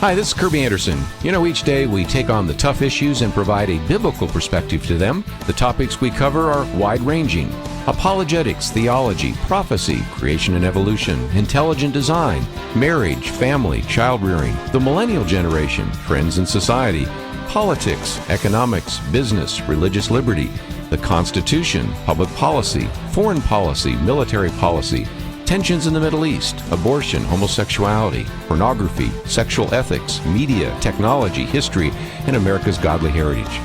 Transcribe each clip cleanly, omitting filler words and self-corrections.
Hi, this is Kerby Anderson. Each day we take on the tough issues and provide a biblical perspective to them. The topics we cover are wide-ranging: apologetics, theology, prophecy, creation and evolution, intelligent design, marriage, family, child-rearing, the millennial generation, trends in society, politics, economics, business, religious liberty, the Constitution, public policy, foreign policy, military policy, tensions in the Middle East, abortion, homosexuality, pornography, sexual ethics, media, technology, history, and America's godly heritage.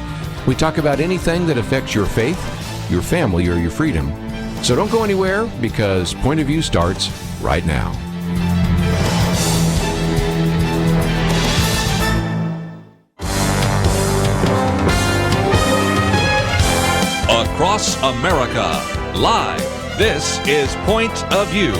We talk about anything that affects your faith, your family, or your freedom. So don't go anywhere, because Point of View starts right now. Across America, live. This is Point of View.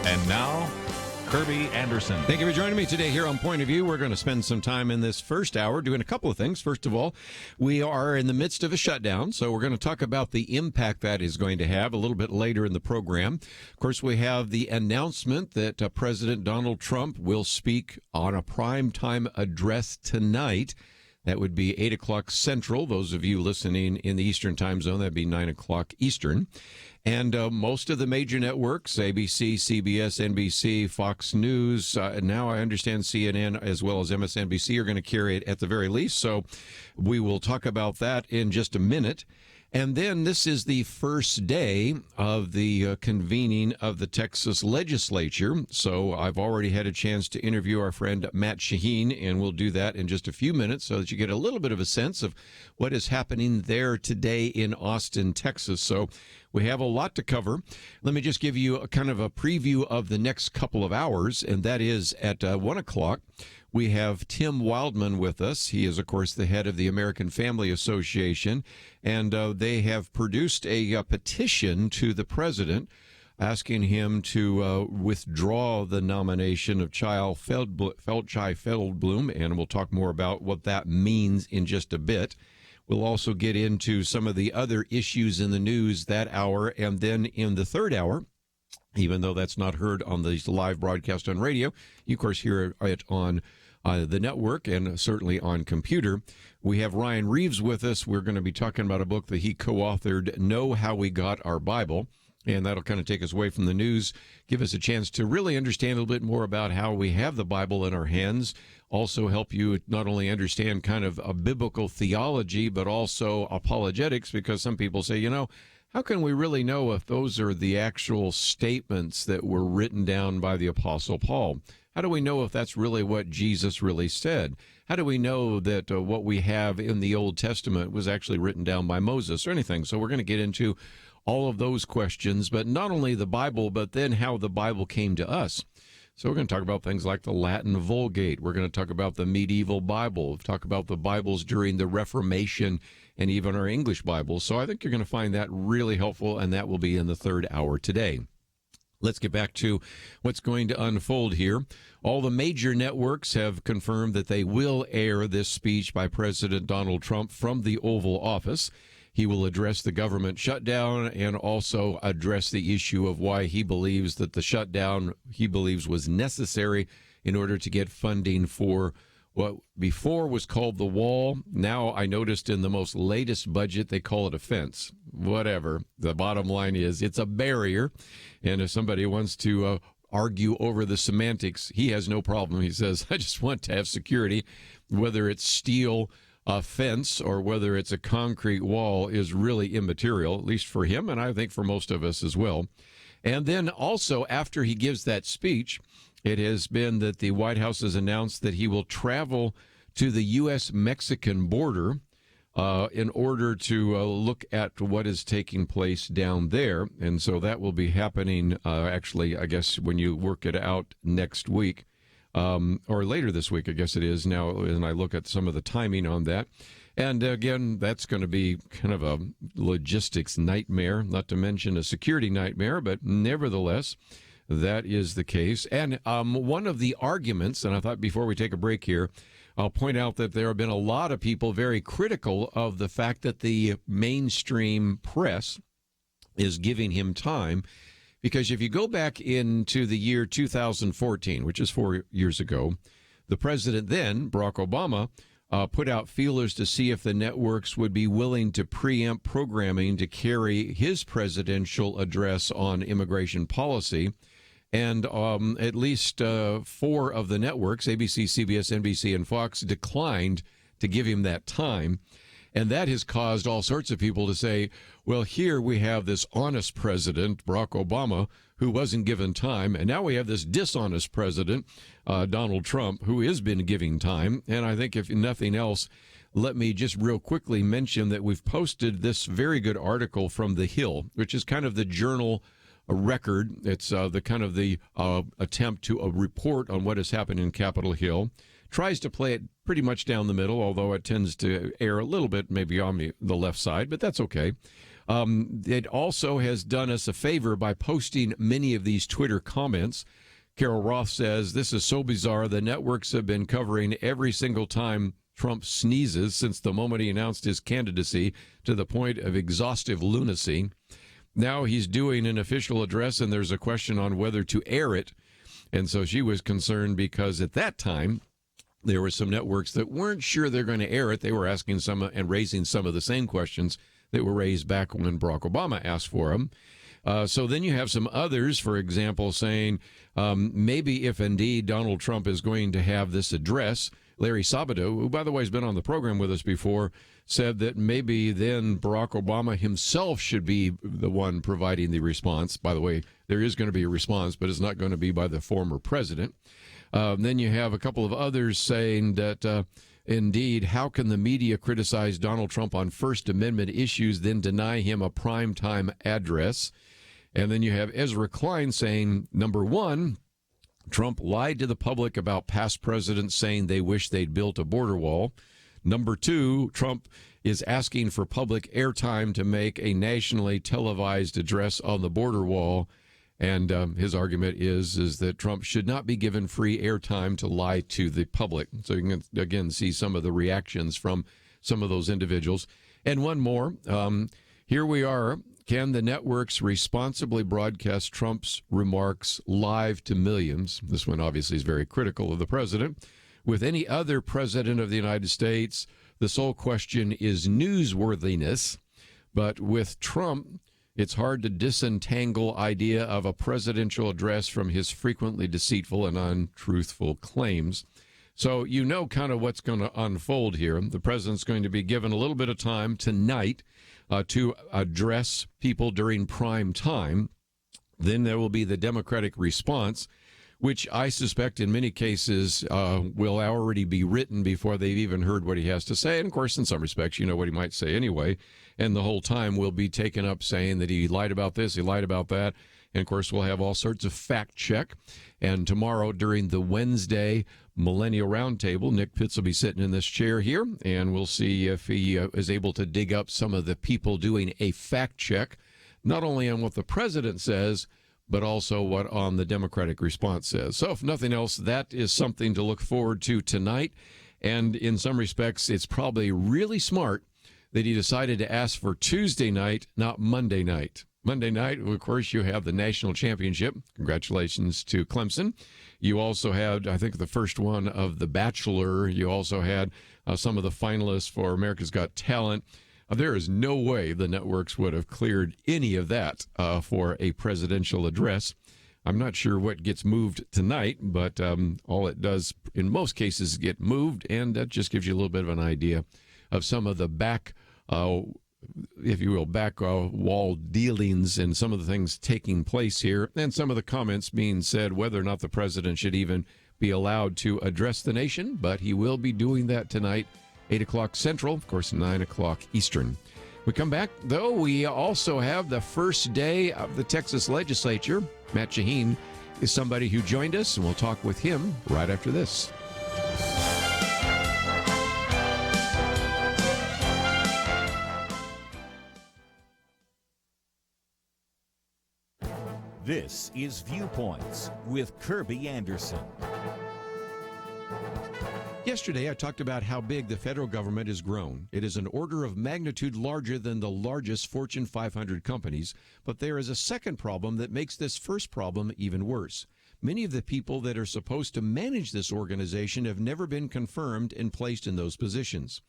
And now, Kerby Anderson. Thank you for joining me today here on Point of View. We're going to spend some time in this first hour doing a couple of things. First of all, we are in the midst of a shutdown, so we're going to talk about the impact that is going to have a little bit later in the program. Of course, we have the announcement that President Donald Trump will speak on a primetime address tonight. That would be 8 o'clock Central. Those of you listening in the Eastern time zone, that'd be 9 o'clock Eastern. And most of the major networks, ABC, CBS, NBC, Fox News, now I understand CNN as well as MSNBC are going to carry it at the very least. So we will talk about that in just a minute. And then this is the first day of the convening of the Texas legislature. So I've already had a chance to interview our friend Matt Shaheen, and we'll do that in just a few minutes so that you get a little bit of a sense of what is happening there today in Austin, Texas. So we have a lot to cover. Let me just give you a kind of a preview of the next couple of hours, and that is at 1 o'clock. We have Tim Wildmon with us. He is, of course, the head of the American Family Association, and they have produced a petition to the president asking him to withdraw the nomination of Chai Feldblum, and we'll talk more about what that means in just a bit. We'll also get into some of the other issues in the news that hour, and then in the third hour, even though that's not heard on the live broadcast on radio, you, of course, hear it on the network and certainly on computer. We have Ryan Reeves with us. We're going to be talking about a book that he co-authored, Know How We Got Our Bible, and that'll kind of take us away from the news, give us a chance to really understand a little bit more about how we have the Bible in our hands, also help you not only understand kind of a biblical theology, but also apologetics, because some people say, how can we really know if those are the actual statements that were written down by the Apostle Paul? How do we know if that's really what Jesus really said? How do we know that what we have in the Old Testament was actually written down by Moses or anything? So we're going to get into all of those questions, but not only the Bible, but then how the Bible came to us. So we're going to talk about things like the Latin Vulgate. We're going to talk about the medieval Bible, we'll talk about the Bibles during the Reformation, and even our English Bibles. So I think you're going to find that really helpful, and that will be in the third hour today. Let's get back to what's going to unfold here. All the major networks have confirmed that they will air this speech by President Donald Trump from the Oval Office. He will address the government shutdown and also address the issue of why he believes that the shutdown he believes was necessary in order to get funding for what before was called the wall. Now I noticed in the most latest budget they call it a fence. Whatever. The bottom line is it's a barrier. And if somebody wants to argue over the semantics, he has no problem. He says, I just want to have security. Whether it's steel fence or whether it's a concrete wall is really immaterial, at least for him, and I think for most of us as well. And then also after he gives that speech, it has been that the White House has announced that he will travel to the U.S.-Mexican border in order to look at what is taking place down there. And so that will be happening, actually, I guess, when you work it out next week, or later this week, I guess it is now, and I look at some of the timing on that. And again, that's going to be kind of a logistics nightmare, not to mention a security nightmare, but nevertheless, that is the case. And one of the arguments, and I thought before we take a break here, I'll point out that there have been a lot of people very critical of the fact that the mainstream press is giving him time. Because if you go back into the year 2014, which is 4 years ago, the president then, Barack Obama, put out feelers to see if the networks would be willing to preempt programming to carry his presidential address on immigration policy. And at least 4 of the networks, ABC, CBS, NBC, and Fox, declined to give him that time. And that has caused all sorts of people to say, well, here we have this honest president, Barack Obama, who wasn't given time. And now we have this dishonest president, Donald Trump, who has been giving time. And I think if nothing else, let me just real quickly mention that we've posted this very good article from The Hill, which is kind of the journal record. It's the kind of the attempt to report on what has happened in Capitol Hill. Tries to play it pretty much down the middle, although it tends to err a little bit maybe on the left side, but that's okay. It also has done us a favor by posting many of these Twitter comments. Carol Roth says, this is so bizarre. The networks have been covering every single time Trump sneezes since the moment he announced his candidacy, to the point of exhaustive lunacy. Now he's doing an official address, and there's a question on whether to air it. And so she was concerned because at that time, there were some networks that weren't sure they're going to air it. They were asking some and raising some of the same questions that were raised back when Barack Obama asked for them. So then you have some others, for example, saying maybe if indeed Donald Trump is going to have this address, Larry Sabato, who, by the way, has been on the program with us before, said that maybe then Barack Obama himself should be the one providing the response. By the way, there is going to be a response, but it's not going to be by the former president. Then you have a couple of others saying that, indeed, how can the media criticize Donald Trump on First Amendment issues, then deny him a primetime address? And then you have Ezra Klein saying, number one, Trump lied to the public about past presidents saying they wish they'd built a border wall. Number two, Trump is asking for public airtime to make a nationally televised address on the border wall. And his argument is that Trump should not be given free airtime to lie to the public. So you can, again, see some of the reactions from some of those individuals. And one more. Here we are. Can the networks responsibly broadcast Trump's remarks live to millions? This one obviously is very critical of the president. With any other president of the United States, the sole question is newsworthiness. But with Trump, it's hard to disentangle idea of a presidential address from his frequently deceitful and untruthful claims. So you know kind of what's going to unfold here. The president's going to be given a little bit of time tonight to address people during prime time. Then there will be the Democratic response, which I suspect in many cases will already be written before they've even heard what he has to say. And, of course, in some respects, you know what he might say anyway. And the whole time will be taken up saying that he lied about this, he lied about that. And, of course, we'll have all sorts of fact check. And tomorrow during the Wednesday Millennial Roundtable, Nick Pitts will be sitting in this chair here, and we'll see if he is able to dig up some of the people doing a fact check, not only on what the president says, but also what on the Democratic response says. So if nothing else, that is something to look forward to tonight. And in some respects, it's probably really smart that he decided to ask for Tuesday night, not Monday night. Monday night, of course, you have the national championship. Congratulations to Clemson. You also had, I think, the first one of The Bachelor. You also had some of the finalists for America's Got Talent. There is no way the networks would have cleared any of that for a presidential address. I'm not sure what gets moved tonight, but all it does in most cases is get moved, and that just gives you a little bit of an idea of some of the back wall dealings and some of the things taking place here, and some of the comments being said whether or not the president should even be allowed to address the nation. But he will be doing that tonight, 8 o'clock Central, of course, 9 o'clock Eastern. We come back, though, we also have the first day of the Texas legislature. Matt Shaheen is somebody who joined us, and we'll talk with him right after this. This is Viewpoints with Kerby Anderson. Yes, Yesterday, I talked about how big the federal government has grown. It is an order of magnitude larger than the largest Fortune 500 companies, but there is a second problem that makes this first problem even worse. Many of the people that are supposed to manage this organization have never been confirmed and placed in those positions.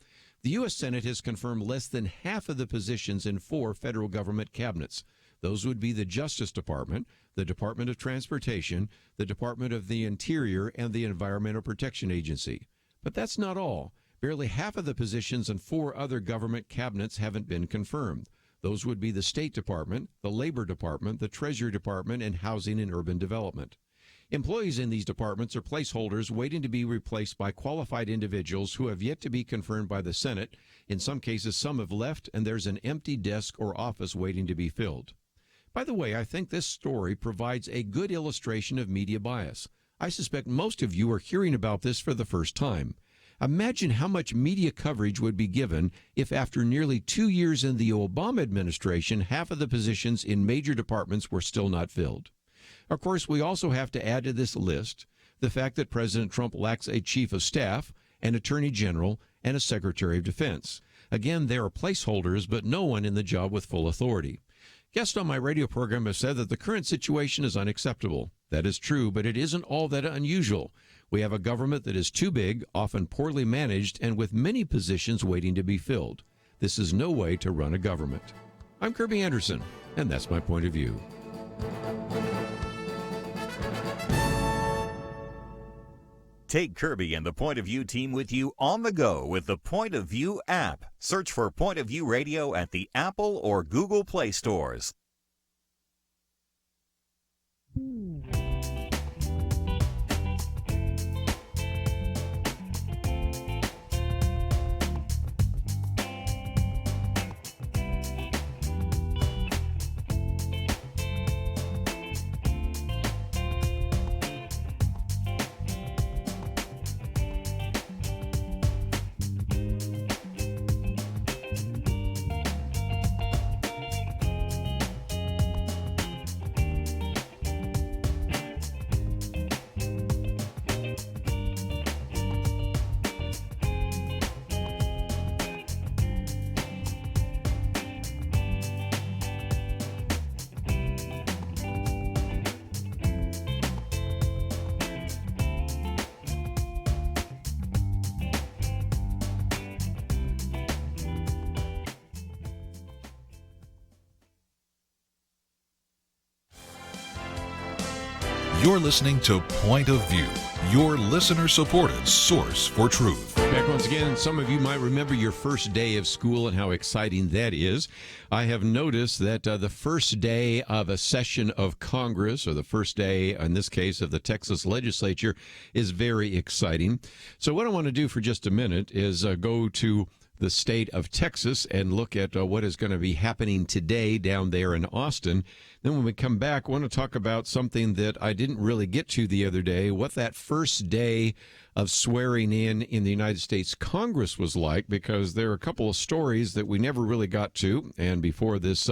The U.S. Senate has confirmed less than half of the positions in 4 federal government cabinets. Those would be the Justice Department, the Department of Transportation, the Department of the Interior, and the Environmental Protection Agency. But that's not all. Barely half of the positions in 4 other government cabinets haven't been confirmed. Those would be the State Department, the Labor Department, the Treasury Department, and Housing and Urban Development. Employees in these departments are placeholders waiting to be replaced by qualified individuals who have yet to be confirmed by the Senate. In some cases, some have left, and there's an empty desk or office waiting to be filled. By the way, I think this story provides a good illustration of media bias. I suspect most of you are hearing about this for the first time. Imagine how much media coverage would be given if after nearly 2 years in the Obama administration, half of the positions in major departments were still not filled. Of course, we also have to add to this list the fact that President Trump lacks a chief of staff, an attorney general, and a secretary of defense. Again, there are placeholders, but no one in the job with full authority. Guests on my radio program have said that the current situation is unacceptable. That is true, but it isn't all that unusual. We have a government that is too big, often poorly managed, and with many positions waiting to be filled. This is no way to run a government. I'm Kerby Anderson, and that's my point of view. Take Kerby and the Point of View team with you on the go with the Point of View app. Search for Point of View Radio at the Apple or Google Play stores. You're listening to Point of View, your listener-supported source for truth. Back once again, some of you might remember your first day of school and how exciting that is. I have noticed that the first day of a session of Congress, or the first day, in this case, of the Texas legislature, is very exciting. So what I want to do for just a minute is go to the state of Texas and look at what is going to be happening today down there in Austin. Then when we come back, I want to talk about something that I didn't really get to the other day, what that first day of swearing in the United States Congress was like, because there are a couple of stories that we never really got to. And before this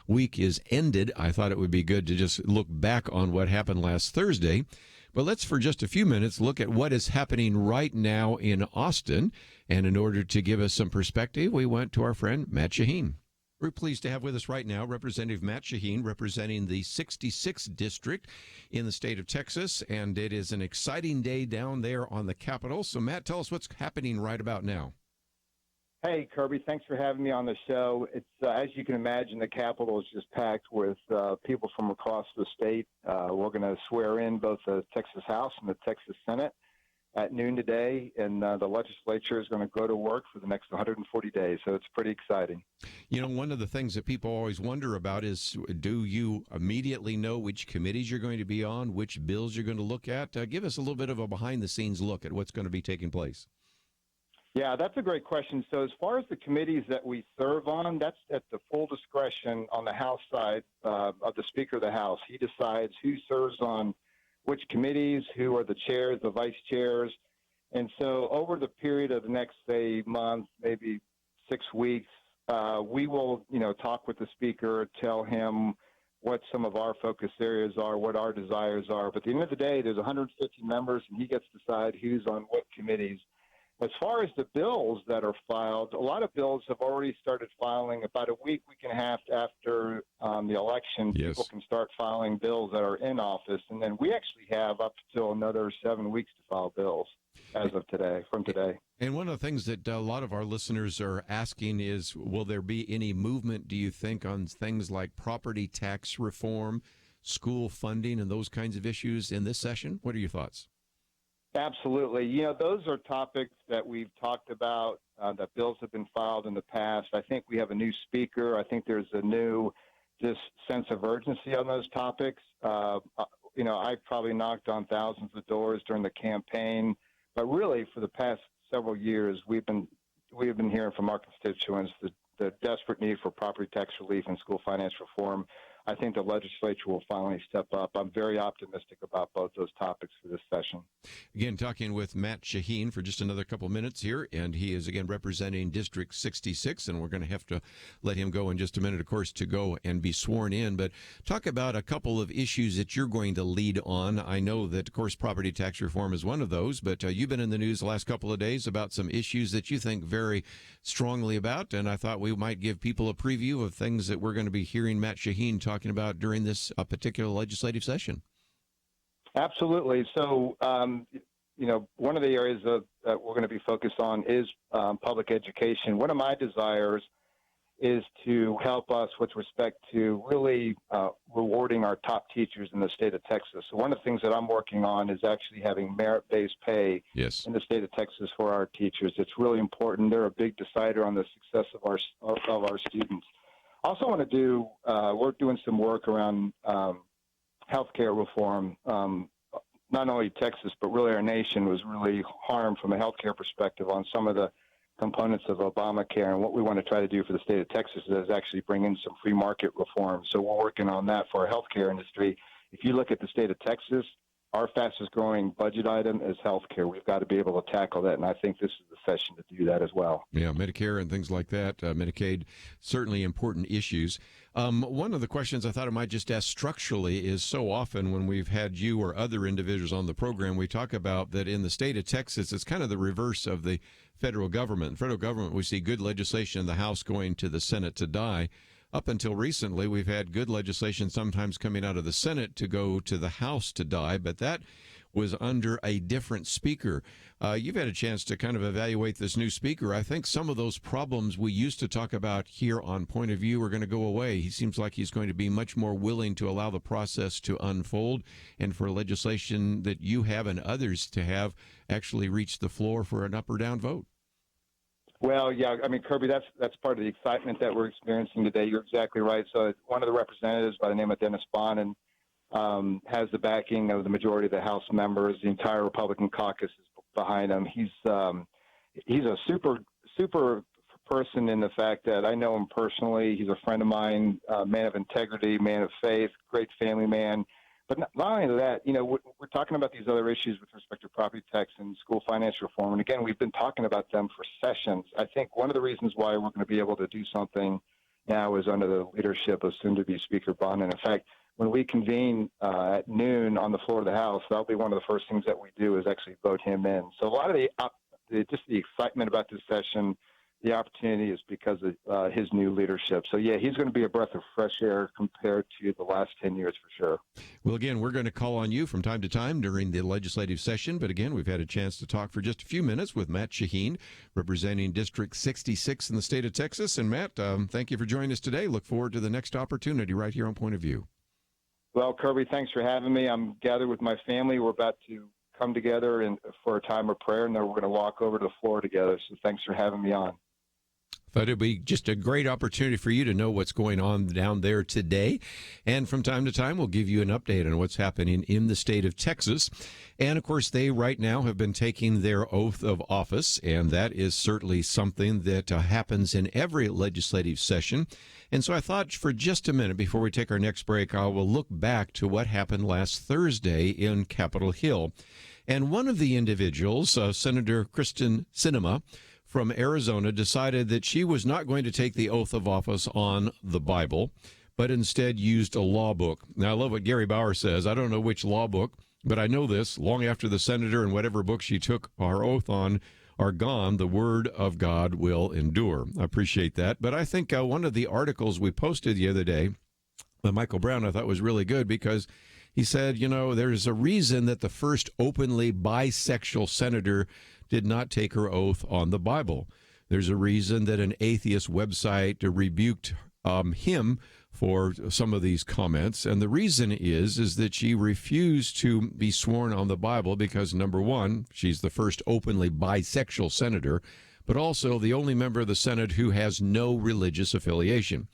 week is ended, I thought it would be good to just look back on what happened last Thursday. But let's, for just a few minutes, look at what is happening right now in Austin. And in order to give us some perspective, we went to our friend Matt Shaheen. We're pleased to have with us right now Representative Matt Shaheen, representing the 66th District in the state of Texas. And it is an exciting day down there on the Capitol. So, Matt, tell us what's happening right about now. Hey, Kerby, thanks for having me on the show. It's as you can imagine, the Capitol is just packed with people from across the state. We're going to swear in both the Texas House and the Texas Senate at noon today, and the legislature is going to go to work for the next 140 days, so it's pretty exciting. You know, one of the things that people always wonder about is, do you immediately know which committees you're going to be on, which bills you're going to look at? Give us a little bit of a behind-the-scenes look at what's going to be taking place. Yeah, that's a great question. So as far as the committees that we serve on, that's at the full discretion on the House side of the Speaker of the House. He decides who serves on which committees, who are the chairs, the vice chairs. And so over the period of the next, say, month, maybe 6 weeks, we will, talk with the Speaker, tell him what some of our focus areas are, what our desires are. But at the end of the day, there's 150 members, and he gets to decide who's on what committees. As far as the bills that are filed, a lot of bills have already started filing about a week and a half after the election. Yes. People can start filing bills that are in office, and then we actually have up till another 7 weeks to file bills as of today, from today. And one of the things that a lot of our listeners are asking is, will there be any movement, do you think, on things like property tax reform, school funding, and those kinds of issues in this session? What are your thoughts? Absolutely. You know, those are topics that we've talked about, that bills have been filed in the past. I think we have a new speaker. I think there's a new just sense of urgency on those topics. You know, I probably knocked on thousands of doors during the campaign, but really for the past several years, we've been hearing from our constituents the desperate need for property tax relief and school finance reform. I think the legislature will finally step up. I'm very optimistic about both those topics for this session. Again, talking with Matt Shaheen for just another couple minutes here, and he is again representing District 66, and we're going to have to let him go in just a minute, of course, to go and be sworn in. But talk about a couple of issues that you're going to lead on. I know that, of course, property tax reform is one of those, but you've been in the news the last couple of days about some issues that you think very strongly about, and I thought we might give people a preview of things that we're going to be hearing Matt Shaheen talking about during this particular legislative session. Absolutely. So, you know, one of the areas that we're going to be focused on is public education. One of my desires is to help us with respect to really rewarding our top teachers in the state of Texas. So one of the things that I'm working on is actually having merit-based pay Yes. in the state of Texas for our teachers. It's really important. They're a big decider on the success of our students. I also want to do, we're doing some work around healthcare reform. Not only Texas, but really our nation was really harmed from a healthcare perspective on some of the components of Obamacare. And what we want to try to do for the state of Texas is actually bring in some free market reform. So we're working on that for our healthcare industry. If you look at the state of Texas, our fastest growing budget item is healthcare. We've got to be able to tackle that, and I think this is the session to do that as well. Yeah, Medicare and things like that, Medicaid, certainly important issues. One of the questions I thought I might just ask structurally is, so often when we've had you or other individuals on the program, we talk about that in the state of Texas, it's kind of the reverse of the federal government. In the federal government, we see good legislation in the House going to the Senate to die. Up until recently, we've had good legislation sometimes coming out of the Senate to go to the House to die, but that was under a different speaker. You've had a chance to kind of evaluate this new speaker. I think some of those problems we used to talk about here on Point of View are going to go away. He seems like he's going to be much more willing to allow the process to unfold and for legislation that you have and others to have actually reach the floor for an up or down vote. Well, yeah, I mean, Kerby, that's part of the excitement that we're experiencing today. You're exactly right. So one of the representatives by the name of Dennis Bonnen has the backing of the majority of the House members. The entire Republican caucus is behind him. He's a super person in the fact that I know him personally. He's a friend of mine, man of integrity, man of faith, great family man. But not only that, you know, we're talking about these other issues with respect to property tax and school finance reform. And again, we've been talking about them for sessions. I think one of the reasons why we're going to be able to do something now is under the leadership of soon-to-be Speaker Bonnen. In fact, when we convene at noon on the floor of the House, that'll be one of the first things that we do is actually vote him in. So a lot of just the excitement about this session, the opportunity is because of his new leadership. So, yeah, he's going to be a breath of fresh air compared to the last 10 years for sure. Well, again, we're going to call on you from time to time during the legislative session. But again, we've had a chance to talk for just a few minutes with Matt Shaheen, representing District 66 in the state of Texas. And, Matt, thank you for joining us today. Look forward to the next opportunity right here on Point of View. Well, Kerby, thanks for having me. I'm gathered with my family. We're about to come together for a time of prayer, and then we're going to walk over to the floor together. So thanks for having me on. Thought it'd be just a great opportunity for you to know what's going on down there today. And from time to time, we'll give you an update on what's happening in the state of Texas. And, of course, they right now have been taking their oath of office, and that is certainly something that happens in every legislative session. And so I thought for just a minute before we take our next break, I will look back to what happened last Thursday in Capitol Hill. And one of the individuals, Senator Kristen Sinema, from Arizona, decided that she was not going to take the oath of office on the Bible, but instead used a law book. Now, I love what Gary Bauer says. I don't know which law book, but I know this. Long after the senator and whatever book she took her oath on are gone, the word of God will endure. I appreciate that. But I think one of the articles we posted the other day by Michael Brown I thought was really good because he said, there's a reason that the first openly bisexual senator did not take her oath on the Bible. There's a reason that an atheist website rebuked him for some of these comments. And the reason is that she refused to be sworn on the Bible because, number one, she's the first openly bisexual senator, but also the only member of the Senate who has no religious affiliation.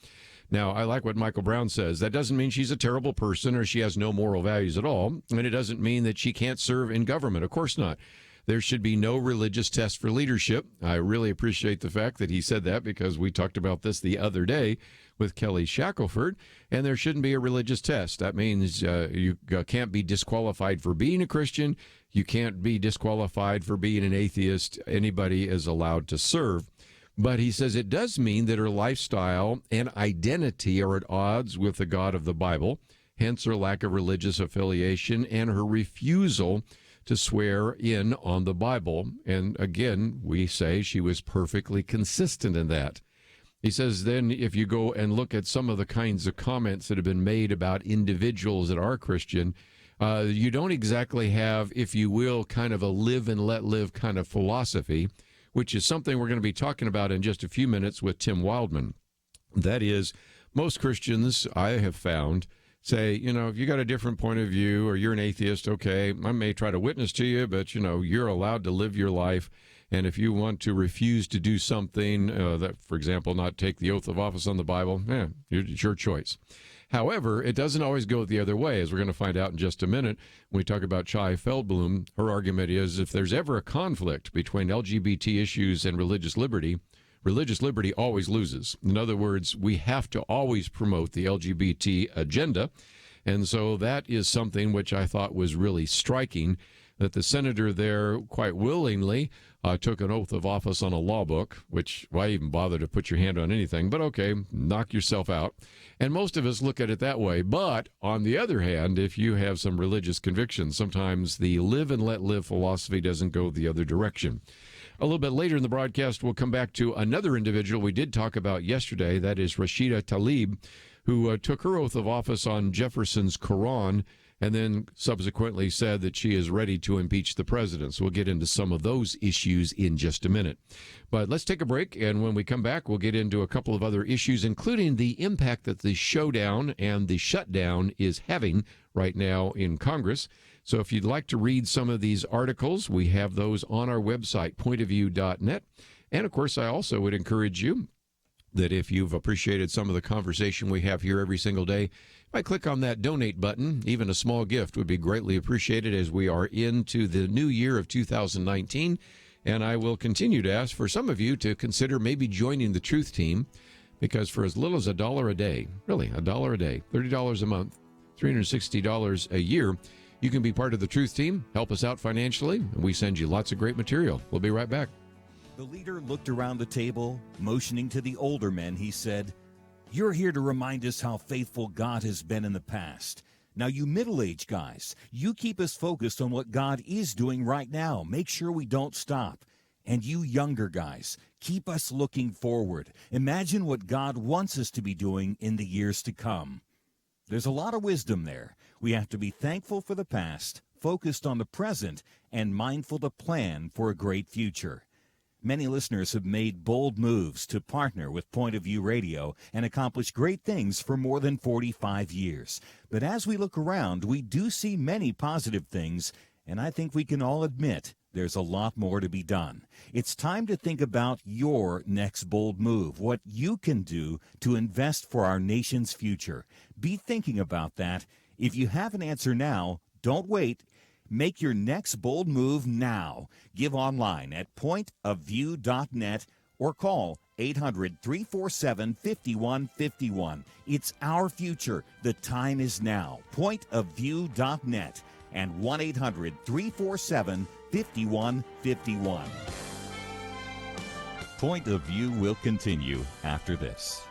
Now, I like what Michael Brown says. That doesn't mean she's a terrible person or she has no moral values at all. And it doesn't mean that she can't serve in government. Of course not. There should be no religious test for leadership. I really appreciate the fact that he said that because we talked about this the other day with Kelly Shackelford, and there shouldn't be a religious test. That means you can't be disqualified for being a Christian. You can't be disqualified for being an atheist. Anybody is allowed to serve. But he says it does mean that her lifestyle and identity are at odds with the God of the Bible, hence her lack of religious affiliation and her refusal to swear in on the Bible. And again, we say she was perfectly consistent in that. He says then if you go and look at some of the kinds of comments that have been made about individuals that are Christian, you don't exactly have, if you will, kind of a live and let live kind of philosophy, which is something we're going to be talking about in just a few minutes with Tim Wildmon. That is, most Christians, I have found, say, if you got a different point of view or you're an atheist, okay, I may try to witness to you, but, you're allowed to live your life. And if you want to refuse to do something that, for example, not take the oath of office on the Bible, it's your choice. However, it doesn't always go the other way, as we're going to find out in just a minute. When we talk about Chai Feldblum, her argument is if there's ever a conflict between LGBT issues and religious liberty always loses. In other words, we have to always promote the LGBT agenda. And so that is something which I thought was really striking, that the senator there quite willingly took an oath of office on a law book, which why even bother to put your hand on anything? But okay, knock yourself out. And most of us look at it that way. But on the other hand, if you have some religious convictions, sometimes the live and let live philosophy doesn't go the other direction. A little bit later in the broadcast, we'll come back to another individual we did talk about yesterday. That is Rashida Tlaib, who took her oath of office on Jefferson's Quran and then subsequently said that she is ready to impeach the president. So we'll get into some of those issues in just a minute. But let's take a break, and when we come back, we'll get into a couple of other issues, including the impact that the showdown and the shutdown is having right now in Congress. So if you'd like to read some of these articles, we have those on our website, pointofview.net. And, of course, I also would encourage you that if you've appreciated some of the conversation we have here every single day, if I click on that donate button, even a small gift would be greatly appreciated as we are into the new year of 2019. And I will continue to ask for some of you to consider maybe joining the Truth Team, because for as little as $1 a day, really $1 a day, $30 a month, $360 a year, you can be part of the Truth Team, help us out financially, and we send you lots of great material. We'll be right back. The leader looked around the table, motioning to the older men. He said, "You're here to remind us how faithful God has been in the past. Now, you middle-aged guys, you keep us focused on what God is doing right now. Make sure we don't stop. And you younger guys, keep us looking forward. Imagine what God wants us to be doing in the years to come." There's a lot of wisdom there. We have to be thankful for the past, focused on the present, and mindful to plan for a great future. Many listeners have made bold moves to partner with Point of View Radio and accomplish great things for more than 45 years. But as we look around, we do see many positive things, and I think we can all admit there's a lot more to be done. It's time to think about your next bold move, what you can do to invest for our nation's future. Be thinking about that. If you have an answer now, don't wait. Make your next bold move now. Give online at pointofview.net or call 800-347-5151. It's our future. The time is now. Pointofview.net and 1-800-347-5151. Point of View will continue after this.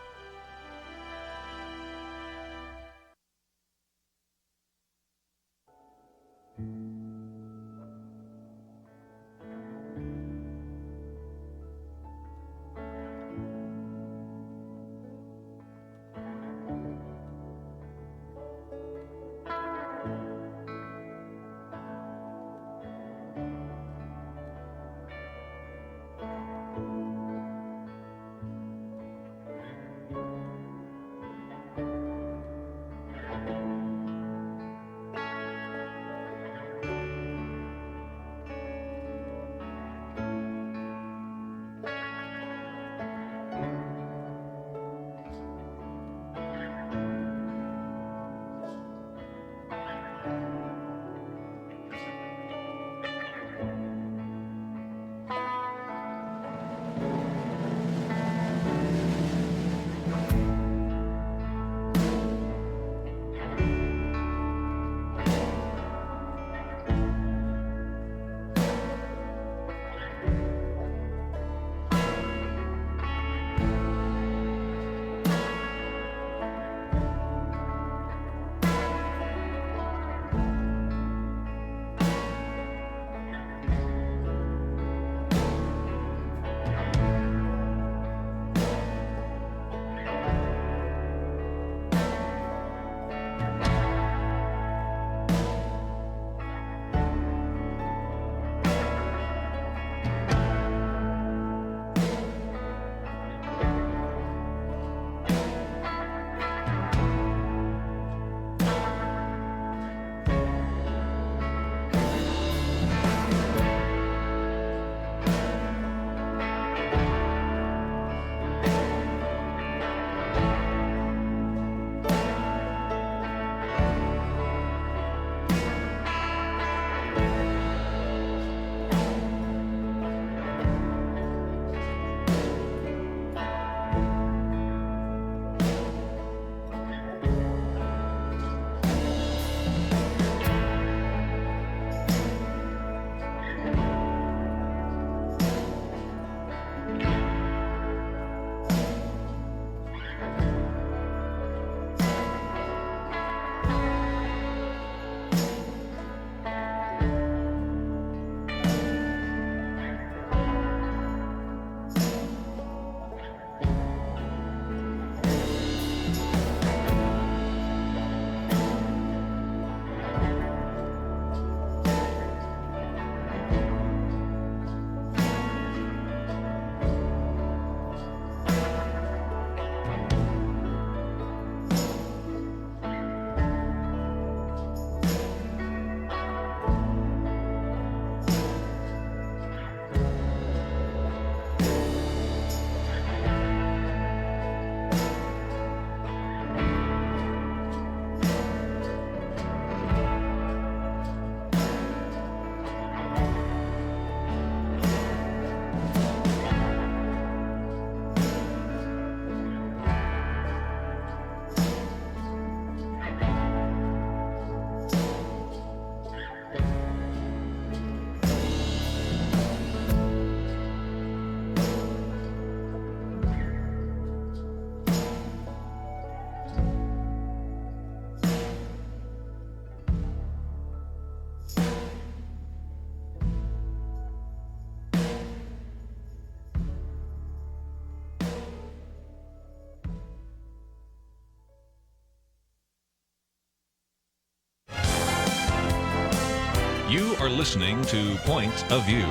for listening to Point of View.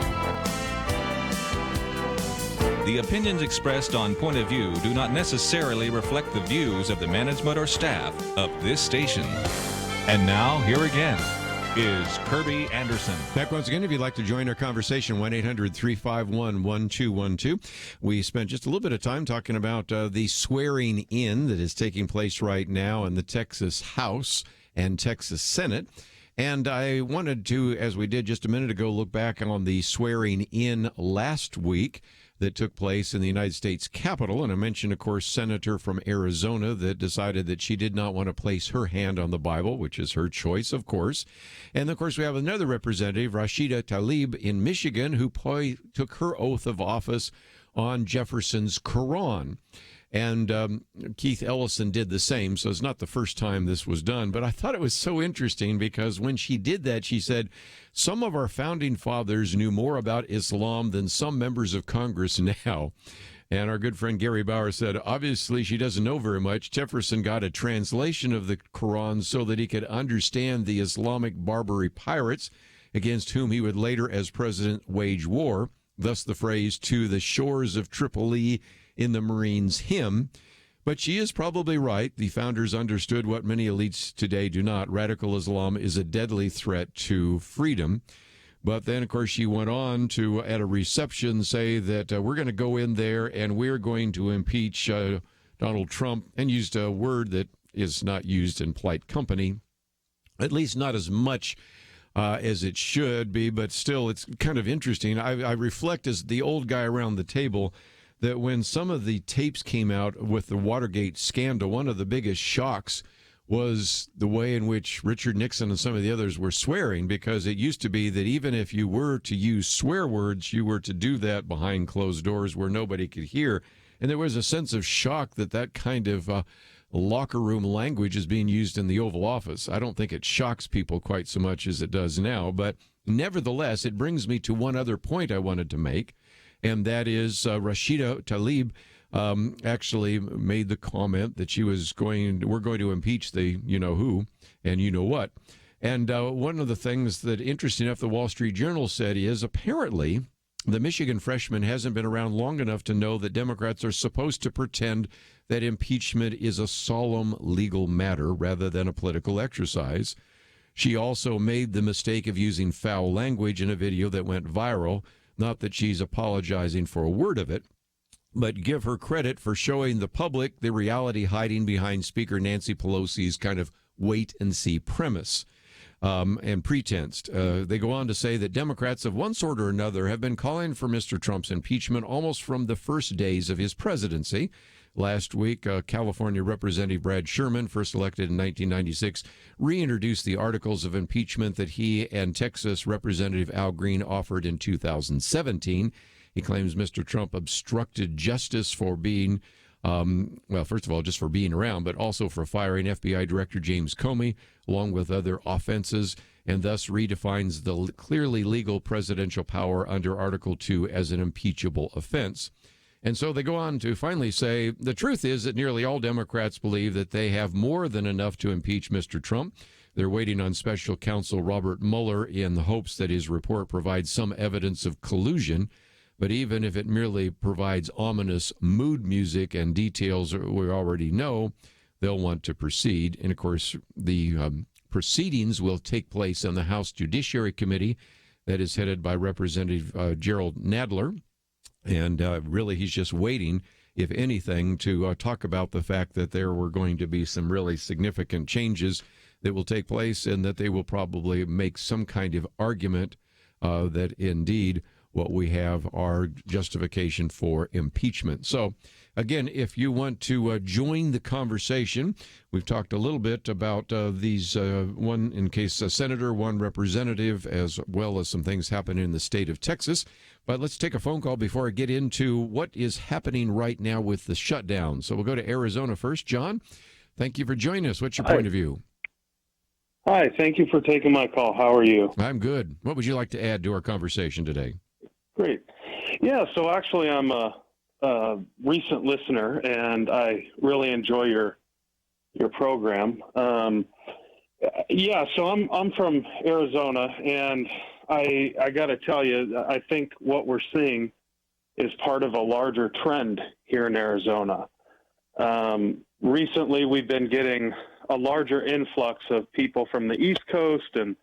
The opinions expressed on Point of View do not necessarily reflect the views of the management or staff of this station. And now, here again is Kerby Anderson. Back once again, if you'd like to join our conversation, 1-800-351-1212. We spent just a little bit of time talking about the swearing in that is taking place right now in the Texas House and Texas Senate. And I wanted to, as we did just a minute ago, look back on the swearing in last week that took place in the United States Capitol. And I mentioned, of course, Senator from Arizona that decided that she did not want to place her hand on the Bible, which is her choice, of course. And, of course, we have another representative, Rashida Tlaib in Michigan, who took her oath of office on Jefferson's Quran. And Keith Ellison did the same, so it's not the first time this was done. But I thought it was so interesting because when she did that, she said, some of our founding fathers knew more about Islam than some members of Congress now. And our good friend Gary Bauer said, obviously she doesn't know very much. Jefferson got a translation of the Quran so that he could understand the Islamic Barbary pirates against whom he would later, as president, wage war. Thus the phrase, to the shores of Tripoli, in the Marines' hymn. But she is probably right. The founders understood what many elites today do not. Radical Islam is a deadly threat to freedom. But then, of course, she went on to, at a reception, say that we're going to go in there and we're going to impeach Donald Trump, and used a word that is not used in polite company, at least not as much as it should be. But still, it's kind of interesting. I reflect as the old guy around the table that when some of the tapes came out with the Watergate scandal, one of the biggest shocks was the way in which Richard Nixon and some of the others were swearing, because it used to be that even if you were to use swear words, you were to do that behind closed doors where nobody could hear. And there was a sense of shock that that kind of locker room language is being used in the Oval Office. I don't think it shocks people quite so much as it does now, but nevertheless, it brings me to one other point I wanted to make. And that is Rashida Tlaib actually made the comment that we're going to impeach the you-know-who and you-know-what. And one of the things that, interesting enough, the Wall Street Journal said is apparently the Michigan freshman hasn't been around long enough to know that Democrats are supposed to pretend that impeachment is a solemn legal matter rather than a political exercise. She also made the mistake of using foul language in a video that went viral. Not that she's apologizing for a word of it, but give her credit for showing the public the reality hiding behind Speaker Nancy Pelosi's kind of wait-and-see premise and pretense. They go on to say that Democrats of one sort or another have been calling for Mr. Trump's impeachment almost from the first days of his presidency. Last week, California Representative Brad Sherman, first elected in 1996, reintroduced the articles of impeachment that he and Texas Representative Al Green offered in 2017. He claims Mr. Trump obstructed justice for being, first of all, just for being around, but also for firing FBI Director James Comey, along with other offenses, and thus redefines the clearly legal presidential power under Article 2 as an impeachable offense. And so they go on to finally say, the truth is that nearly all Democrats believe that they have more than enough to impeach Mr. Trump. They're waiting on special counsel Robert Mueller in the hopes that his report provides some evidence of collusion. But even if it merely provides ominous mood music and details we already know, they'll want to proceed. And, of course, the proceedings will take place on the House Judiciary Committee that is headed by Representative Gerald Nadler. And really, he's just waiting, if anything, to talk about the fact that there were going to be some really significant changes that will take place, and that they will probably make some kind of argument that indeed what we have are justification for impeachment. So, again, if you want to join the conversation, we've talked a little bit about these, one in case a senator, one representative, as well as some things happening in the state of Texas. But let's take a phone call before I get into what is happening right now with the shutdown. So we'll go to Arizona first. John, thank you for joining us. What's your point of view? Hi, thank you for taking my call. How are you? I'm good. What would you like to add to our conversation today? Great. Yeah, so actually I'm a recent listener, and I really enjoy your program. So I'm from Arizona, and I got to tell you, I think what we're seeing is part of a larger trend here in Arizona. Recently, we've been getting a larger influx of people from the East Coast and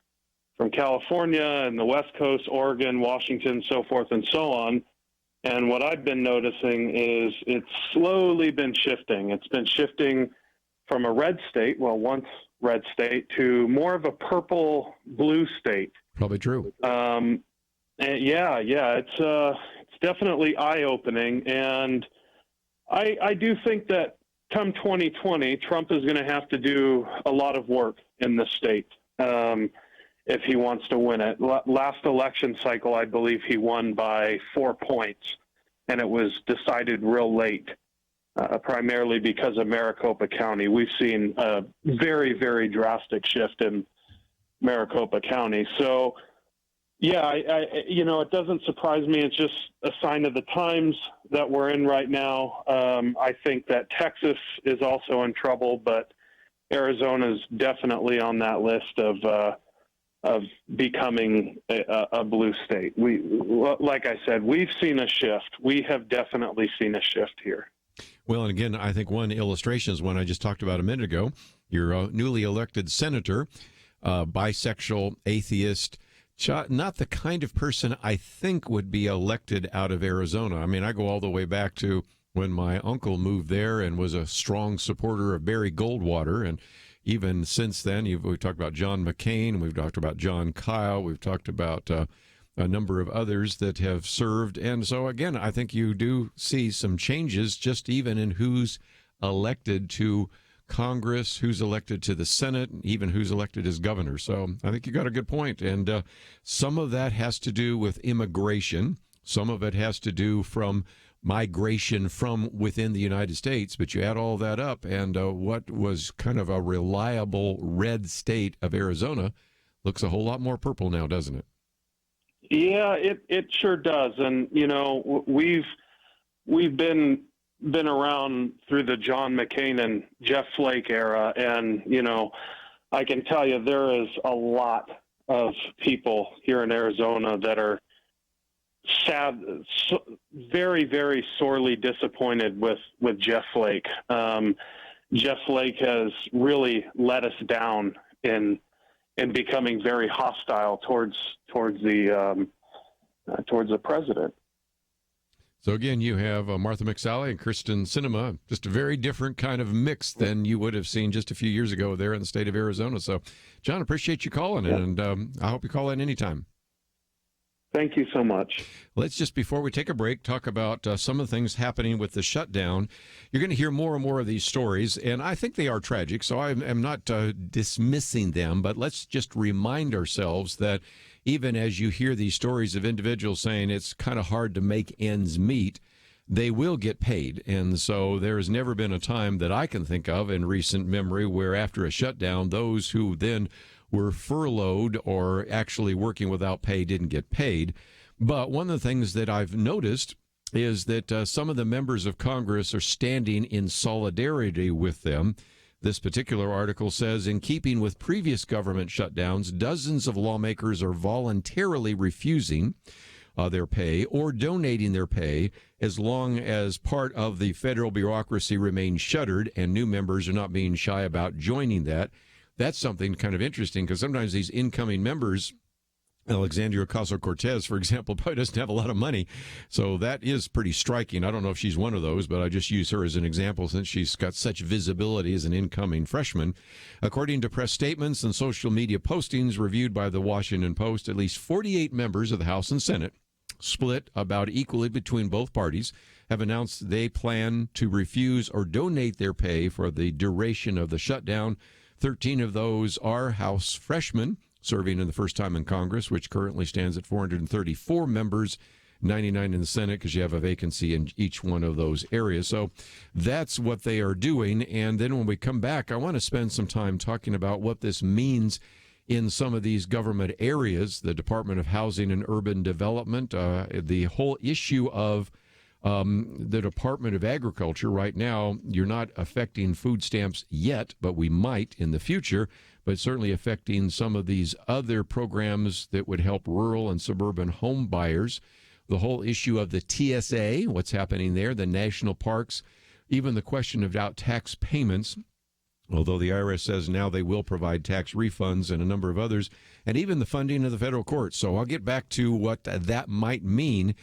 from California and the West Coast, Oregon, Washington, so forth and so on. And what I've been noticing is it's slowly been shifting. It's been shifting from a red state, well, once red state, to more of a purple blue state. Probably true. And it's definitely eye-opening. And I do think that come 2020, Trump is going to have to do a lot of work in the state if he wants to win it. Last election cycle, I believe he won by 4 points, and it was decided real late, primarily because of Maricopa County. We've seen a very, very drastic shift in Maricopa County. So, yeah, it doesn't surprise me. It's just a sign of the times that we're in right now. I think that Texas is also in trouble, but Arizona's definitely on that list of becoming a blue state. Like I said, we've seen a shift. We have definitely seen a shift here. Well, and again, I think one illustration is one I just talked about a minute ago. Your newly elected senator, bisexual, atheist, not the kind of person I think would be elected out of Arizona. I mean, I go all the way back to when my uncle moved there and was a strong supporter of Barry Goldwater. And even since then, we've talked about John McCain, we've talked about John Kyle, we've talked about a number of others that have served. And so, again, I think you do see some changes just even in who's elected to Congress, who's elected to the Senate, and even who's elected as governor. So I think you got a good point. And some of that has to do with immigration. Some of it has to do from migration from within the United States. But you add all that up, and what was kind of a reliable red state of Arizona looks a whole lot more purple now, doesn't it? Yeah, it sure does. And, we've been around through the John McCain and Jeff Flake era. And, I can tell you there is a lot of people here in Arizona that are sad, very, very sorely disappointed with Jeff Flake. Jeff Flake has really let us down in becoming very hostile towards the president. So again, you have Martha McSally and Kristen Sinema, just a very different kind of mix than you would have seen just a few years ago there in the state of Arizona. So, John, appreciate you calling, and I hope you call in anytime. Thank you so much. Let's just, before we take a break, talk about some of the things happening with the shutdown. You're going to hear more and more of these stories, and I think they are tragic, so I am not dismissing them, but let's just remind ourselves that even as you hear these stories of individuals saying it's kind of hard to make ends meet, they will get paid. And so there has never been a time that I can think of in recent memory where after a shutdown, those who then were furloughed or actually working without pay didn't get paid. But one of the things that I've noticed is that some of the members of Congress are standing in solidarity with them. This particular article says, in keeping with previous government shutdowns, dozens of lawmakers are voluntarily refusing their pay or donating their pay as long as part of the federal bureaucracy remains shuttered and new members are not being shy about joining that. That's something kind of interesting because sometimes these incoming members, Alexandria Ocasio-Cortez, for example, probably doesn't have a lot of money. So that is pretty striking. I don't know if she's one of those, but I just use her as an example since she's got such visibility as an incoming freshman. According to press statements and social media postings reviewed by the Washington Post, at least 48 members of the House and Senate, split about equally between both parties, have announced they plan to refuse or donate their pay for the duration of the shutdown. 13 of those are House freshmen serving in the first time in Congress, which currently stands at 434 members, 99 in the Senate because you have a vacancy in each one of those areas. So that's what they are doing. And then when we come back, I want to spend some time talking about what this means in some of these government areas, the Department of Housing and Urban Development, the whole issue of The Department of Agriculture right now, you're not affecting food stamps yet, but we might in the future, but certainly affecting some of these other programs that would help rural and suburban home buyers. The whole issue of the TSA, what's happening there, the national parks, even the question about tax payments, although the IRS says now they will provide tax refunds and a number of others, and even the funding of the federal courts. So I'll get back to what that might mean.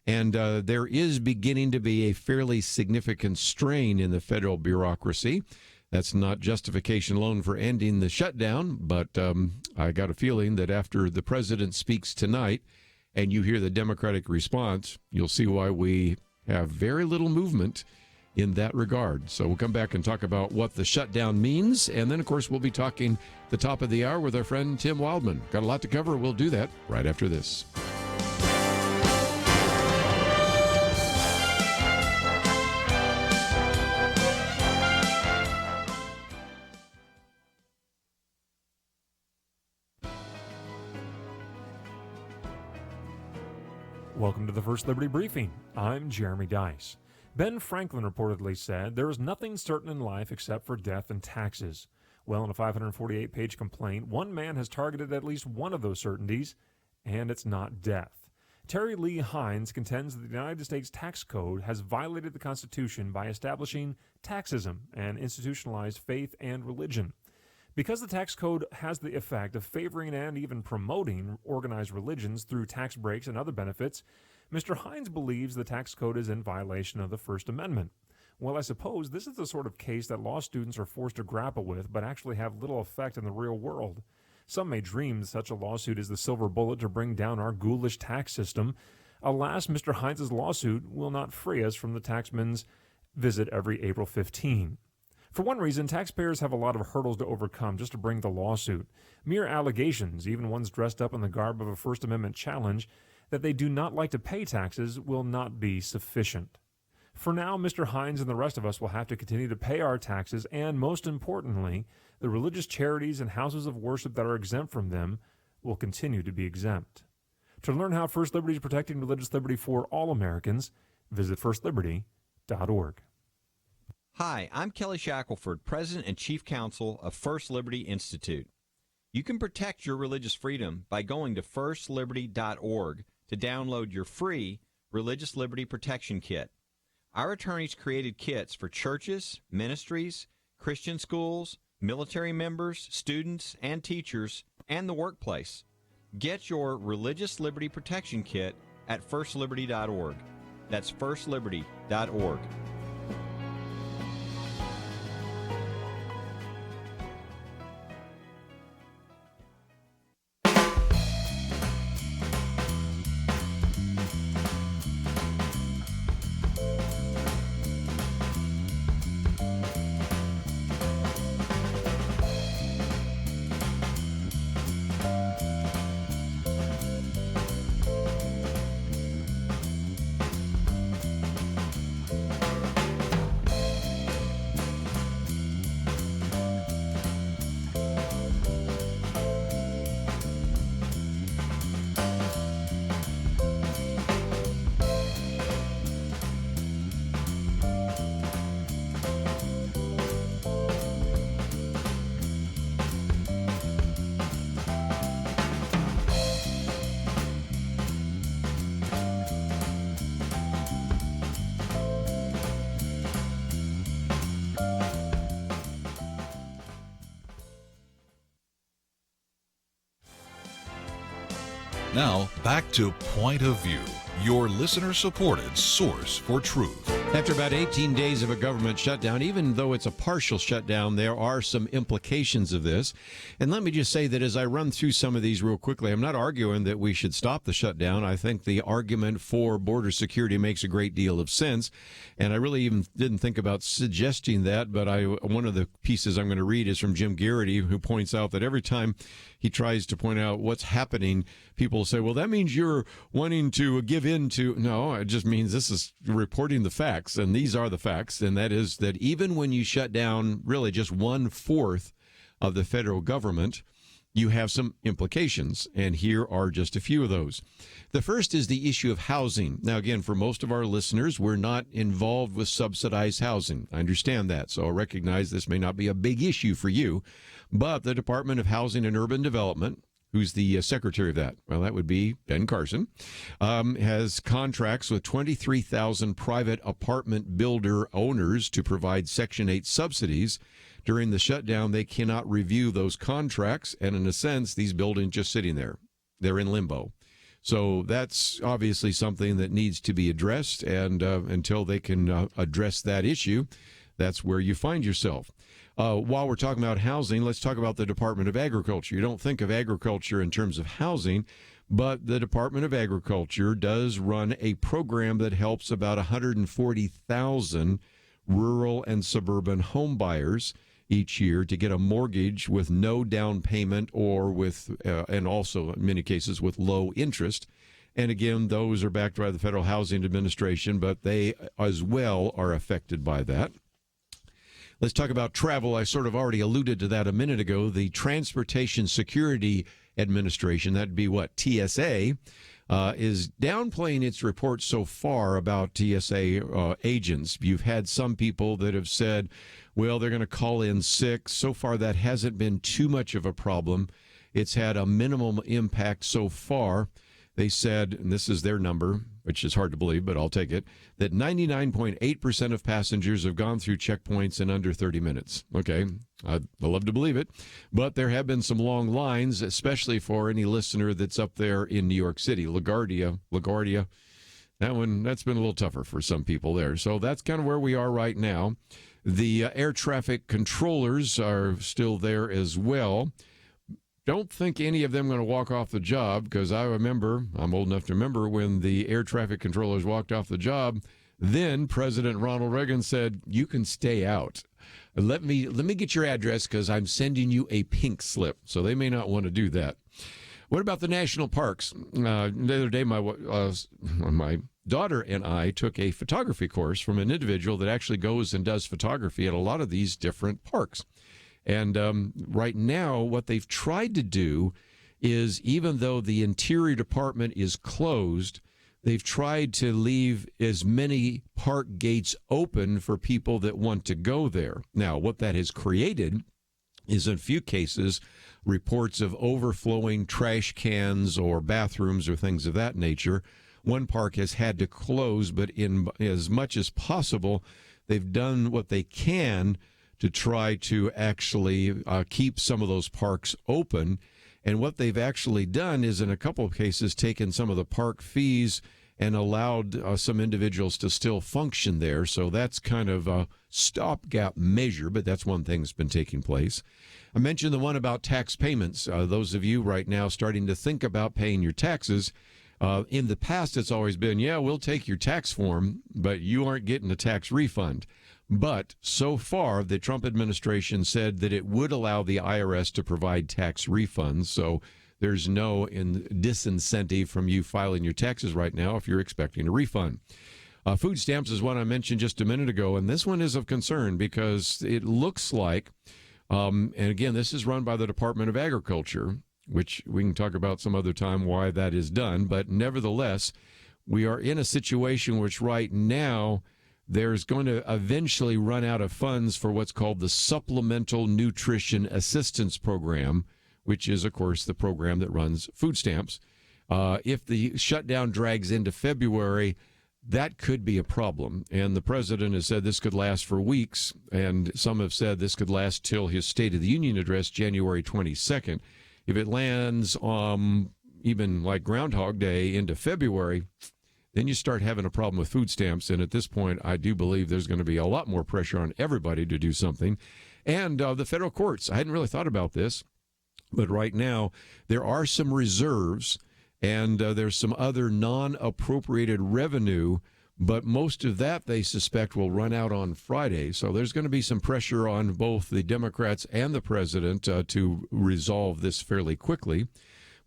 And there is beginning to be a fairly significant strain in the federal bureaucracy. That's not justification alone for ending the shutdown, but I got a feeling that after the president speaks tonight and you hear the Democratic response, you'll see why we have very little movement in that regard. So we'll come back and talk about what the shutdown means. And then, of course, we'll be talking the top of the hour with our friend Tim Wildmon. Got a lot to cover. We'll do that right after this. Welcome to the First Liberty Briefing. I'm Jeremy Dice. Ben Franklin reportedly said, "There is nothing certain in life except for death and taxes." Well, in a 548-page complaint, one man has targeted at least one of those certainties, and it's not death. Terry Lee Hines contends that the United States tax code has violated the Constitution by establishing taxism and institutionalized faith and religion. Because the tax code has the effect of favoring and even promoting organized religions through tax breaks and other benefits, Mr. Hines believes the tax code is in violation of the First Amendment. Well, I suppose this is the sort of case that law students are forced to grapple with, but actually have little effect in the real world. Some may dream such a lawsuit is the silver bullet to bring down our ghoulish tax system. Alas, Mr. Hines' lawsuit will not free us from the taxman's visit every April 15. For one reason, taxpayers have a lot of hurdles to overcome just to bring the lawsuit. Mere allegations, even ones dressed up in the garb of a First Amendment challenge, that they do not like to pay taxes will not be sufficient. For now, Mr. Hines and the rest of us will have to continue to pay our taxes, and most importantly, the religious charities and houses of worship that are exempt from them will continue to be exempt. To learn how First Liberty is protecting religious liberty for all Americans, visit firstliberty.org. Hi, I'm Kelly Shackelford, President and Chief Counsel of First Liberty Institute. You can protect your religious freedom by going to firstliberty.org to download your free Religious Liberty Protection Kit. Our attorneys created kits for churches, ministries, Christian schools, military members, students, and teachers, and the workplace. Get your Religious Liberty Protection Kit at firstliberty.org. That's firstliberty.org. Now, back to Point of View, your listener-supported source for truth. After about 18 days of a government shutdown, even though it's a partial shutdown, there are some implications of this. And let me just say that as I run through some of these real quickly, I'm not arguing that we should stop the shutdown. I think the argument for border security makes a great deal of sense. And I really even didn't think about suggesting that, but one of the pieces I'm going to read is from Jim Garrity, who points out that every time he tries to point out what's happening, people say, well, that means you're wanting to give in to. No, it just means this is reporting the facts, and these are the facts, and that is that even when you shut down really just 1/4 of the federal government, you have some implications, and here are just a few of those. The first is the issue of housing. Now, again, for most of our listeners, we're not involved with subsidized housing. I understand that, so I recognize this may not be a big issue for you, but the Department of Housing and Urban Development, who's the secretary of that? Well, that would be Ben Carson, has contracts with 23,000 private apartment builder owners to provide Section 8 subsidies. During the shutdown, they cannot review those contracts, and in a sense, these buildings just sitting there. They're in limbo. So that's obviously something that needs to be addressed, and until they can address that issue, that's where you find yourself. While we're talking about housing, let's talk about the Department of Agriculture. You don't think of agriculture in terms of housing, but the Department of Agriculture does run a program that helps about 140,000 rural and suburban home buyers each year to get a mortgage with no down payment or with, and also in many cases with low interest. And again, those are backed by the Federal Housing Administration, but they as well are affected by that. Let's talk about travel. I sort of already alluded to that a minute ago. The Transportation Security Administration, that'd be what, TSA, is downplaying its report so far about TSA agents. You've had some people that have said, well, they're going to call in sick. So far, that hasn't been too much of a problem. It's had a minimum impact so far. They said, and this is their number, which is hard to believe, but I'll take it, that 99.8% of passengers have gone through checkpoints in under 30 minutes. Okay, I'd love to believe it, but there have been some long lines, especially for any listener that's up there in New York City. LaGuardia, that's been a little tougher for some people there. So that's kind of where we are right now. The air traffic controllers are still there as well. Don't think any of them are going to walk off the job, because I'm old enough to remember when the air traffic controllers walked off the job. Then President Ronald Reagan said, you can stay out. Let me get your address because I'm sending you a pink slip. So they may not want to do that. What about the national parks? The other day, my daughter and I took a photography course from an individual that actually goes and does photography at a lot of these different parks. And right now, what they've tried to do is, even though the Interior Department is closed, they've tried to leave as many park gates open for people that want to go there. Now, what that has created is, in a few cases, reports of overflowing trash cans or bathrooms or things of that nature. One park has had to close, but in as much as possible, they've done what they can to try to actually keep some of those parks open. And what they've actually done is, in a couple of cases, taken some of the park fees and allowed some individuals to still function there. So that's kind of a stopgap measure, but that's one thing that's been taking place. I mentioned the one about tax payments. Those of you right now starting to think about paying your taxes, in the past it's always been, yeah, we'll take your tax form, but you aren't getting a tax refund. But so far, the Trump administration said that it would allow the IRS to provide tax refunds. So there's no disincentive from you filing your taxes right now if you're expecting a refund. Food stamps is one I mentioned just a minute ago, and this one is of concern because it looks like, and again, this is run by the Department of Agriculture, which we can talk about some other time why that is done. But nevertheless, we are in a situation which right now there's going to eventually run out of funds for what's called the Supplemental Nutrition Assistance Program, which is, of course, the program that runs food stamps. If the shutdown drags into February, that could be a problem. And the president has said this could last for weeks, and some have said this could last till his State of the Union address, January 22nd. If it lands even like Groundhog Day into February, then you start having a problem with food stamps. And at this point, I do believe there's going to be a lot more pressure on everybody to do something. And the federal courts, I hadn't really thought about this, but right now there are some reserves and there's some other non-appropriated revenue, but most of that they suspect will run out on Friday. So there's going to be some pressure on both the Democrats and the president to resolve this fairly quickly.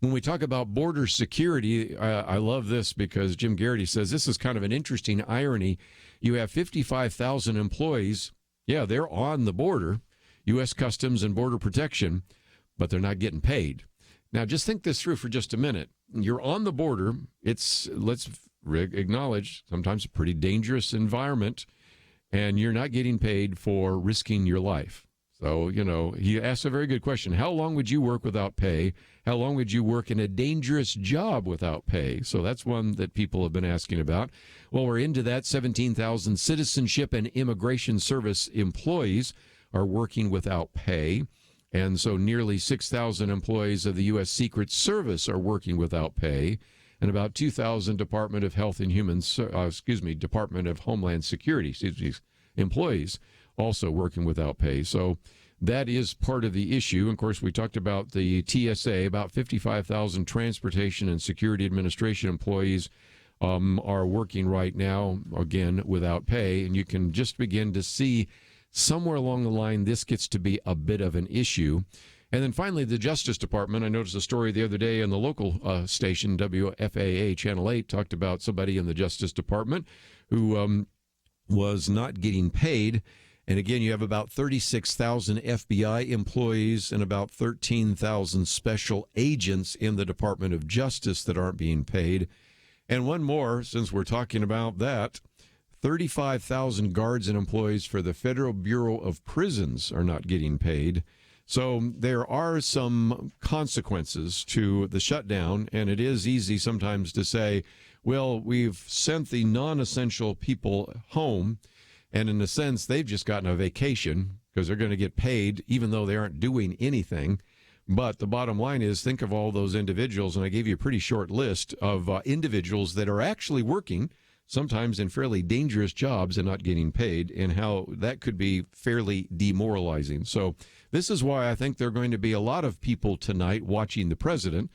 When we talk about border security, I love this because Jim Garrity says this is kind of an interesting irony. You have 55,000 employees. Yeah, they're on the border, U.S. Customs and Border Protection, but they're not getting paid. Now, just think this through for just a minute. You're on the border. It's, let's acknowledge, sometimes a pretty dangerous environment, and you're not getting paid for risking your life. So, he asked a very good question. How long would you work without pay? How long would you work in a dangerous job without pay? So that's one that people have been asking about. Well, we're into that. 17,000 Citizenship and Immigration Service employees are working without pay. And so nearly 6,000 employees of the U.S. Secret Service are working without pay. And about 2,000 Department of Health and Department of Homeland Security, employees also working without pay. So that is part of the issue. Of course, we talked about the TSA. About 55,000 Transportation and Security Administration employees are working right now, again, without pay. And you can just begin to see somewhere along the line this gets to be a bit of an issue. And then finally, the Justice Department. I noticed a story the other day on the local station, WFAA Channel 8, talked about somebody in the Justice Department who was not getting paid. And again, you have about 36,000 FBI employees and about 13,000 special agents in the Department of Justice that aren't being paid. And one more, since we're talking about that, 35,000 guards and employees for the Federal Bureau of Prisons are not getting paid. So there are some consequences to the shutdown, and it is easy sometimes to say, well, we've sent the non-essential people home, and in a sense, they've just gotten a vacation because they're going to get paid even though they aren't doing anything. But the bottom line is, think of all those individuals, and I gave you a pretty short list of individuals that are actually working, sometimes in fairly dangerous jobs and not getting paid, and how that could be fairly demoralizing. So this is why I think there are going to be a lot of people tonight watching the president,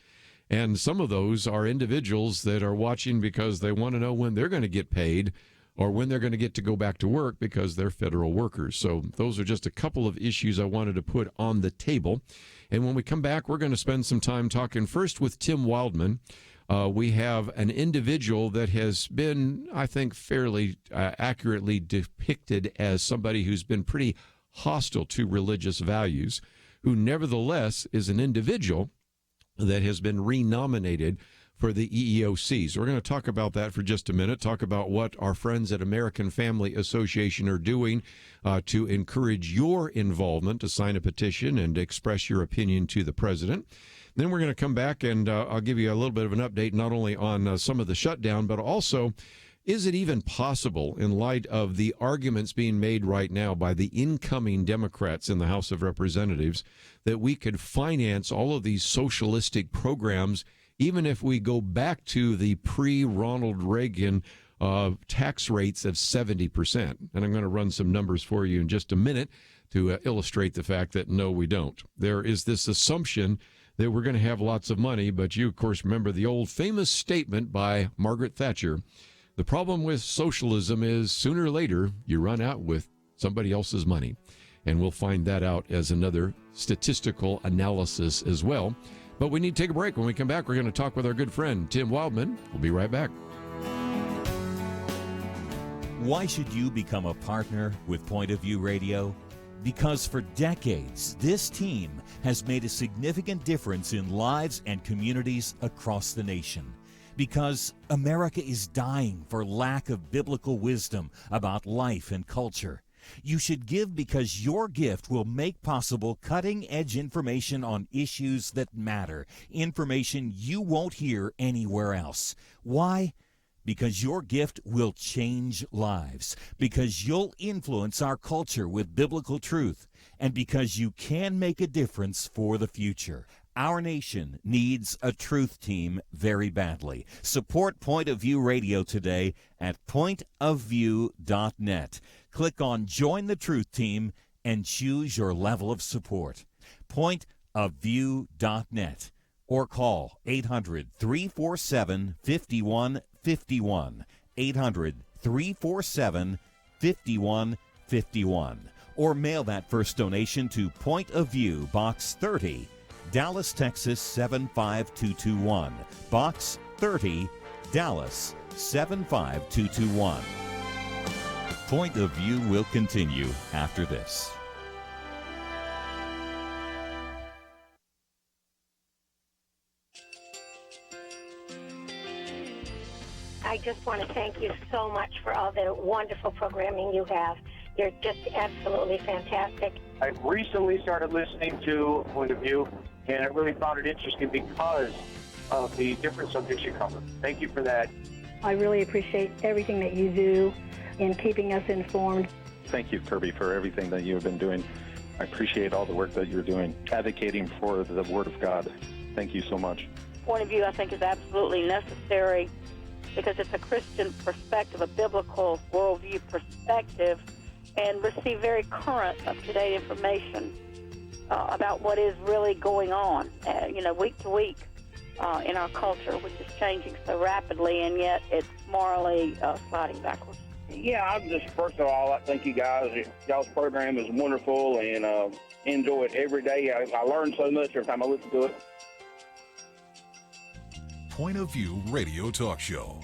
and some of those are individuals that are watching because they want to know when they're going to get paid or when they're going to get to go back to work because they're federal workers. So those are just a couple of issues I wanted to put on the table. And when we come back, we're going to spend some time talking first with Tim Wildmon. We have an individual that has been, I think, fairly accurately depicted as somebody who's been pretty hostile to religious values, who nevertheless is an individual that has been renominated for the EEOC. So we're going to talk about that for just a minute, talk about what our friends at American Family Association are doing to encourage your involvement, to sign a petition and express your opinion to the president. Then we're going to come back and I'll give you a little bit of an update, not only on some of the shutdown, but also, is it even possible, in light of the arguments being made right now by the incoming Democrats in the House of Representatives, that we could finance all of these socialistic programs even if we go back to the pre-Ronald Reagan tax rates of 70%. And I'm going to run some numbers for you in just a minute to illustrate the fact that, no, we don't. There is this assumption that we're going to have lots of money, but you, of course, remember the old famous statement by Margaret Thatcher. The problem with socialism is sooner or later you run out with somebody else's money. And we'll find that out as another statistical analysis as well. But we need to take a break. When we come back, we're going to talk with our good friend, Tim Wildmon. We'll be right back. Why should you become a partner with Point of View Radio? Because for decades, this team has made a significant difference in lives and communities across the nation. Because America is dying for lack of biblical wisdom about life and culture. You should give because your gift will make possible cutting-edge information on issues that matter, information you won't hear anywhere else. Why? Because your gift will change lives, because you'll influence our culture with biblical truth, and because you can make a difference for the future. Our nation needs a truth team very badly. Support Point of View Radio today at pointofview.net. Click on Join the Truth Team and choose your level of support. Pointofview.net or call 800-347-5151, 800-347-5151, or mail that first donation to Point of View, Box 30, Dallas, Texas 75221, Box 30, Dallas 75221. Point of View will continue after this. I just want to thank you so much for all the wonderful programming you have. You're just absolutely fantastic. I recently started listening to Point of View, and I really found it interesting because of the different subjects you cover. Thank you for that. I really appreciate everything that you do in keeping us informed. Thank you, Kerby, for everything that you have been doing. I appreciate all the work that you're doing, advocating for the Word of God. Thank you so much. Point of View, I think, is absolutely necessary because it's a Christian perspective, a biblical worldview perspective, and receive very current, up-to-date information about what is really going on, week to week in our culture, which is changing so rapidly, and yet it's morally sliding backwards. Yeah, I'm just, first of all, I thank you guys. Y'all's program is wonderful, and enjoy it every day. I learn so much every time I listen to it. Point of View Radio Talk Show.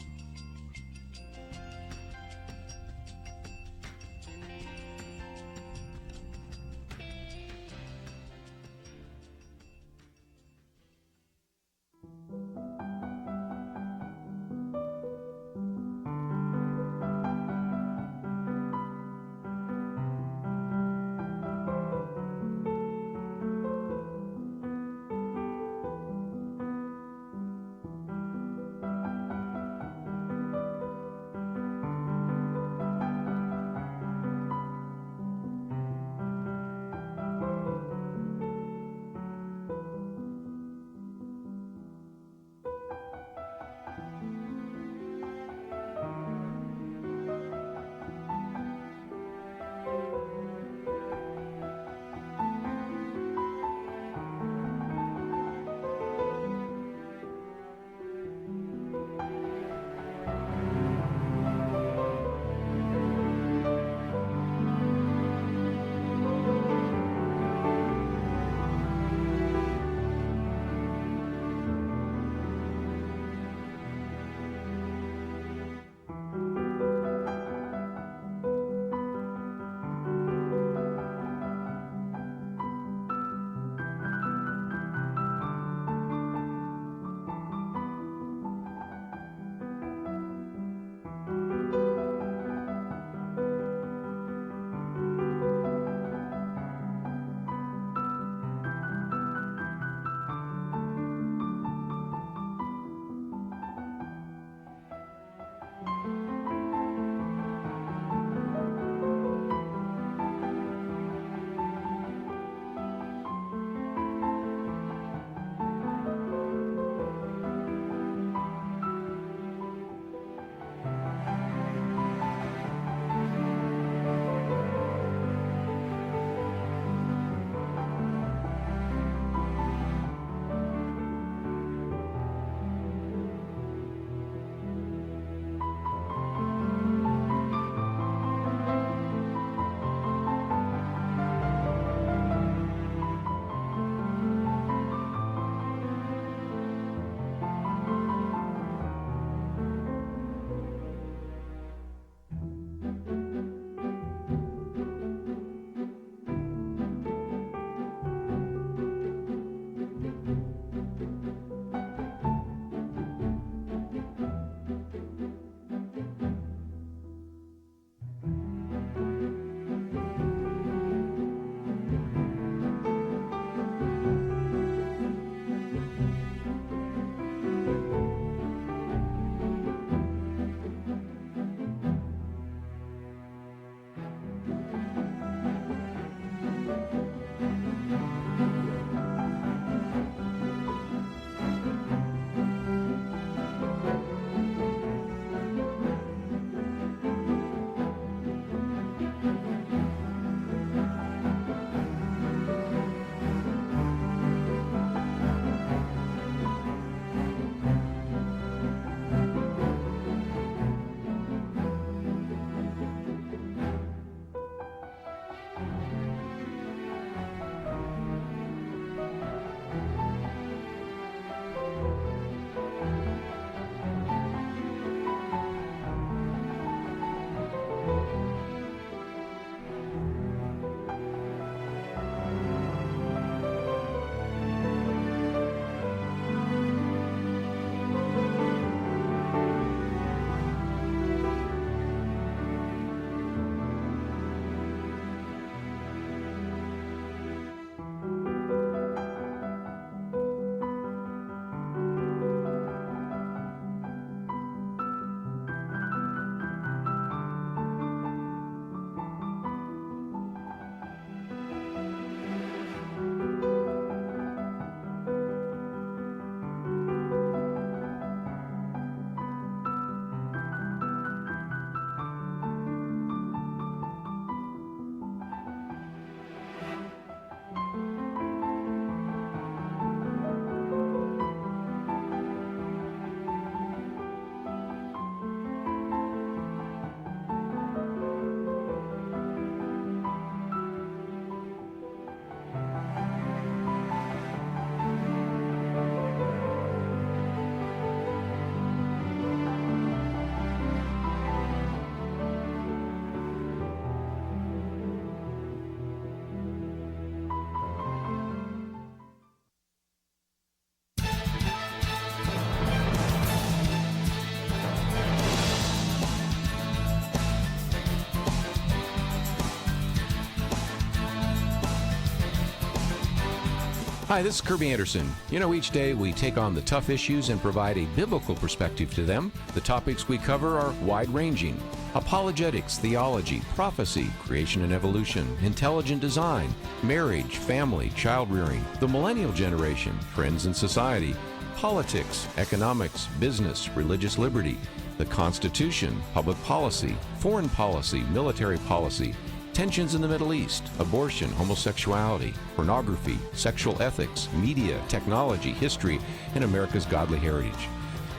Hi, this is Kerby Anderson. You know, each day we take on the tough issues and provide a biblical perspective to them. The topics we cover are wide-ranging: apologetics, theology, prophecy, creation and evolution, intelligent design, marriage, family, child-rearing, the millennial generation, friends and society, politics, economics, business, religious liberty, the Constitution, public policy, foreign policy, military policy, tensions in the Middle East, abortion, homosexuality, pornography, sexual ethics, media, technology, history, and America's godly heritage.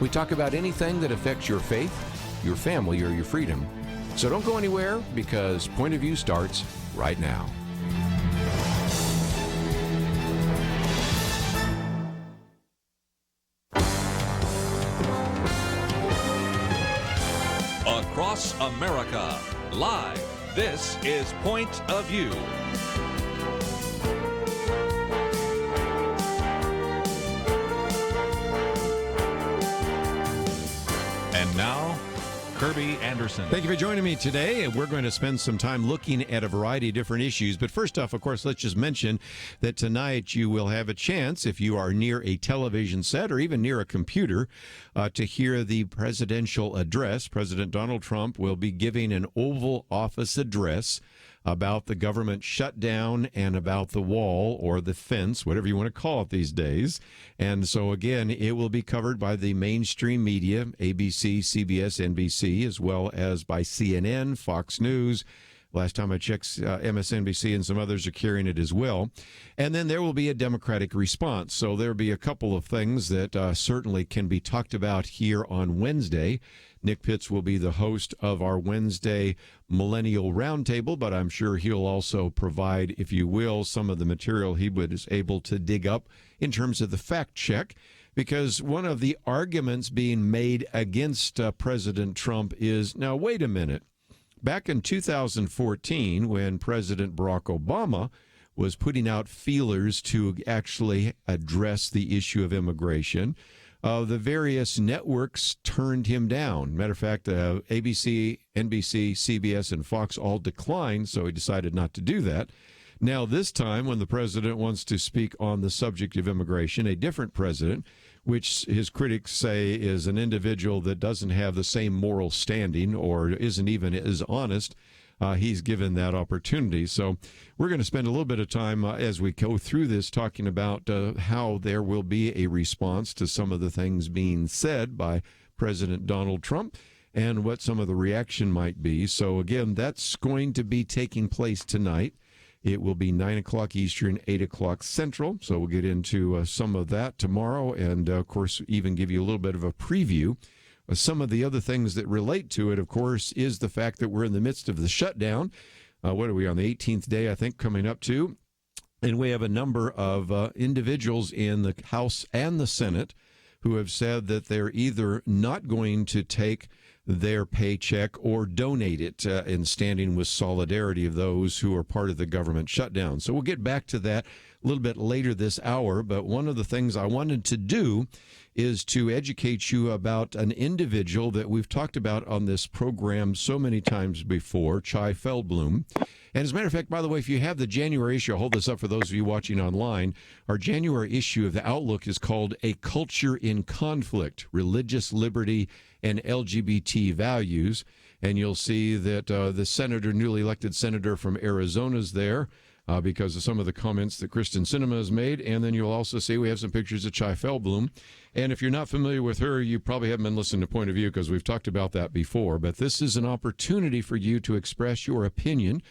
We talk about anything that affects your faith, your family, or your freedom. So don't go anywhere, because Point of View starts right now. Across America, live. This is Point of View. And now, Kerby Anderson. Thank you for joining me today. We're going to spend some time looking at a variety of different issues. But first off, of course, let's just mention that tonight you will have a chance, if you are near a television set or even near a computer, to hear the presidential address. President Donald Trump will be giving an Oval Office address about the government shutdown and about the wall or the fence, whatever you want to call it these days. And so, again, it will be covered by the mainstream media, ABC, CBS, NBC, as well as by CNN, Fox News. Last time I checked, MSNBC and some others are carrying it as well. And then there will be a Democratic response. So there'll be a couple of things that certainly can be talked about here on Wednesday. Nick Pitts will be the host of our Wednesday Millennial Roundtable, but I'm sure he'll also provide, if you will, some of the material he was able to dig up in terms of the fact check. Because one of the arguments being made against President Trump is, now, wait a minute. Back in 2014, when President Barack Obama was putting out feelers to actually address the issue of immigration, the various networks turned him down. Matter of fact, ABC, NBC, CBS, and Fox all declined, so he decided not to do that. Now, this time, when the president wants to speak on the subject of immigration, a different president, which his critics say is an individual that doesn't have the same moral standing or isn't even as honest, he's given that opportunity. So we're going to spend a little bit of time as we go through this talking about how there will be a response to some of the things being said by President Donald Trump and what some of the reaction might be. So, again, that's going to be taking place tonight. It will be 9 o'clock Eastern, 8 o'clock Central. So we'll get into some of that tomorrow and, of course, even give you a little bit of a preview. Some of the other things that relate to it, of course, is the fact that we're in the midst of the shutdown. What are we on the 18th day, I think, coming up to? And we have a number of individuals in the House and the Senate who have said that they're either not going to take their paycheck or donate it in standing with solidarity of those who are part of the government shutdown. So we'll get back to that a little bit later this hour. But one of the things I wanted to do is to educate you about an individual that we've talked about on this program so many times before, Chai Feldblum. And as a matter of fact, by the way, if you have the January issue, I'll hold this up for those of you watching online. Our January issue of the Outlook is called A Culture in Conflict, Religious Liberty and LGBT Values. And you'll see that the senator, newly elected senator from Arizona is there because of some of the comments that Kristen Sinema has made. And then you'll also see we have some pictures of Chai Feldblum. And if you're not familiar with her, you probably haven't been listening to Point of View because we've talked about that before. But this is an opportunity for you to express your opinion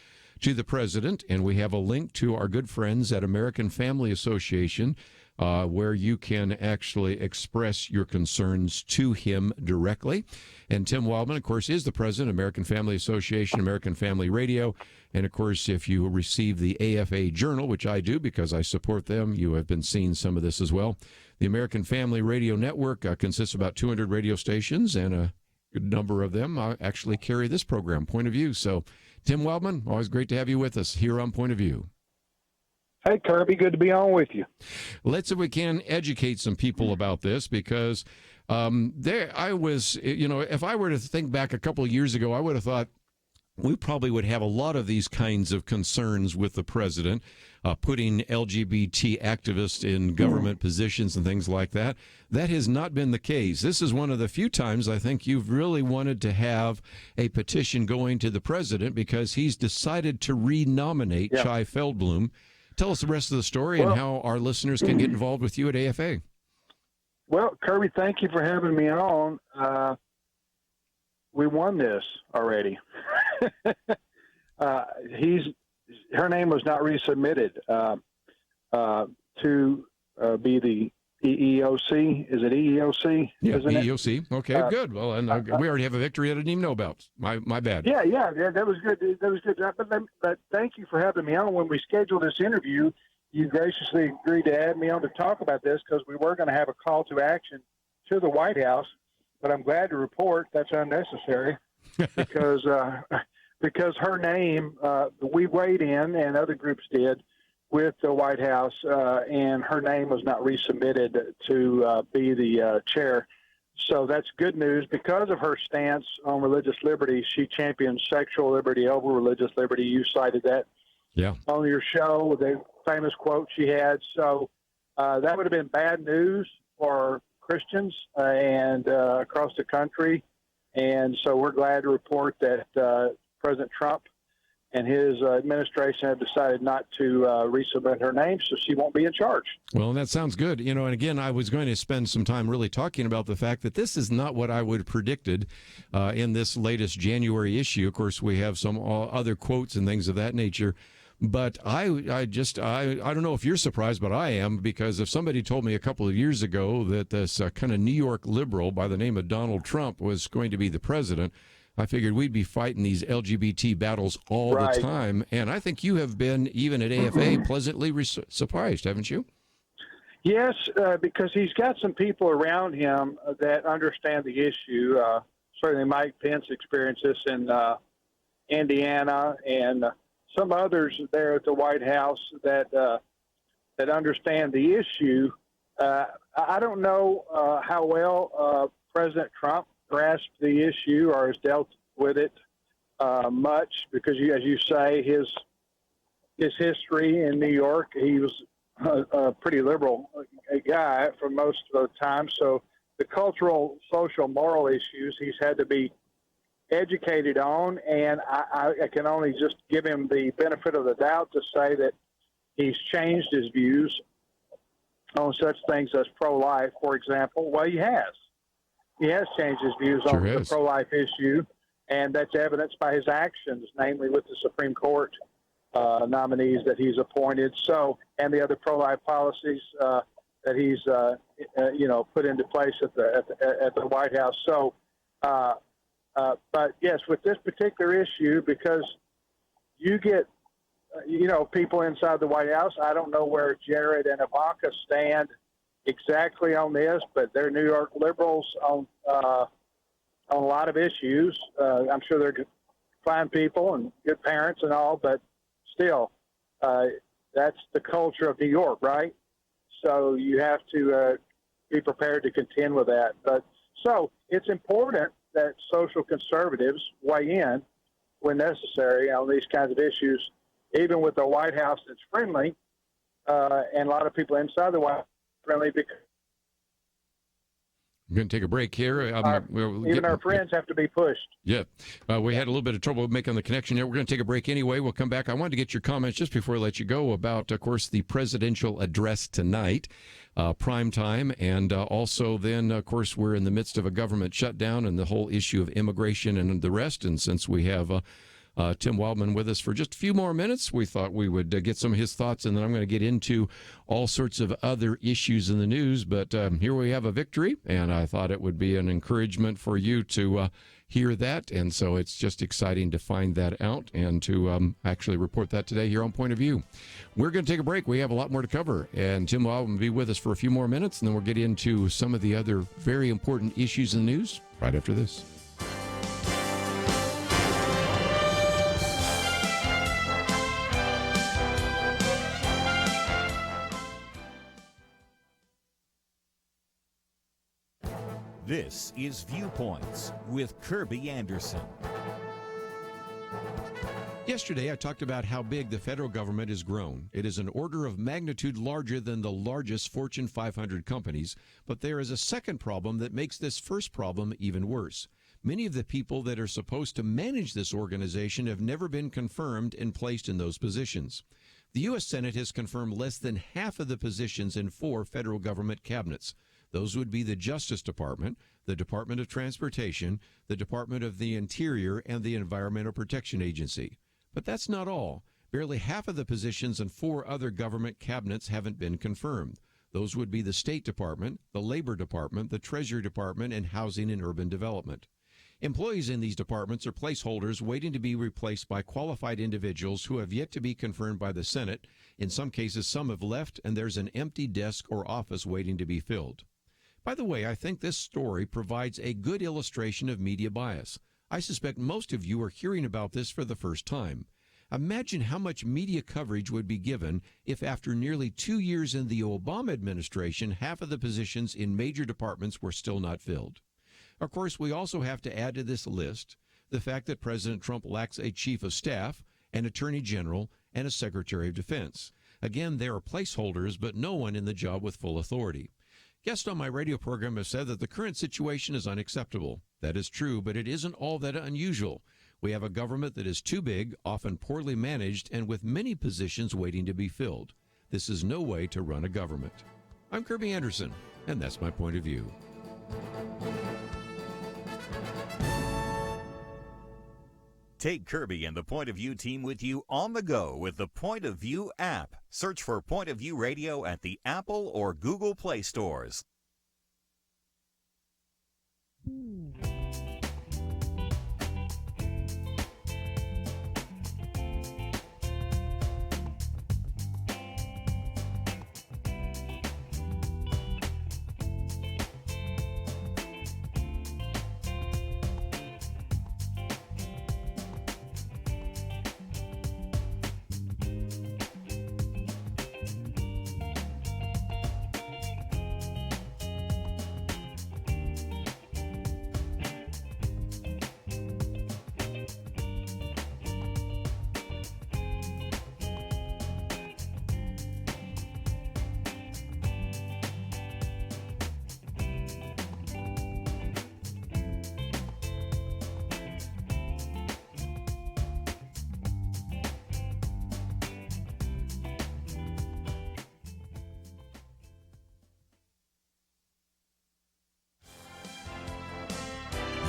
to the president, and we have a link to our good friends at American Family Association where you can actually express your concerns to him directly. And Tim Wildmon, of course, is the president of American Family Association, American Family Radio. And, of course, if you receive the AFA Journal, which I do because I support them, you have been seeing some of this as well. The American Family Radio Network consists of about 200 radio stations, and a good number of them actually carry this program, Point of View. So, Tim Wildmon, always great to have you with us here on Point of View. Hey, Kerby, good to be on with you. Let's, if we can, educate some people about this because I was, if I were to think back a couple of years ago, I would have thought we probably would have a lot of these kinds of concerns with the president, putting LGBT activists in government positions and things like that. That has not been the case. This is one of the few times I think you've really wanted to have a petition going to the president because he's decided to renominate Chai Feldblum. Tell us the rest of the story and how our listeners can get involved with you at AFA. Well, Kirby, thank you for having me on. We won this already. Her name was not resubmitted to be the EEOC. Is it EEOC? Yeah, Isn't EEOC. It? Okay, good. Well, and we already have a victory I didn't even know about. My bad. Yeah, that was good. That was good. But thank you for having me on. When we scheduled this interview, you graciously agreed to add me on to talk about this because we were going to have a call to action to the White House. But I'm glad to report that's unnecessary because her name, we weighed in and other groups did with the White House, and her name was not resubmitted to be the chair. So that's good news. Because of her stance on religious liberty, she champions sexual liberty over religious liberty. You cited that on your show, the famous quote she had. So that would have been bad news for Christians and across the country. And so we're glad to report that President Trump and his administration have decided not to resubmit her name, so she won't be in charge. Well, that sounds good. You know, and again, I was going to spend some time really talking about the fact that this is not what I would have predicted in this latest January issue. Of course, we have some other quotes and things of that nature. But I don't know if you're surprised, but I am, because if somebody told me a couple of years ago that this kind of New York liberal by the name of Donald Trump was going to be the president, I figured we'd be fighting these LGBT battles all the time. And I think you have been, even at AFA, pleasantly surprised, haven't you? Yes, because he's got some people around him that understand the issue. Certainly Mike Pence experienced this in Indiana, and some others there at the White House that understand the issue. I don't know how well President Trump grasped the issue or has dealt with it much, because as you say, his history in New York, he was a pretty liberal guy for most of the time. So the cultural, social, moral issues he's had to be educated on, and I can only just give him the benefit of the doubt to say that he's changed his views on such things as pro-life, for example. Well, he has changed his views on the pro-life issue, and that's evidenced by his actions, namely with the Supreme Court nominees that he's appointed, and the other pro-life policies that he's put into place at the White House. So. But yes, with this particular issue, because you get, people inside the White House, I don't know where Jared and Ivanka stand exactly on this, but they're New York liberals on a lot of issues. I'm sure they're fine people and good parents and all, but still, that's the culture of New York, right? So you have to be prepared to contend with that. But so it's important that social conservatives weigh in when necessary on these kinds of issues, even with the White House that's friendly, and a lot of people inside the White House friendly. Because I'm going to take a break here. Even our friends have to be pushed. Yeah. We had a little bit of trouble making the connection there. We're going to take a break anyway. We'll come back. I wanted to get your comments just before I let you go about, of course, the presidential address tonight, prime time, and also then, of course, we're in the midst of a government shutdown and the whole issue of immigration and the rest. And since we have Tim Wildmon with us for just a few more minutes, we thought we would get some of his thoughts, and then I'm going to get into all sorts of other issues in the news. But here we have a victory, and I thought it would be an encouragement for you to hear that. And so it's just exciting to find that out and to actually report that today here on Point of View. We're going to take a break. We have a lot more to cover, and Tim Wildmon will be with us for a few more minutes, and then we'll get into some of the other very important issues in the news right after this. This is Viewpoints with Kerby Anderson. Yesterday, I talked about how big the federal government has grown. It is an order of magnitude larger than the largest Fortune 500 companies, but there is a second problem that makes this first problem even worse. Many of the people that are supposed to manage this organization have never been confirmed and placed in those positions. The U.S. Senate has confirmed less than half of the positions in 4 federal government cabinets. Those would be the Justice Department, the Department of Transportation, the Department of the Interior, and the Environmental Protection Agency. But that's not all. Barely half of the positions in 4 other government cabinets haven't been confirmed. Those would be the State Department, the Labor Department, the Treasury Department, and Housing and Urban Development. Employees in these departments are placeholders waiting to be replaced by qualified individuals who have yet to be confirmed by the Senate. In some cases, some have left, and there's an empty desk or office waiting to be filled. By the way, I think this story provides a good illustration of media bias. I suspect most of you are hearing about this for the first time. Imagine how much media coverage would be given if after nearly 2 years in the Obama administration, half of the positions in major departments were still not filled. Of course, we also have to add to this list the fact that President Trump lacks a chief of staff, an attorney general, and a secretary of defense. Again, there are placeholders, but no one in the job with full authority. Guests on my radio program have said that the current situation is unacceptable. That is true, but it isn't all that unusual. We have a government that is too big, often poorly managed, and with many positions waiting to be filled. This is no way to run a government. I'm Kerby Anderson, and that's my point of view. Take Kerby and the Point of View team with you on the go with the Point of View app. Search for Point of View Radio at the Apple or Google Play stores.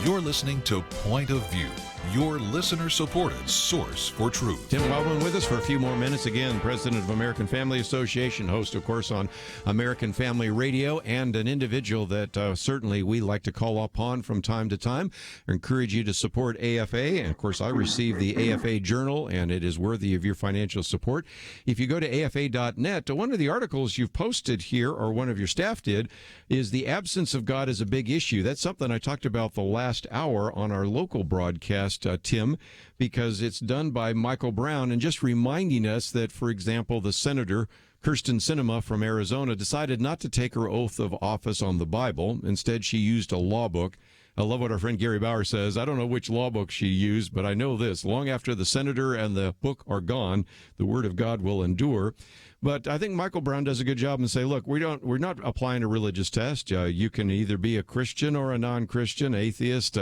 You're listening to Point of View, your listener-supported source for truth. Tim Wildmon with us for a few more minutes. Again, president of American Family Association, host, of course, on American Family Radio, and an individual that certainly we like to call upon from time to time. I encourage you to support AFA. And, of course, I receive the AFA Journal, and it is worthy of your financial support. If you go to afa.net, one of the articles you've posted here, or one of your staff did, is the absence of God is a big issue. That's something I talked about the last hour on our local broadcast, Tim, because it's done by Michael Brown, and just reminding us that, for example, the Senator Kyrsten Sinema from Arizona decided not to take her oath of office on the Bible. Instead, she used a law book. I love what our friend Gary Bauer says. I don't know which law book she used, but I know this. Long after the senator and the book are gone, the word of God will endure. But I think Michael Brown does a good job and say, look, we're not applying a religious test. You can either be a Christian or a non-Christian, atheist,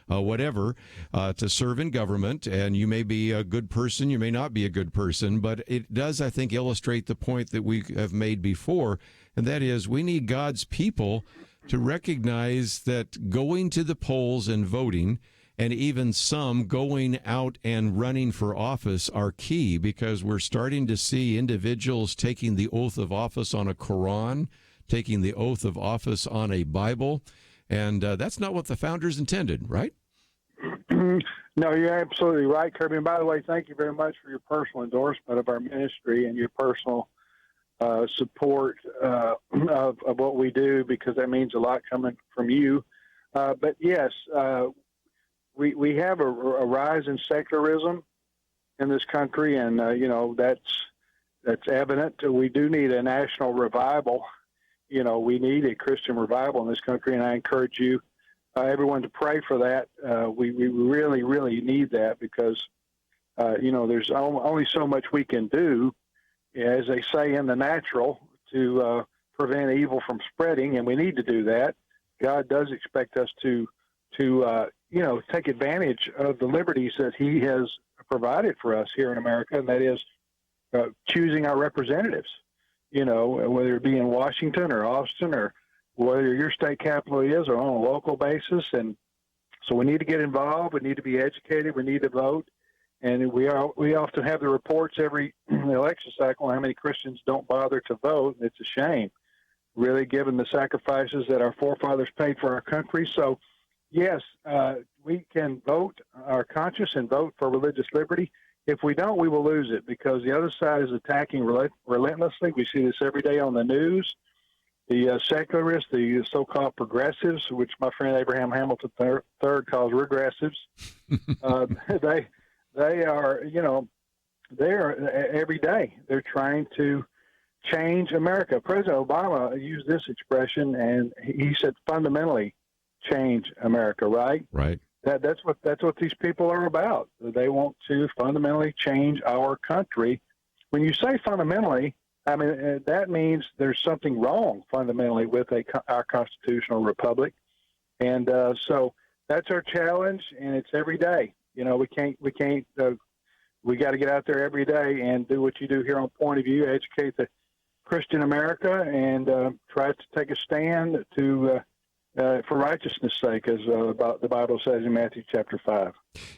whatever, to serve in government. And you may be a good person, you may not be a good person. But it does, I think, illustrate the point that we have made before, and that is we need God's people to recognize that going to the polls and voting, and even some going out and running for office, are key, because we're starting to see individuals taking the oath of office on a Quran, taking the oath of office on a Bible, and that's not what the founders intended, right? No, you're absolutely right, Kerby. And by the way, thank you very much for your personal endorsement of our ministry and your personal support of what we do, because that means a lot coming from you. But yes, we have a rise in secularism in this country, and that's evident. We do need a national revival. We need a Christian revival in this country, and I encourage you, everyone, to pray for that. We really, really need that, because There's only so much we can do, as they say in the natural, to prevent evil from spreading, and we need to do that. God does expect us to take advantage of the liberties that He has provided for us here in America, and that is choosing our representatives. Whether it be in Washington or Austin or whether your state capital is, or on a local basis. And so we need to get involved. We need to be educated. We need to vote. And we often have the reports every election cycle on how many Christians don't bother to vote. It's a shame, really, given the sacrifices that our forefathers paid for our country. So, yes, we can vote our conscience and vote for religious liberty. If we don't, we will lose it, because the other side is attacking relentlessly. We see this every day on the news. The secularists, the so-called progressives, which my friend Abraham Hamilton III calls regressives, they are, every day they're trying to change America. President Obama used this expression, and he said fundamentally change America, right? Right. That's what these people are about. They want to fundamentally change our country. When you say fundamentally, I mean, that means there's something wrong fundamentally with our constitutional republic. And so that's our challenge, and it's every day. We got to get out there every day and do what you do here on Point of View, educate the Christian America, and try to take a stand for righteousness' sake, as the Bible says in Matthew chapter 5.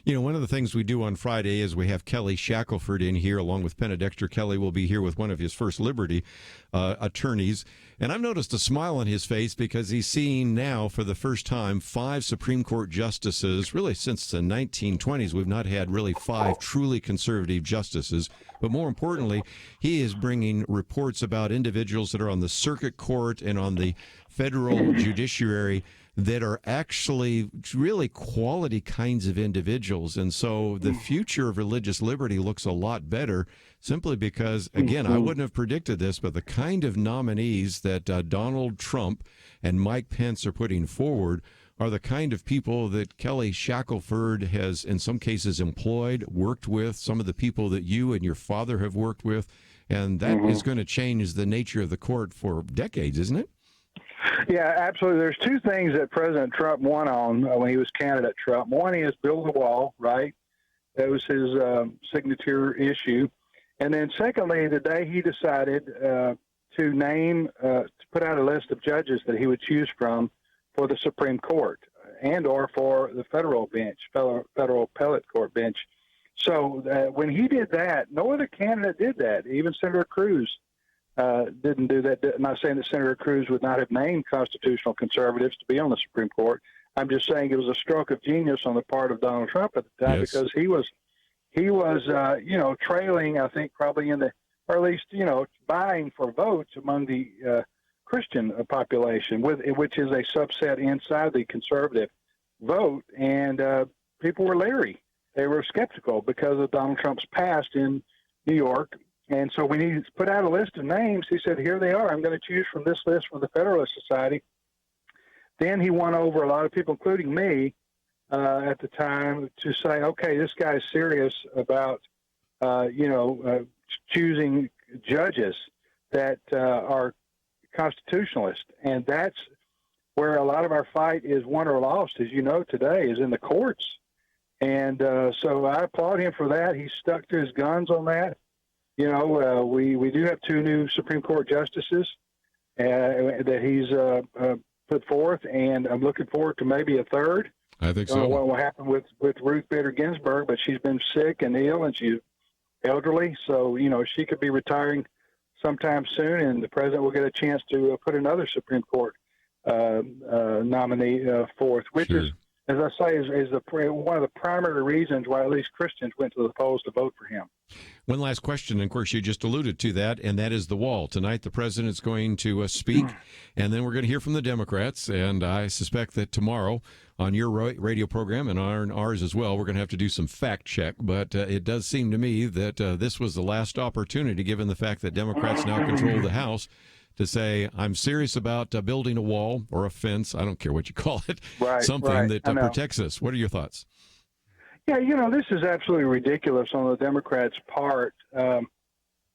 One of the things we do on Friday is we have Kelly Shackelford in here, along with Penedexter. Kelly will be here with one of his First Liberty attorneys. And I've noticed a smile on his face because he's seeing now, for the first time, 5 Supreme Court justices. Really, since the 1920s, we've not had really 5 truly conservative justices. But more importantly, he is bringing reports about individuals that are on the circuit court and on the federal judiciary that are actually really quality kinds of individuals. And so the future of religious liberty looks a lot better, simply because, again, I wouldn't have predicted this, but the kind of nominees that Donald Trump and Mike Pence are putting forward are the kind of people that Kelly Shackelford has, in some cases, employed, worked with, some of the people that you and your father have worked with. And that is going to change the nature of the court for decades, isn't it? Yeah, absolutely. There's 2 things that President Trump won on when he was candidate Trump. One is build the wall, right? That was his signature issue. And then secondly, the day he decided to put out a list of judges that he would choose from for the Supreme Court and or for the federal bench, federal appellate court bench. So when he did that, no other candidate did that. Even Senator Cruz didn't do that. I'm not saying that Senator Cruz would not have named constitutional conservatives to be on the Supreme Court. I'm just saying it was a stroke of genius on the part of Donald Trump at the time, because he was trailing, I think, probably or at least, vying for votes among the Christian population, which is a subset inside the conservative vote. And people were leery. They were skeptical because of Donald Trump's past in New York. And so when he put out a list of names, he said, here they are. I'm going to choose from this list from the Federalist Society. Then he won over a lot of people, including me, at the time, to say, okay, this guy's serious about, choosing judges that are constitutionalist. And that's where a lot of our fight is won or lost, as you know, today, is in the courts. And so I applaud him for that. He stuck to his guns on that. We do have 2 new Supreme Court justices that he's put forth, and I'm looking forward to maybe a third. I think so. What will happen with Ruth Bader Ginsburg, but she's been sick and ill, and she's elderly, so she could be retiring sometime soon, and the president will get a chance to put another Supreme Court nominee forth, which is, as I say, is one of the primary reasons why at least Christians went to the polls to vote for him. One last question, and of course you just alluded to that, and that is the wall. Tonight the president's going to speak, and then we're going to hear from the Democrats, and I suspect that tomorrow on your radio program and on ours as well, we're going to have to do some fact check, but it does seem to me that this was the last opportunity, given the fact that Democrats now control the House, to say, I'm serious about building a wall or a fence, I don't care what you call it, something that protects us. What are your thoughts? Yeah, this is absolutely ridiculous on the Democrats' part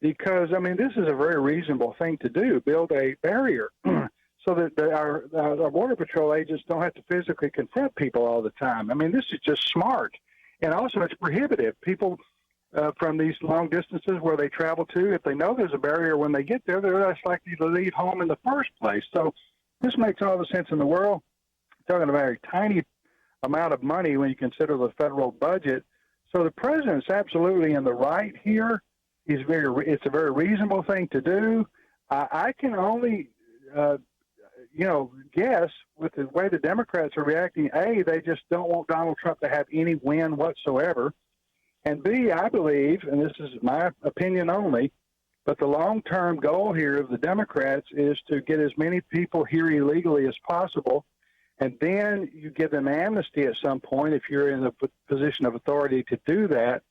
because, this is a very reasonable thing to do, build a barrier so that our Border Patrol agents don't have to physically confront people all the time. This is just smart. And also it's prohibitive. People from these long distances where they travel to, if they know there's a barrier when they get there, they're less likely to leave home in the first place. So this makes all the sense in the world. Talking about a tiny amount of money when you consider the federal budget. So the president's absolutely in the right here. It's a very reasonable thing to do. I can only, guess with the way the Democrats are reacting. A, they just don't want Donald Trump to have any win whatsoever. And B, I believe, and this is my opinion only, but the long-term goal here of the Democrats is to get as many people here illegally as possible. And then you give them amnesty at some point if you're in a position of authority to do that.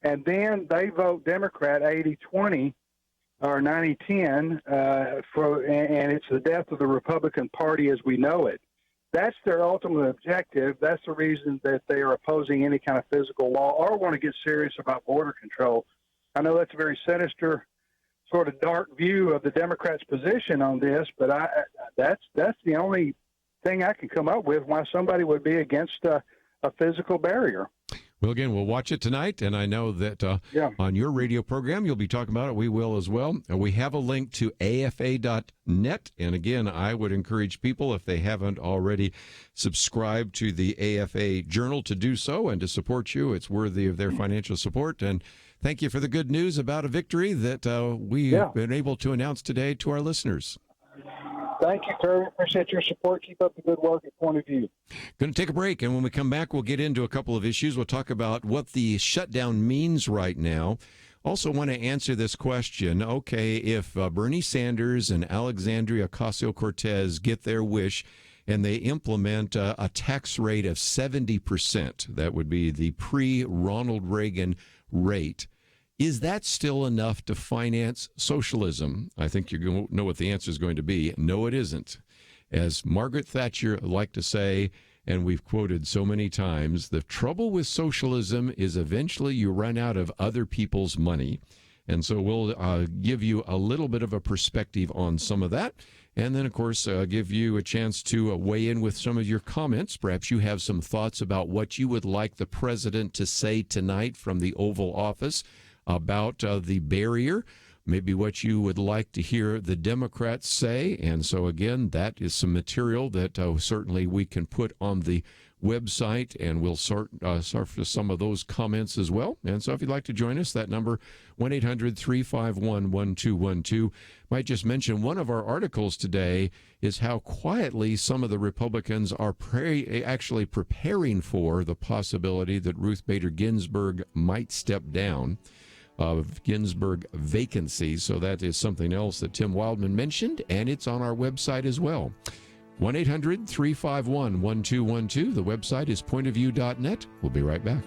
And then they vote Democrat 80-20 or 90-10, and it's the death of the Republican Party as we know it. That's their ultimate objective. That's the reason that they are opposing any kind of physical law or want to get serious about border control. I know that's a very sinister, sort of dark view of the Democrats' position on this, but that's the only thing I can come up with why somebody would be against a physical barrier. Well, again, we'll watch it tonight, and I know that on your radio program you'll be talking about it. We will as well. We have a link to afa.net, and again, I would encourage people, if they haven't already subscribed to the AFA Journal, to do so and to support you. It's worthy of their financial support, and thank you for the good news about a victory that we've been able to announce today to our listeners. Thank you, Kerby. Appreciate your support. Keep up the good work at Point of View. Going to take a break, and when we come back, we'll get into a couple of issues. We'll talk about what the shutdown means right now. Also want to answer this question. Okay, if Bernie Sanders and Alexandria Ocasio-Cortez get their wish and they implement a tax rate of 70%, that would be the pre-Ronald Reagan rate, is that still enough to finance socialism? I think you're going to know what the answer is going to be. No, it isn't. As Margaret Thatcher liked to say, and we've quoted so many times, the trouble with socialism is eventually you run out of other people's money. And so we'll give you a little bit of a perspective on some of that. And then, of course, give you a chance to weigh in with some of your comments. Perhaps you have some thoughts about what you would like the president to say tonight from the Oval Office about the barrier, maybe what you would like to hear the Democrats say. And so, again, that is some material that certainly we can put on the website, and we'll surface some of those comments as well. And so if you'd like to join us, that number, 1-800-351-1212. Might just mention one of our articles today is how quietly some of the Republicans are actually preparing for the possibility that Ruth Bader Ginsburg might step down. Of Ginsburg vacancy. So that is something else that Tim Wildmon mentioned, and it's on our website as well. 1-800-351-1212. The website is pointofview.net. We'll be right back.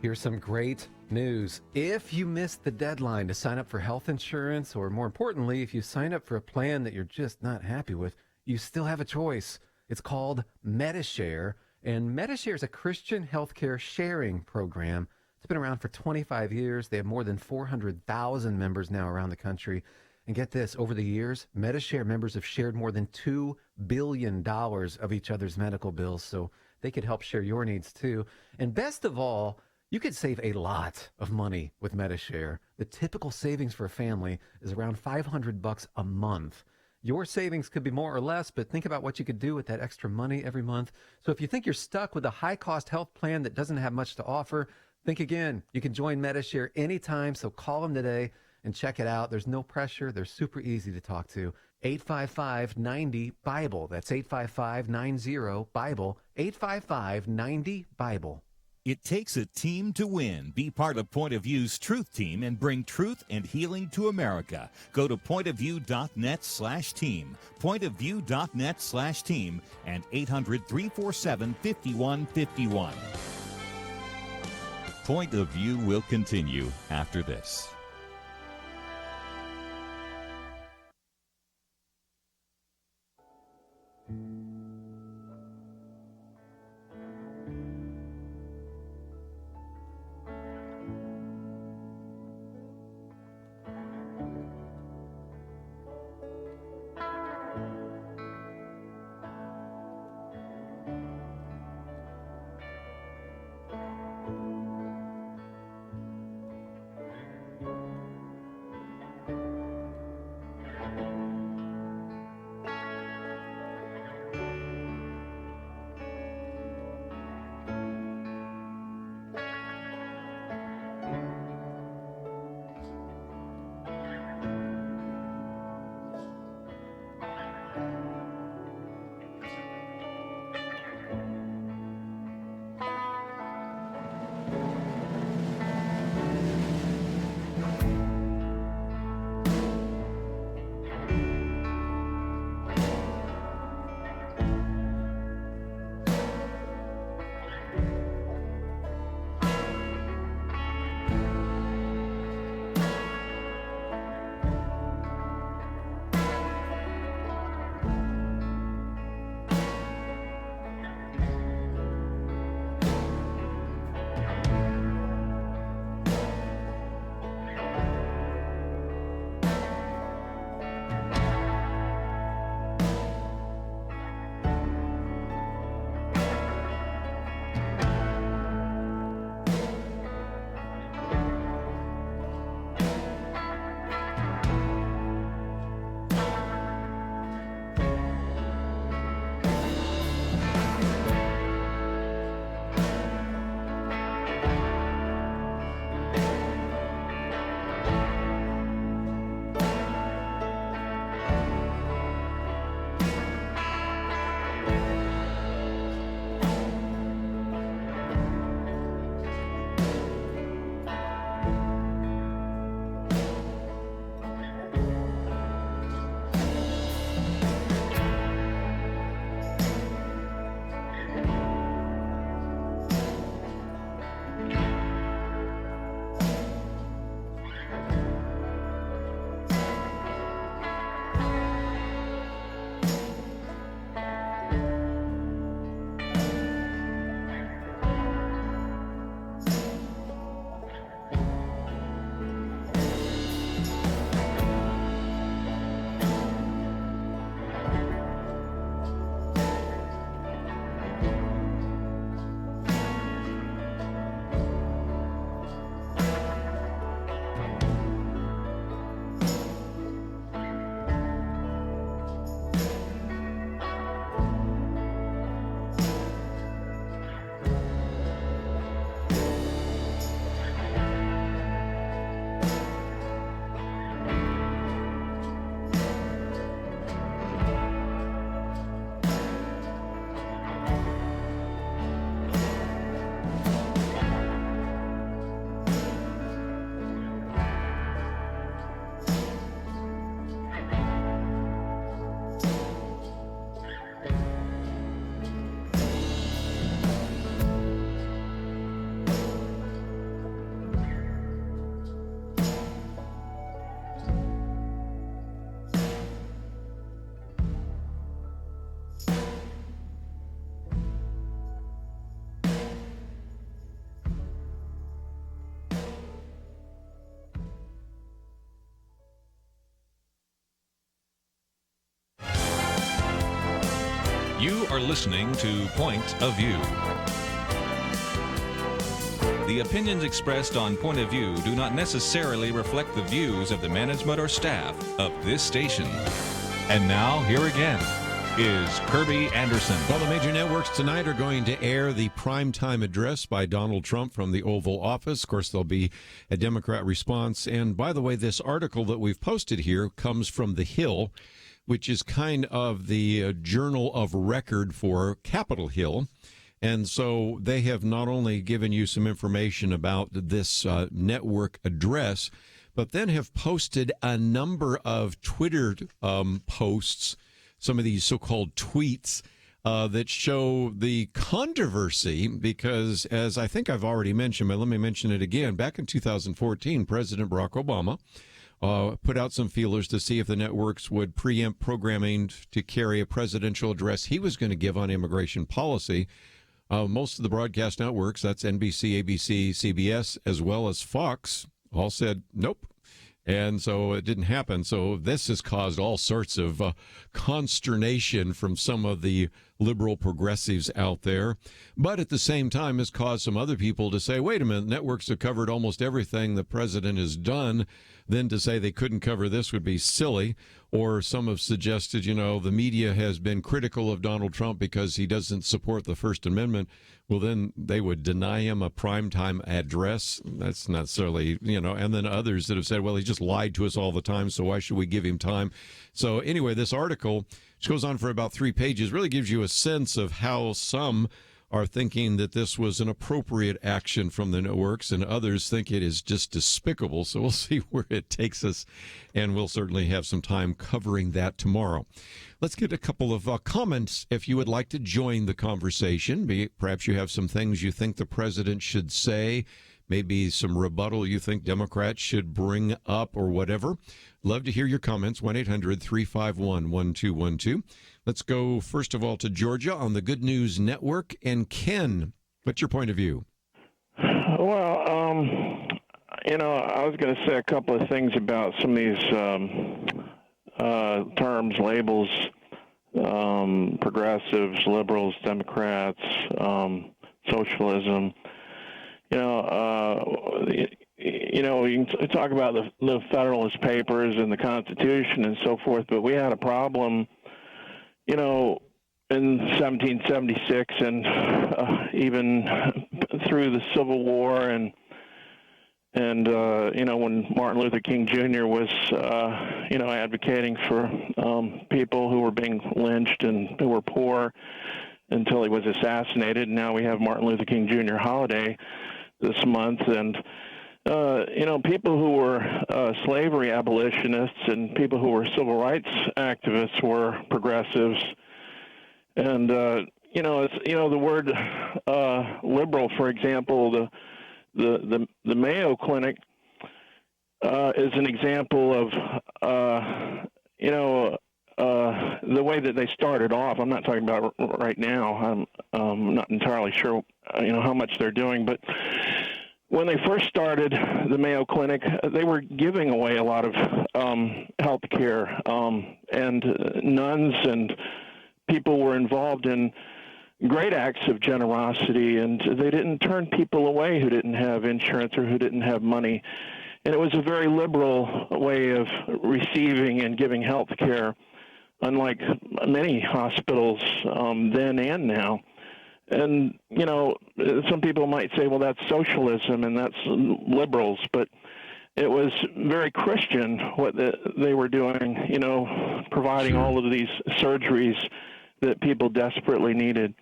Here's some great news. If you missed the deadline to sign up for health insurance, or more importantly, if you sign up for a plan that you're just not happy with, you still have a choice. It's called MediShare. And MediShare is a Christian healthcare sharing program. It's been around for 25 years. They have more than 400,000 members now around the country. And get this, over the years, MediShare members have shared more than $2 billion of each other's medical bills, so they could help share your needs too. And best of all, you could save a lot of money with MediShare. The typical savings for a family is around $500 a month. Your savings could be more or less, but think about what you could do with that extra money every month. So if you think you're stuck with a high-cost health plan that doesn't have much to offer, think again. You can join MediShare anytime, so call them today and check it out. There's no pressure. They're super easy to talk to. 855-90-BIBLE. That's 855-90-BIBLE. 855-90-BIBLE. It takes a team to win. Be part of Point of View's Truth Team and bring truth and healing to America. Go to pointofview.net/team, pointofview.net/team, and 800-347-5151. Point of View will continue after this. are listening to Point of View. The opinions expressed on Point of View do not necessarily reflect the views of the management or staff of this station. And now, here again is Kerby Anderson. Well, the major networks tonight are going to air the primetime address by Donald Trump from the Oval Office. Of course, there'll be a Democrat response. And by the way, this article that we've posted here comes from The Hill, which is kind of the journal of record for Capitol Hill. And so they have not only given you some information about this network address, but then have posted a number of Twitter posts, some of these so-called tweets that show the controversy, because as I think I've already mentioned, but let me mention it again, back in 2014, President Barack Obama put out some feelers to see if the networks would preempt programming to carry a presidential address he was going to give on immigration policy. Most of the broadcast networks, that's NBC, ABC, CBS, as well as Fox, all said nope. And so it didn't happen. So this has caused all sorts of consternation from some of the liberal progressives out there. But at the same time has caused some other people to say, wait a minute, networks have covered almost everything the president has done. Then to say they couldn't cover this would be silly. Or some have suggested, the media has been critical of Donald Trump because he doesn't support the First Amendment. Well, then they would deny him a primetime address. That's not necessarily, and then others that have said, well, he just lied to us all the time, so why should we give him time? So anyway, this article, which goes on for about 3 pages, really gives you a sense of how some are thinking that this was an appropriate action from the networks, and others think it is just despicable. So we'll see where it takes us, and we'll certainly have some time covering that tomorrow. Let's get a couple of comments if you would like to join the conversation. Perhaps you have some things you think the president should say, maybe some rebuttal you think Democrats should bring up or whatever. Love to hear your comments, 1-800-351-1212. Let's go, first of all, to Georgia on the Good News Network. And Ken, what's your point of view? Well, I was going to say a couple of things about some of these terms, labels, progressives, liberals, Democrats, socialism. You can talk about the Federalist Papers and the Constitution and so forth, but we had a problem, in 1776 and even through the Civil War and when Martin Luther King Jr. was, advocating for people who were being lynched and who were poor until he was assassinated. And now we have Martin Luther King Jr. holiday this month. And, people who were slavery abolitionists and people who were civil rights activists were progressives. And, the word liberal, for example, the Mayo Clinic is an example of, the way that they started off. I'm not talking about right now. I'm not entirely sure, how much they're doing, but when they first started the Mayo Clinic, they were giving away a lot of health care, and nuns and people were involved in great acts of generosity, and they didn't turn people away who didn't have insurance or who didn't have money. And it was a very liberal way of receiving and giving health care, unlike many hospitals then and now. And, some people might say, well, that's socialism and that's liberals, but it was very Christian what they were doing, providing all of these surgeries that people desperately needed.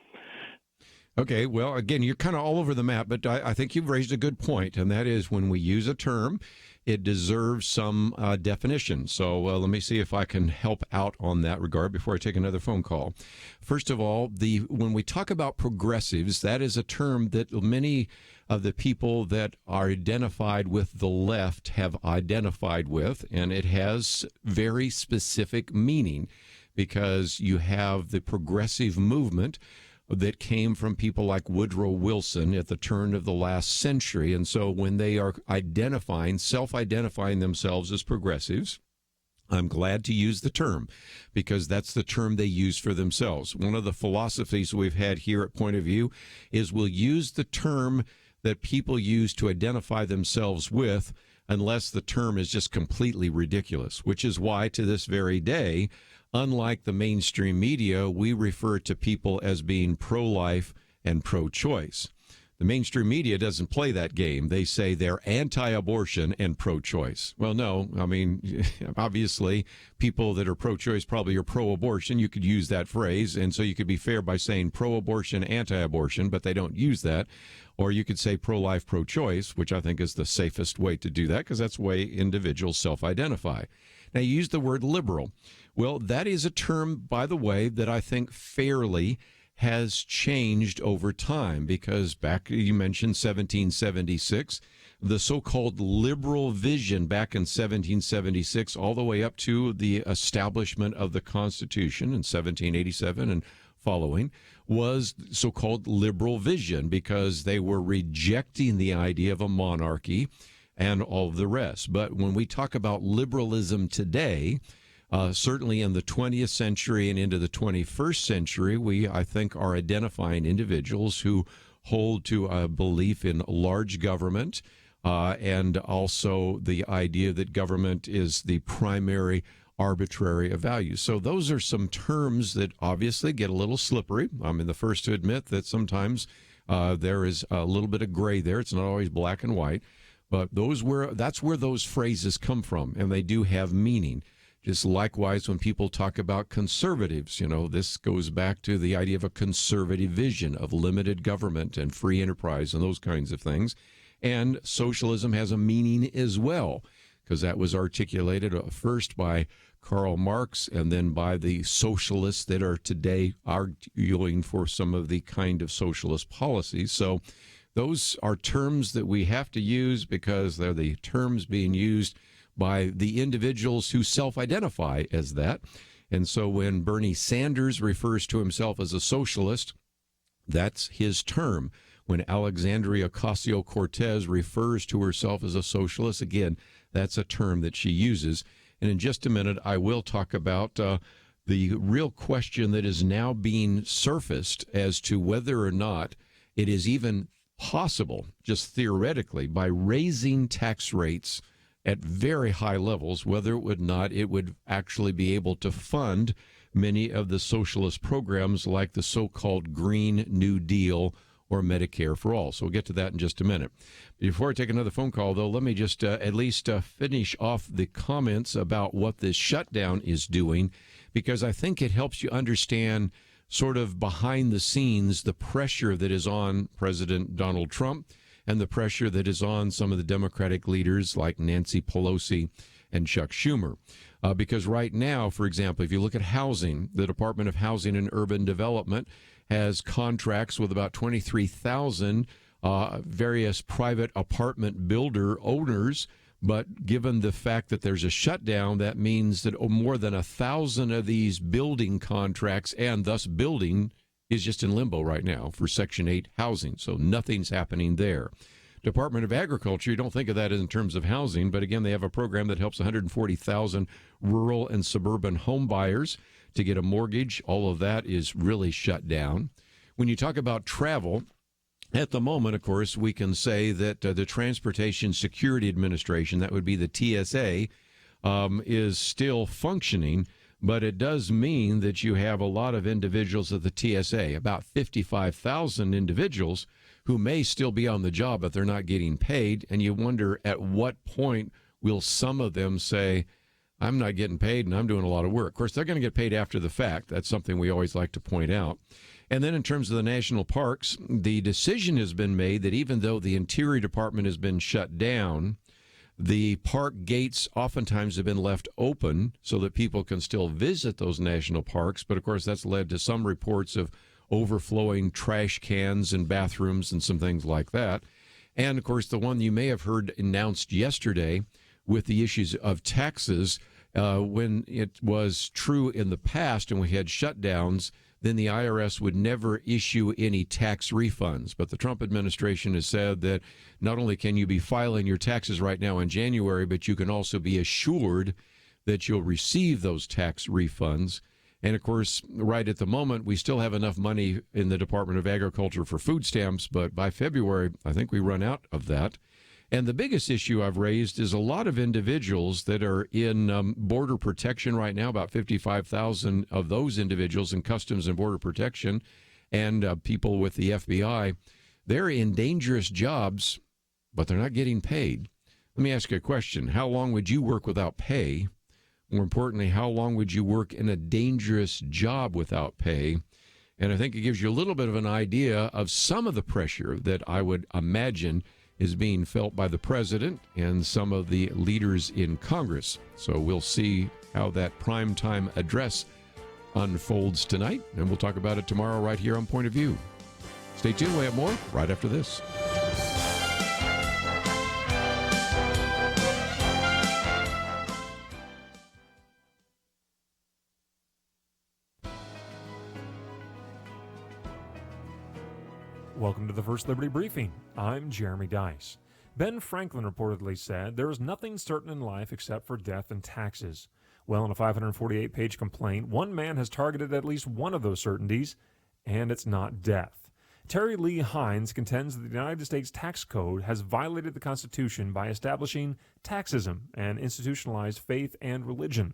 Okay, well, again, you're kind of all over the map, but I think you've raised a good point, and that is when we use a term, it deserves some definition. So let me see if I can help out on that regard before I take another phone call. First of all, when we talk about progressives, that is a term that many of the people that are identified with the left have identified with, and it has very specific meaning because you have the progressive movement that came from people like Woodrow Wilson at the turn of the last century. And so when they are self-identifying themselves as progressives, I'm glad to use the term because that's the term they use for themselves. One of the philosophies we've had here at Point of View is we'll use the term that people use to identify themselves with unless the term is just completely ridiculous, which is why to this very day, unlike the mainstream media, we refer to people as being pro-life and pro-choice. The mainstream media doesn't play that game. They say they're anti-abortion and pro-choice. Well, no. I mean, obviously, people that are pro-choice probably are pro-abortion. You could use that phrase, and so you could be fair by saying pro-abortion, anti-abortion, but they don't use that. Or you could say pro-life, pro-choice, which I think is the safest way to do that because that's the way individuals self-identify. Now, you use the word liberal. Well, that is a term, by the way, that I think fairly has changed over time because back, you mentioned 1776, the so-called liberal vision back in 1776 all the way up to the establishment of the Constitution in 1787 and following was so-called liberal vision because they were rejecting the idea of a monarchy and all of the rest. But when we talk about liberalism today, certainly in the 20th century and into the 21st century, we, I think, are identifying individuals who hold to a belief in large government and also the idea that government is the primary arbitrary of values. So those are some terms that obviously get a little slippery. I'm the first to admit that sometimes there is a little bit of gray there. It's not always black and white. But that's where those phrases come from, and they do have meaning. Just likewise, when people talk about conservatives, this goes back to the idea of a conservative vision of limited government and free enterprise and those kinds of things. And socialism has a meaning as well, because that was articulated first by Karl Marx and then by the socialists that are today arguing for some of the kind of socialist policies. So those are terms that we have to use because they're the terms being used by the individuals who self-identify as that. And so when Bernie Sanders refers to himself as a socialist, that's his term. When Alexandria Ocasio-Cortez refers to herself as a socialist, again, that's a term that she uses. And in just a minute, I will talk about the real question that is now being surfaced as to whether or not it is even possible, just theoretically, by raising tax rates at very high levels, whether it would actually be able to fund many of the socialist programs like the so-called Green New Deal or Medicare for All. So we'll get to that in just a minute. Before I take another phone call, though, let me just at least finish off the comments about what this shutdown is doing, because I think it helps you understand sort of behind the scenes the pressure that is on President Donald Trump and the pressure that is on some of the Democratic leaders like Nancy Pelosi and Chuck Schumer. Because right now, for example, if you look at housing, the Department of Housing and Urban Development has contracts with about 23,000 various private apartment builder owners. But given the fact that there's a shutdown, that means that more than 1,000 of these building contracts and thus building is just in limbo right now for Section 8 housing. So nothing's happening there. Department of Agriculture, you don't think of that in terms of housing, but again, they have a program that helps 140,000 rural and suburban home buyers to get a mortgage. All of that is really shut down. When you talk about travel, at the moment, of course, we can say that the Transportation Security Administration, that would be the TSA, is still functioning, but it does mean that you have a lot of individuals at the TSA, about 55,000 individuals who may still be on the job, but they're not getting paid. And you wonder at what point will some of them say, I'm not getting paid and I'm doing a lot of work. Of course, they're going to get paid after the fact. That's something we always like to point out. And then in terms of the national parks, the decision has been made that even though the Interior Department has been shut down, the park gates oftentimes have been left open so that people can still visit those national parks. But, of course, that's led to some reports of overflowing trash cans and bathrooms and some things like that. And, of course, the one you may have heard announced yesterday with the issues of taxes, when it was true in the past and we had shutdowns, then the IRS would never issue any tax refunds. But the Trump administration has said that not only can you be filing your taxes right now in January, but you can also be assured that you'll receive those tax refunds. And, of course, right at the moment, we still have enough money in the Department of Agriculture for food stamps, but by February, I think we run out of that. And the biggest issue I've raised is a lot of individuals that are in border protection right now, about 55,000 of those individuals in Customs and Border Protection, and people with the FBI. They're in dangerous jobs, but they're not getting paid. Let me ask you a question. How long would you work without pay? More importantly, how long would you work in a dangerous job without pay? And I think it gives you a little bit of an idea of some of the pressure that I would imagine is being felt by the president and some of the leaders in Congress. So we'll see how that primetime address unfolds tonight, and we'll talk about it tomorrow right here on Point of View. Stay tuned. We have more right after this. Welcome to the First Liberty Briefing. I'm Jeremy Dice. Ben Franklin reportedly said, "There is nothing certain in life except for death and taxes." Well, in a 548-page complaint, one man has targeted at least one of those certainties, and it's not death. Terry Lee Hines contends that the United States tax code has violated the Constitution by establishing taxism and institutionalized faith and religion.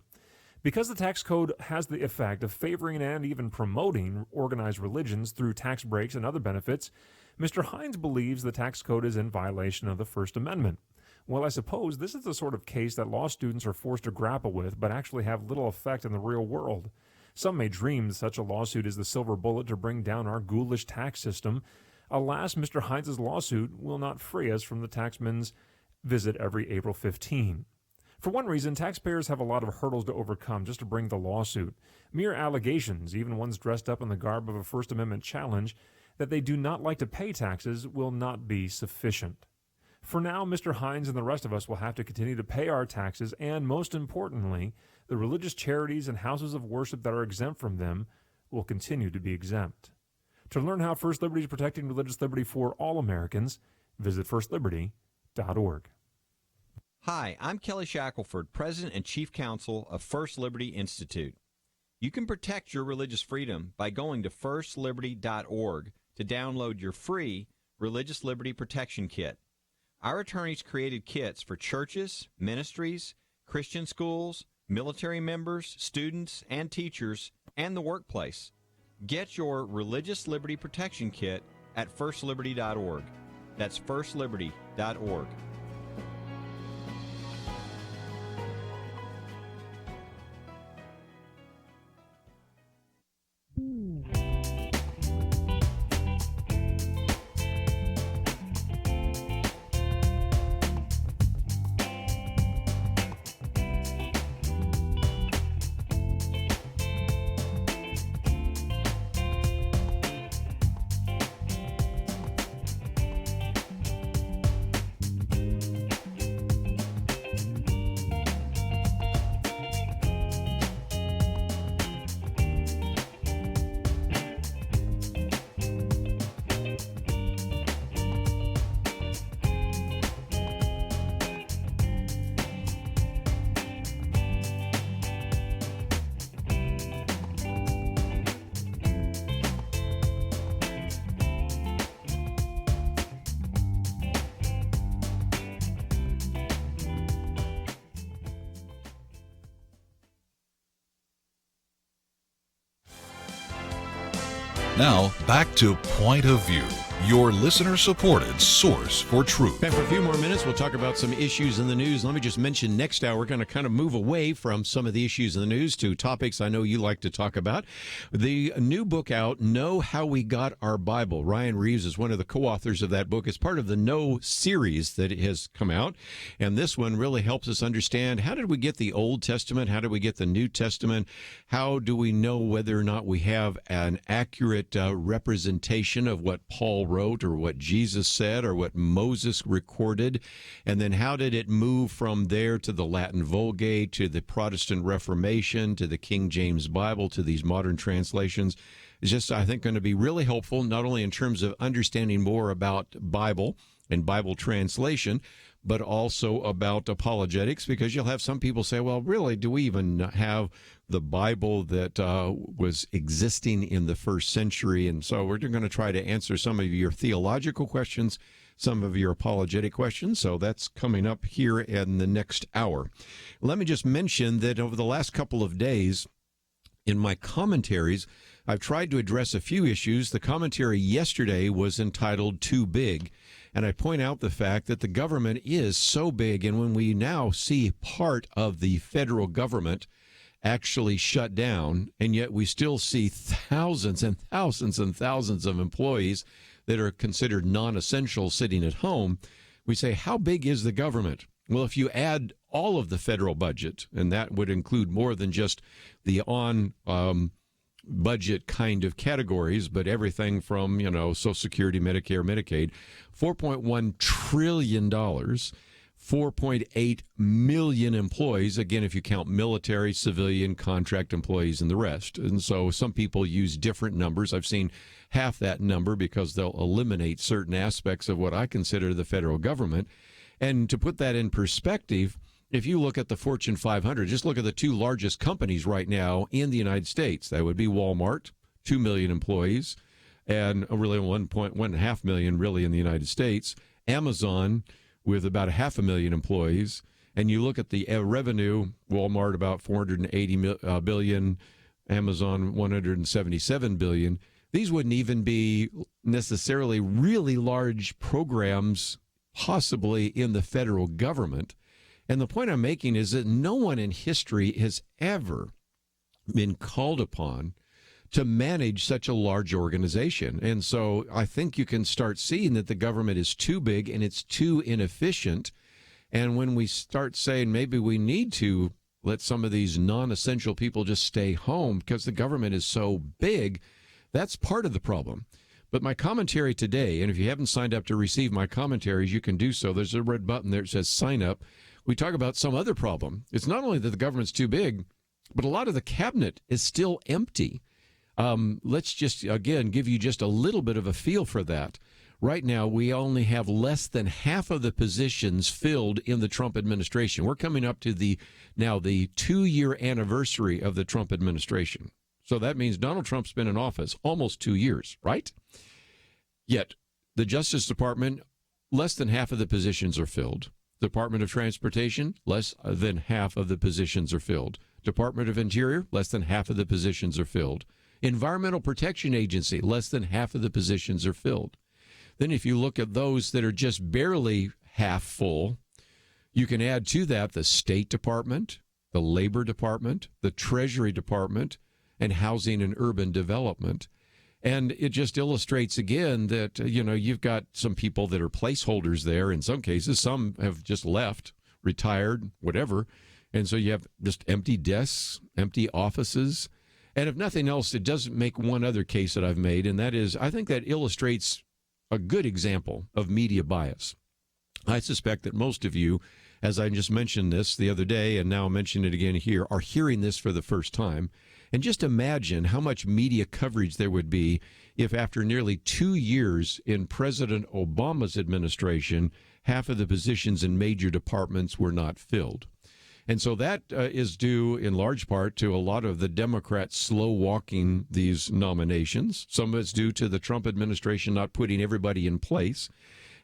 Because the tax code has the effect of favoring and even promoting organized religions through tax breaks and other benefits, Mr. Hines believes the tax code is in violation of the First Amendment. Well, I suppose this is the sort of case that law students are forced to grapple with, but actually have little effect in the real world. Some may dream that such a lawsuit is the silver bullet to bring down our ghoulish tax system. Alas, Mr. Hines' lawsuit will not free us from the taxman's visit every April 15. For one reason, taxpayers have a lot of hurdles to overcome just to bring the lawsuit. Mere allegations, even ones dressed up in the garb of a First Amendment challenge, that they do not like to pay taxes will not be sufficient. For now, Mr. Hines and the rest of us will have to continue to pay our taxes, and most importantly, the religious charities and houses of worship that are exempt from them will continue to be exempt. To learn how First Liberty is protecting religious liberty for all Americans, visit firstliberty.org. Hi, I'm Kelly Shackelford, President and Chief Counsel of First Liberty Institute. You can protect your religious freedom by going to firstliberty.org to download your free Religious Liberty Protection Kit. Our attorneys created kits for churches, ministries, Christian schools, military members, students, and teachers, and the workplace. Get your Religious Liberty Protection Kit at firstliberty.org. That's firstliberty.org. Now, back to Point of View, your listener-supported source for truth. And for a few more minutes, we'll talk about some issues in the news. Let me just mention next hour, we're going to kind of move away from some of the issues in the news to topics I know you like to talk about. The new book out, Know How We Got Our Bible. Ryan Reeves is one of the co-authors of that book. It's part of the Know series that has come out. And this one really helps us understand, how did we get the Old Testament? How did we get the New Testament? How do we know whether or not we have an accurate representation of what Paul wrote or what Jesus said or what Moses recorded? And then how did it move from there to the Latin Vulgate, to the Protestant Reformation, to the King James Bible, to these modern translations? It's just, I think, going to be really helpful, not only in terms of understanding more about Bible and Bible translation, but also about apologetics, because you'll have some people say, well, really, do we even have the Bible that was existing in the first century? And so we're going to try to answer some of your theological questions, some of your apologetic questions. So that's coming up here in the next hour. Let me just mention that over the last couple of days, in my commentaries, I've tried to address a few issues. The commentary yesterday was entitled Too Big, and I point out the fact that the government is so big, and when we now see part of the federal government actually shut down, and yet we still see thousands and thousands and thousands of employees that are considered non-essential sitting at home, we say, how big is the government? Well, if you add all of the federal budget, and that would include more than just the budget kind of categories, but everything from, Social Security, Medicare, Medicaid, $4.1 trillion, 4.8 million employees, again, if you count military, civilian, contract employees, and the rest. And so some people use different numbers. I've seen half that number because they'll eliminate certain aspects of what I consider the federal government. And to put that in perspective, if you look at the Fortune 500, just look at the two largest companies right now in the United States. That would be Walmart, 2 million employees, and really 1.5 million really in the United States. Amazon with about 500,000 employees. And you look at the revenue, Walmart about 480 billion, Amazon 177 billion. These wouldn't even be necessarily really large programs, possibly in the federal government. And the point I'm making is that no one in history has ever been called upon to manage such a large organization. And so I think you can start seeing that the government is too big and it's too inefficient. And when we start saying maybe we need to let some of these non-essential people just stay home because the government is so big, that's part of the problem. But my commentary today, and if you haven't signed up to receive my commentaries, you can do so. There's a red button there that says sign up. We talk about some other problem. It's not only that the government's too big, but a lot of the cabinet is still empty. Let's just, again, give you just a little bit of a feel for that. Right now, we only have less than half of the positions filled in the Trump administration. We're coming up to the 2-year anniversary of the Trump administration. So that means Donald Trump's been in office almost 2 years, right? Yet the Justice Department, less than half of the positions are filled. Department of Transportation, less than half of the positions are filled. Department of Interior, less than half of the positions are filled. Environmental Protection Agency, less than half of the positions are filled. Then if you look at those that are just barely half full, you can add to that the State Department, the Labor Department, the Treasury Department, and Housing and Urban Development. And it just illustrates again that, you've got some people that are placeholders there. In some cases, some have just left, retired, whatever. And so you have just empty desks, empty offices. And if nothing else, it does make one other case that I've made, and that is I think that illustrates a good example of media bias. I suspect that most of you, as I just mentioned this the other day and now mention it again here, are hearing this for the first time. And just imagine how much media coverage there would be if after nearly 2 years in President Obama's administration, half of the positions in major departments were not filled. And so that is due in large part to a lot of the Democrats slow walking these nominations. Some of it's due to the Trump administration not putting everybody in place.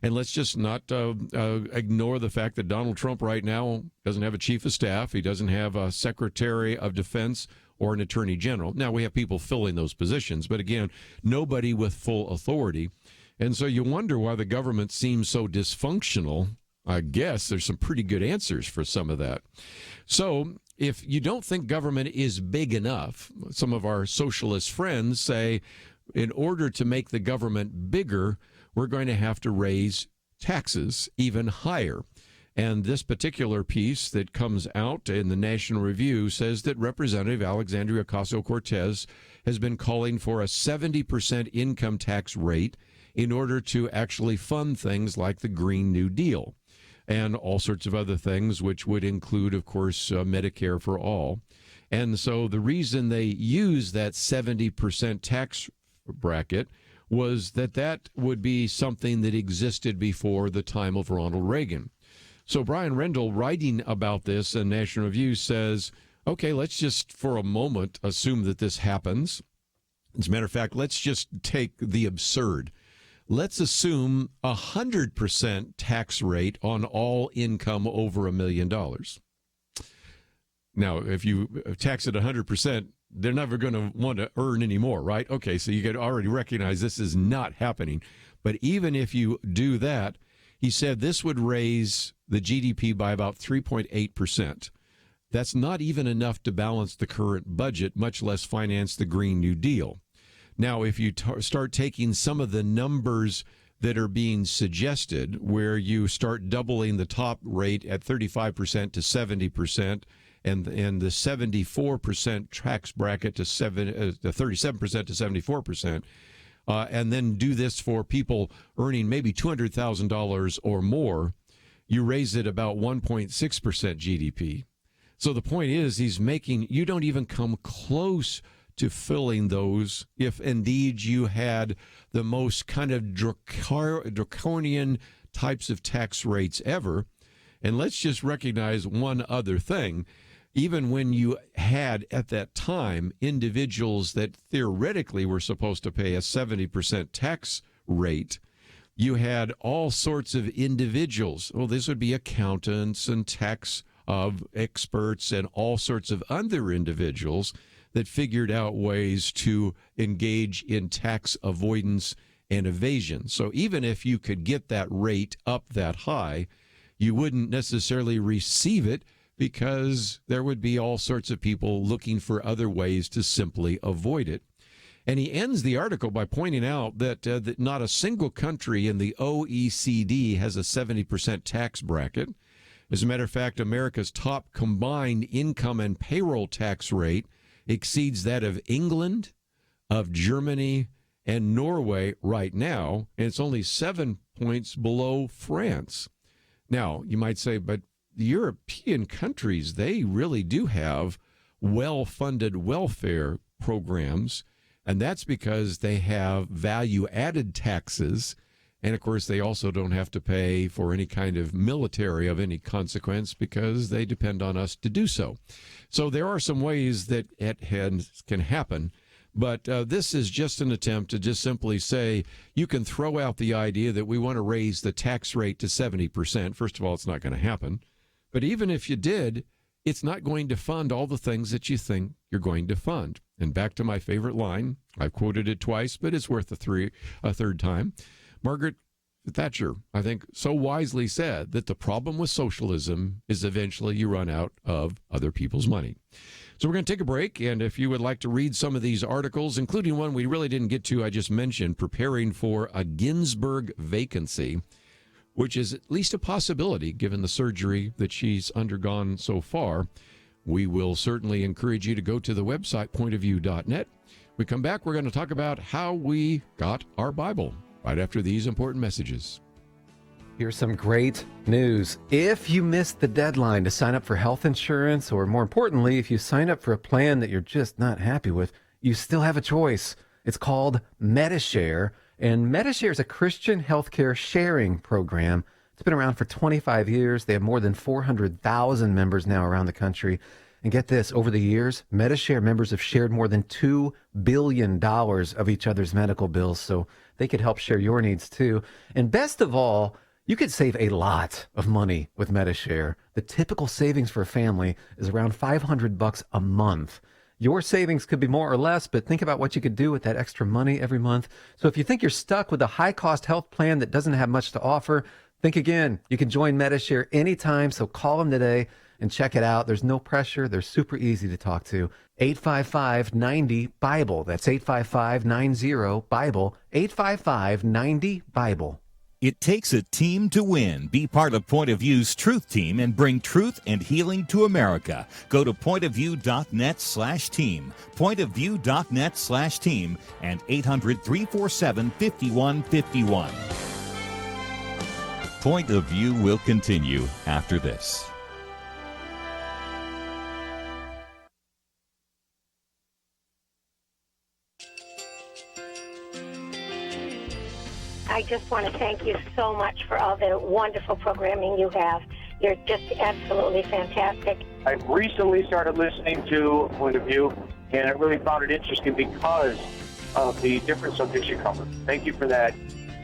And let's just not ignore the fact that Donald Trump right now doesn't have a chief of staff. He doesn't have a secretary of defense or an attorney general. Now, we have people filling those positions, but again, nobody with full authority. And so you wonder why the government seems so dysfunctional. I guess there's some pretty good answers for some of that. So if you don't think government is big enough, some of our socialist friends say, in order to make the government bigger, we're going to have to raise taxes even higher. And this particular piece that comes out in the National Review says that Representative Alexandria Ocasio-Cortez has been calling for a 70% income tax rate in order to actually fund things like the Green New Deal and all sorts of other things, which would include, of course, Medicare for all. And so the reason they use that 70% tax bracket was that would be something that existed before the time of Ronald Reagan. So Brian Rendell, writing about this in National Review, says, okay, let's just for a moment assume that this happens. As a matter of fact, let's just take the absurd. Let's assume 100% tax rate on all income over $1 million. Now, if you tax it 100%, they're never going to want to earn any more, right? Okay, so you could already recognize this is not happening. But even if you do that, he said this would raise the GDP by about 3.8%. That's not even enough to balance the current budget, much less finance the Green New Deal. Now, if you start taking some of the numbers that are being suggested, where you start doubling the top rate at 35% to 70%, and the 74% tax bracket to 37% to 74%, and then do this for people earning maybe $200,000 or more, you raise it about 1.6% GDP. So the point is, you don't even come close to filling those if indeed you had the most kind of draconian types of tax rates ever. And let's just recognize one other thing. Even when you had at that time individuals that theoretically were supposed to pay a 70% tax rate, you had all sorts of individuals. Well, this would be accountants and tax experts and all sorts of other individuals that figured out ways to engage in tax avoidance and evasion. So even if you could get that rate up that high, you wouldn't necessarily receive it because there would be all sorts of people looking for other ways to simply avoid it. And he ends the article by pointing out that not a single country in the OECD has a 70% tax bracket. As a matter of fact, America's top combined income and payroll tax rate exceeds that of England, of Germany, and Norway right now, and it's only 7 points below France. Now, you might say, but the European countries, they really do have well-funded welfare programs, and that's because they have value-added taxes, and of course they also don't have to pay for any kind of military of any consequence because they depend on us to do so. So there are some ways that it can happen, but this is just an attempt to just simply say you can throw out the idea that we want to raise the tax rate to 70%. First of all, it's not going to happen. But even if you did, it's not going to fund all the things that you think you're going to fund. And back to my favorite line, I've quoted it twice, but it's worth a third time. Margaret Thatcher, I think, so wisely said that the problem with socialism is eventually you run out of other people's money. So we're going to take a break, and if you would like to read some of these articles, including one we really didn't get to, I just mentioned, preparing for a Ginsburg vacancy, which is at least a possibility given the surgery that she's undergone so far, we will certainly encourage you to go to the website, pointofview.net. When we come back, we're going to talk about how we got our Bible right after these important messages. Here's some great news. If you missed the deadline to sign up for health insurance, or more importantly, if you sign up for a plan that you're just not happy with, you still have a choice. It's called Medi-Share, and Medi-Share is a Christian healthcare sharing program. It's been around for 25 years. They have more than 400,000 members now around the country. And get this, over the years, Medi-Share members have shared more than $2 billion of each other's medical bills, so they could help share your needs too. And best of all, you could save a lot of money with Medi-Share. The typical savings for a family is around $500 a month. Your savings could be more or less, but think about what you could do with that extra money every month. So if you think you're stuck with a high-cost health plan that doesn't have much to offer, think again. You can join Medi-Share anytime, so call them today and check it out. There's no pressure. They're super easy to talk to. 855-90-BIBLE. That's 855-90-BIBLE. 855-90-BIBLE. It takes a team to win. Be part of Point of View's Truth Team and bring truth and healing to America. Go to pointofview.net/team, pointofview.net/team, and 800-347-5151. Point of View will continue after this. I just want to thank you so much for all the wonderful programming you have. You're just absolutely fantastic. I recently started listening to Point of View, and I really found it interesting because of the different subjects you cover. Thank you for that.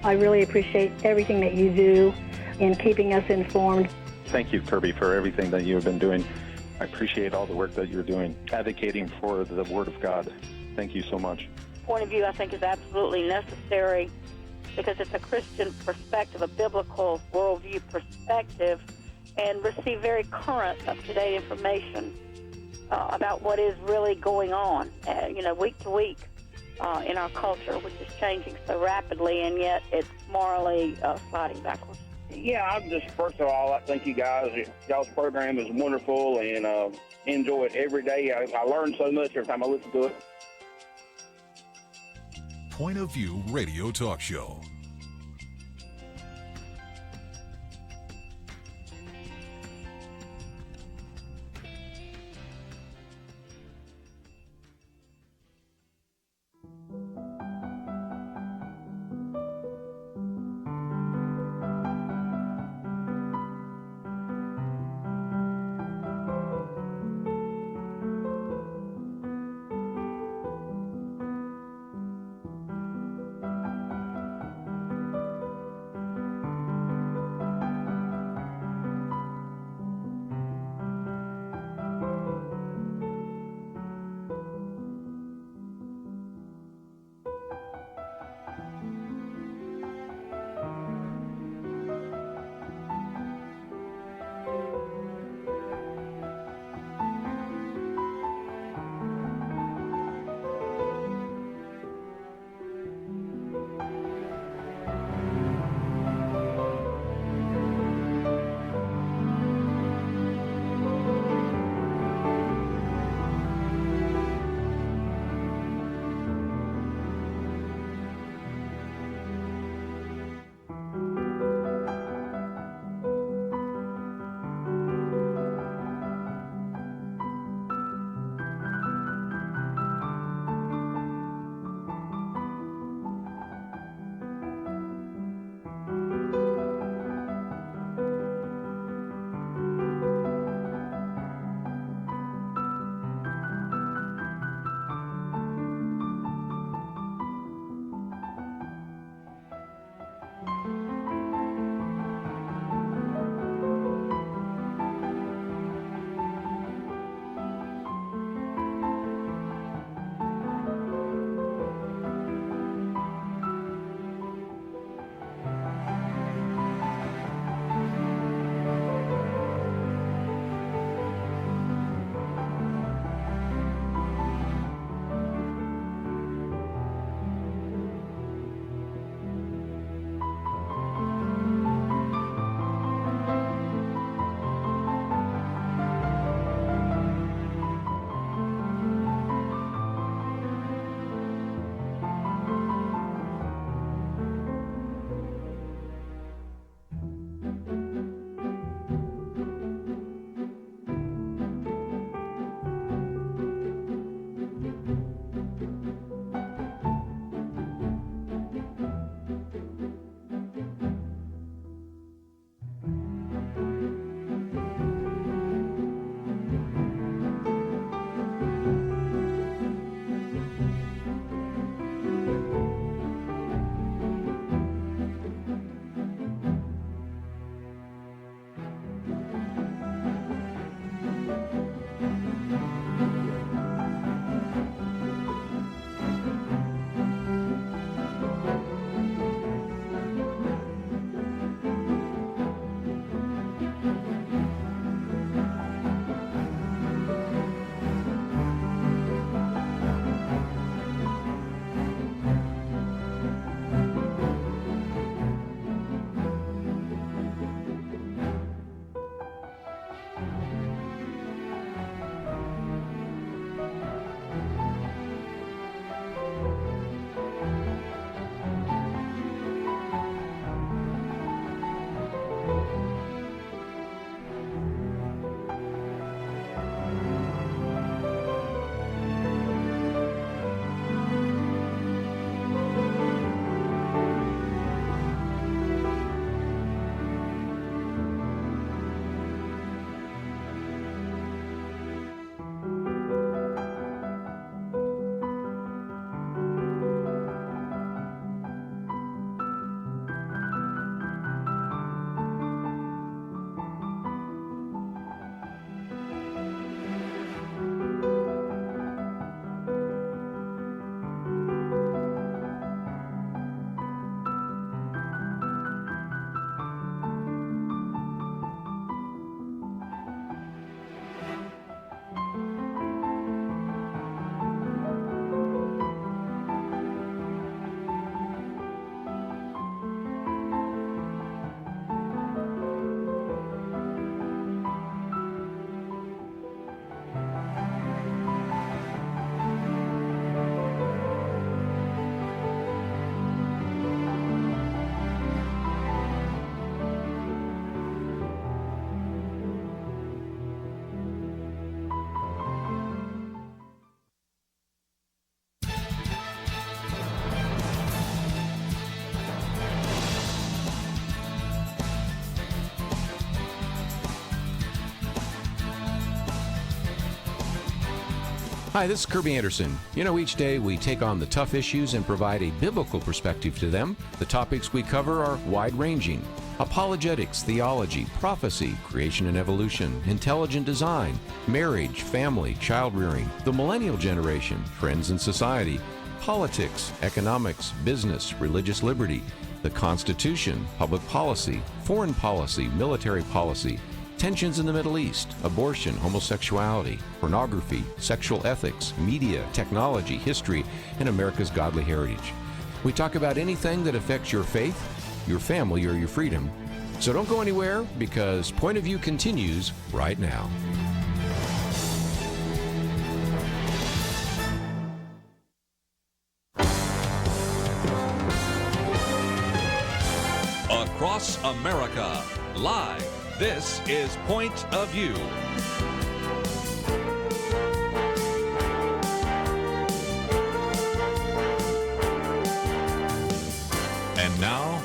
I really appreciate everything that you do in keeping us informed. Thank you, Kerby, for everything that you have been doing. I appreciate all the work that you're doing, advocating for the Word of God. Thank you so much. Point of view, I think, is absolutely necessary because it's a Christian perspective, a biblical worldview perspective, and receive very current, up-to-date information about what is really going on, week to week in our culture, which is changing so rapidly, and yet it's morally sliding backwards. Yeah, I'm just, first of all, I thank you guys. Y'all's program is wonderful, and enjoy it every day. I learn so much every time I listen to it. Point of View Radio Talk Show. Hi, this is Kerby Anderson. You know, each day we take on the tough issues and provide a biblical perspective to them. The topics we cover are wide-ranging: apologetics, theology, prophecy, creation and evolution, intelligent design, marriage, family, child-rearing, the millennial generation, trends in society, politics, economics, business, religious liberty, the Constitution, public policy, foreign policy, military policy, tensions in the Middle East, abortion, homosexuality, pornography, sexual ethics, media, technology, history, and America's godly heritage. We talk about anything that affects your faith, your family, or your freedom. So don't go anywhere, because Point of View continues right now. Across America, live. This is Point of View. And now,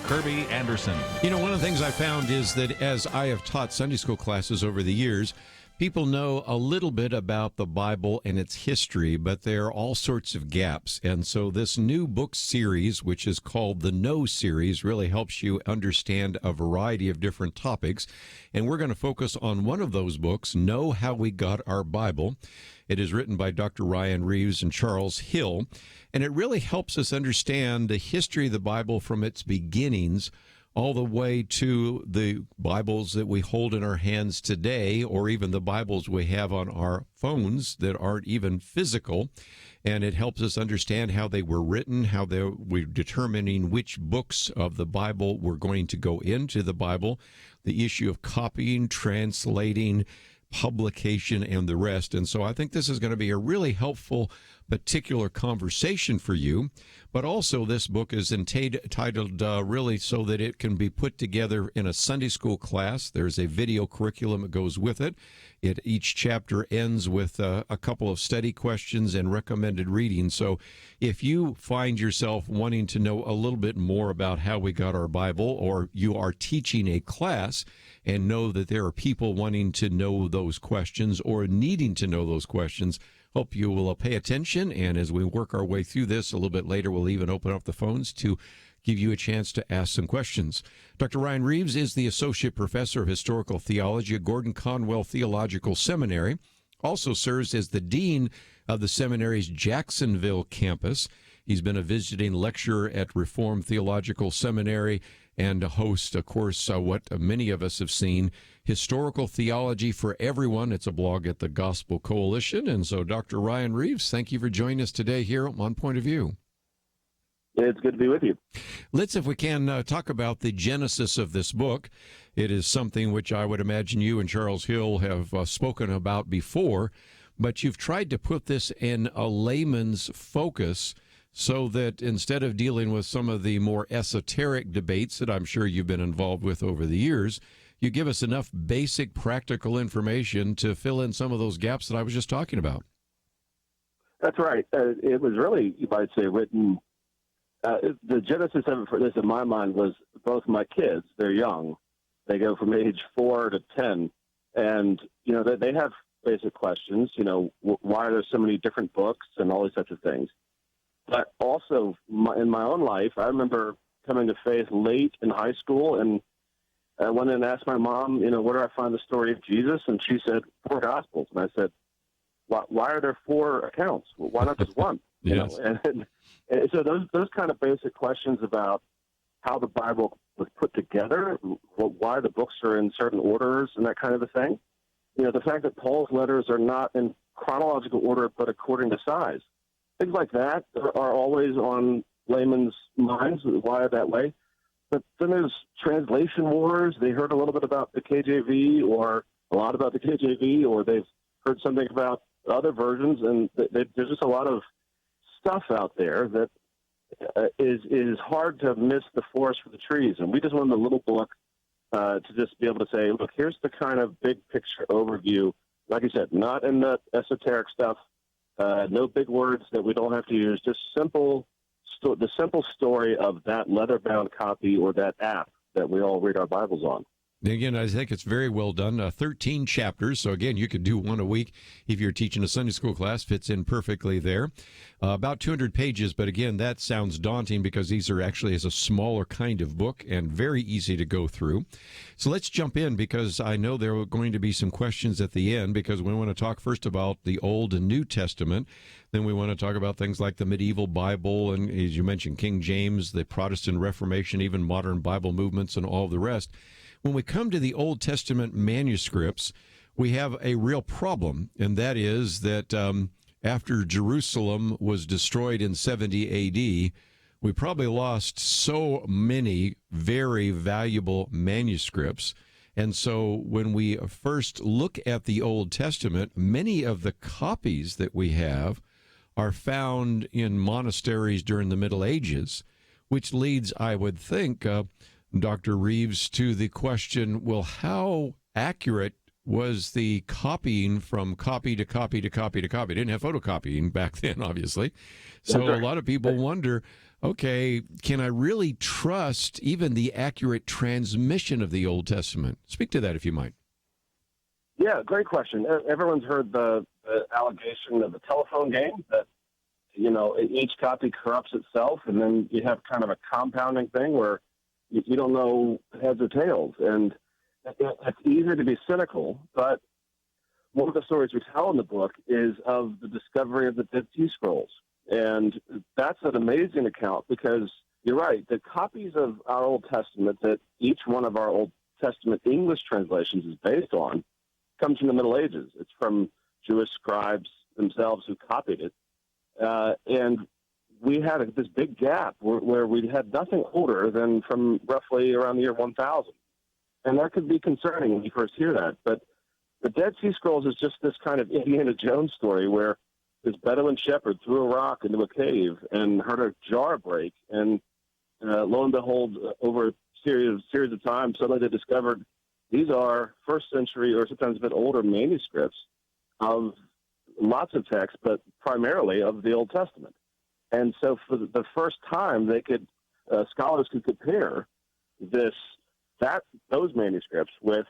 Kerby Anderson. You know, one of the things I found is that as I have taught Sunday school classes over the years, people know a little bit about the Bible and its history, but there are all sorts of gaps. And so this new book series, which is called the Know series, really helps you understand a variety of different topics. And we're going to focus on one of those books, Know How We Got Our Bible. It is written by Dr. Ryan Reeves and Charles Hill, and it really helps us understand the history of the Bible from its beginnings all the way to the Bibles that we hold in our hands today, or even the Bibles we have on our phones that aren't even physical. And it helps us understand how they were written, how we're determining which books of the Bible we're going to go into the Bible, the issue of copying, translating, publication, and the rest. And so I think this is going to be a really helpful particular conversation for you. But also this book is entitled really so that it can be put together in a Sunday school class. There's a video curriculum that goes with it. Each chapter ends with a couple of study questions and recommended reading. So if you find yourself wanting to know a little bit more about how we got our Bible, or you are teaching a class and know that there are people wanting to know those questions or needing to know those questions, hope you will pay attention. And as we work our way through this a little bit later, we'll even open up the phones to give you a chance to ask some questions. Dr. Ryan Reeves is the Associate Professor of Historical Theology at Gordon Conwell Theological Seminary, also serves as the Dean of the seminary's Jacksonville campus. He's been a visiting lecturer at Reformed Theological Seminary and a host, of course, what many of us have seen, Historical Theology for Everyone. It's a blog at the Gospel Coalition. And so, Dr. Ryan Reeves, thank you for joining us today here on Point of View. It's good to be with you. Let's, if we can, talk about the genesis of this book. It is something which I would imagine you and Charles Hill have spoken about before, but you've tried to put this in a layman's focus so that instead of dealing with some of the more esoteric debates that I'm sure you've been involved with over the years, you give us enough basic practical information to fill in some of those gaps that I was just talking about. That's right. It was really, you might say, written. The genesis of it for this, in my mind, was both my kids. They're young. They go from age 4 to 10. And, you know, they have basic questions, you know, why are there so many different books and all these types of things. But also, in my own life, I remember coming to faith late in high school, and I went in and asked my mom, you know, where do I find the story of Jesus? And she said, 4 Gospels. And I said, why are there 4 accounts? Why not just one? Yes. You know? And so those kind of basic questions about how the Bible was put together, why the books are in certain orders and that kind of a thing. You know, the fact that Paul's letters are not in chronological order but according to size. Things like that are always on layman's minds, why that way. But then there's translation wars. They heard a little bit about the KJV or a lot about the KJV, or they've heard something about other versions, and there's just a lot of stuff out there that is hard to miss the forest for the trees. And we just wanted a little book to just be able to say, look, here's the kind of big picture overview. Like I said, not in the esoteric stuff, no big words that we don't have to use, just the simple story of that leather-bound copy or that app that we all read our Bibles on. Again, I think it's very well done. 13 chapters. So, again, you could do one a week if you're teaching a Sunday school class. Fits in perfectly there. About 200 pages. But, again, that sounds daunting because these are actually as a smaller kind of book and very easy to go through. So let's jump in because I know there are going to be some questions at the end because we want to talk first about the Old and New Testament. Then we want to talk about things like the medieval Bible and, as you mentioned, King James, the Protestant Reformation, even modern Bible movements and all the rest. When we come to the Old Testament manuscripts, we have a real problem, and that is that after Jerusalem was destroyed in 70 A.D., we probably lost so many very valuable manuscripts. And so when we first look at the Old Testament, many of the copies that we have are found in monasteries during the Middle Ages, which leads, I would think, Dr. Reeves, to the question, well, how accurate was the copying from copy to copy to copy to copy? Didn't have photocopying back then, obviously. So a lot of people wonder, okay, can I really trust even the accurate transmission of the Old Testament? Speak to that, if you might. Yeah, great question. Everyone's heard the allegation of the telephone game that, each copy corrupts itself, and then you have kind of a compounding thing where you don't know heads or tails. And it's easy to be cynical, but one of the stories we tell in the book is of the discovery of the Dead Sea Scrolls. And that's an amazing account because you're right, the copies of our Old Testament that each one of our Old Testament English translations is based on comes from the Middle Ages. It's from Jewish scribes themselves who copied it. And we had this big gap where we had nothing older than from roughly around the year 1000. And that could be concerning when you first hear that. But the Dead Sea Scrolls is just this kind of Indiana Jones story where this Bedouin shepherd threw a rock into a cave and heard a jar break. And lo and behold, over a series of time, suddenly they discovered these are first century or sometimes a bit older manuscripts of lots of texts, but primarily of the Old Testament. And so for the first time, they could scholars could compare those manuscripts with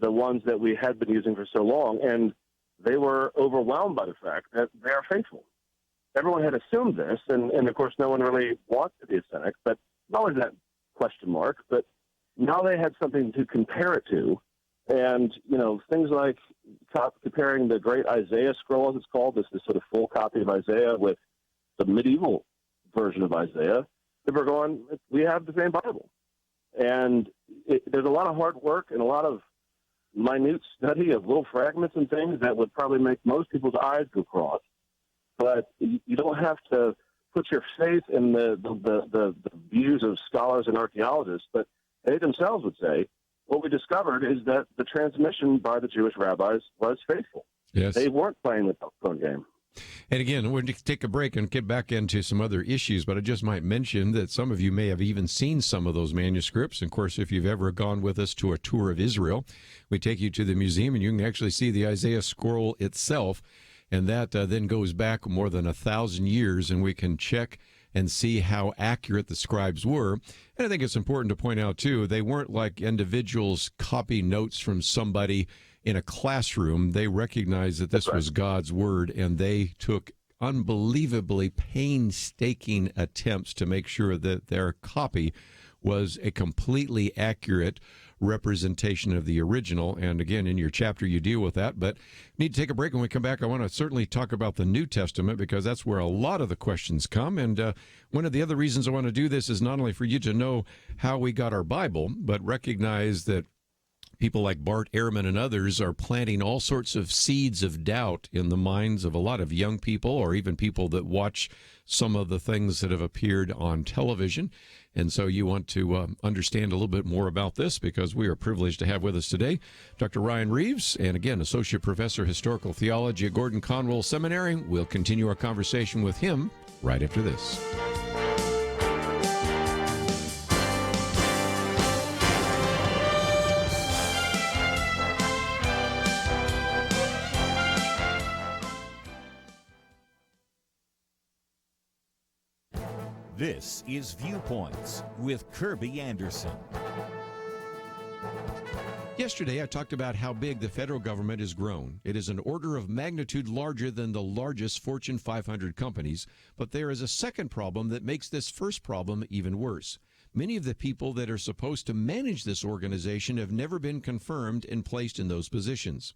the ones that we had been using for so long, and they were overwhelmed by the fact that they are faithful. Everyone had assumed this, and of course, no one really wants to be a cynic, but not only that question mark, but now they had something to compare it to, and things like comparing the Great Isaiah Scroll, as it's called, this sort of full copy of Isaiah with the medieval version of Isaiah, they were going, we have the same Bible. And there's a lot of hard work and a lot of minute study of little fragments and things that would probably make most people's eyes go cross. But you don't have to put your faith in the views of scholars and archaeologists, but they themselves would say, what we discovered is that the transmission by the Jewish rabbis was faithful. Yes. They weren't playing the telephone game. And again, we're going to take a break and get back into some other issues, but I just might mention that some of you may have even seen some of those manuscripts. Of course, if you've ever gone with us to a tour of Israel, we take you to the museum and you can actually see the Isaiah scroll itself. And that then goes back more than 1,000 years, and we can check and see how accurate the scribes were. And I think it's important to point out, too, they weren't like individuals copy notes from somebody in a classroom. They recognized that this was God's word, and they took unbelievably painstaking attempts to make sure that their copy was a completely accurate representation of the original. And again, in your chapter, you deal with that. But need to take a break. When we come back, I want to certainly talk about the New Testament because that's where a lot of the questions come. And one of the other reasons I want to do this is not only for you to know how we got our Bible, but recognize that people like Bart Ehrman and others are planting all sorts of seeds of doubt in the minds of a lot of young people or even people that watch some of the things that have appeared on television. And so you want to understand a little bit more about this because we are privileged to have with us today Dr. Ryan Reeves, and again, Associate Professor, Historical Theology at Gordon Conwell Seminary. We'll continue our conversation with him right after this. This is Viewpoints with Kerby Anderson. Yesterday, I talked about how big the federal government has grown. It is an order of magnitude larger than the largest Fortune 500 companies, but there is a second problem that makes this first problem even worse. Many of the people that are supposed to manage this organization have never been confirmed and placed in those positions.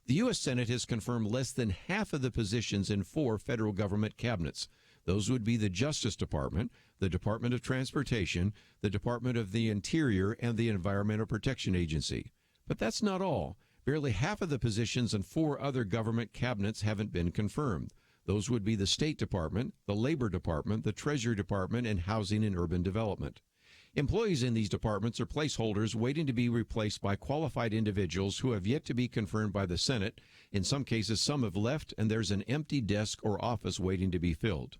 The U.S. Senate has confirmed less than half of the positions in 4 federal government cabinets. Those would be the Justice Department, the Department of Transportation, the Department of the Interior, and the Environmental Protection Agency. But that's not all. Barely half of the positions in 4 other government cabinets haven't been confirmed. Those would be the State Department, the Labor Department, the Treasury Department, and Housing and Urban Development. Employees in these departments are placeholders waiting to be replaced by qualified individuals who have yet to be confirmed by the Senate. In some cases, some have left, and there's an empty desk or office waiting to be filled.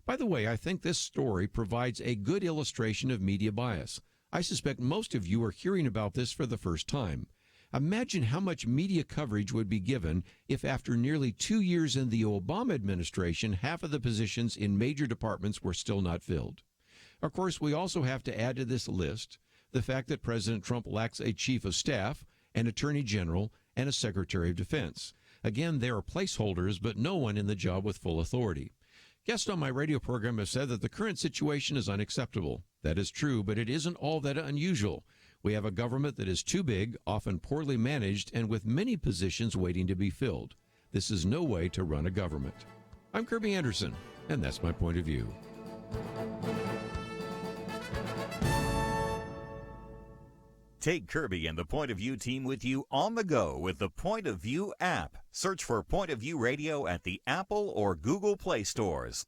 By the way, I think this story provides a good illustration of media bias. I suspect most of you are hearing about this for the first time. Imagine how much media coverage would be given if after nearly 2 years in the Obama administration, half of the positions in major departments were still not filled. Of course, we also have to add to this list the fact that President Trump lacks a chief of staff, an attorney general, and a secretary of defense. Again, there are placeholders, but no one in the job with full authority. Guests on my radio program have said that the current situation is unacceptable. That is true, but it isn't all that unusual. We have a government that is too big, often poorly managed, and with many positions waiting to be filled. This is no way to run a government. I'm Kerby Anderson, and that's my point of view. Take Kerby and the Point of View team with you on the go with the Point of View app. Search for Point of View Radio at the Apple or Google Play stores.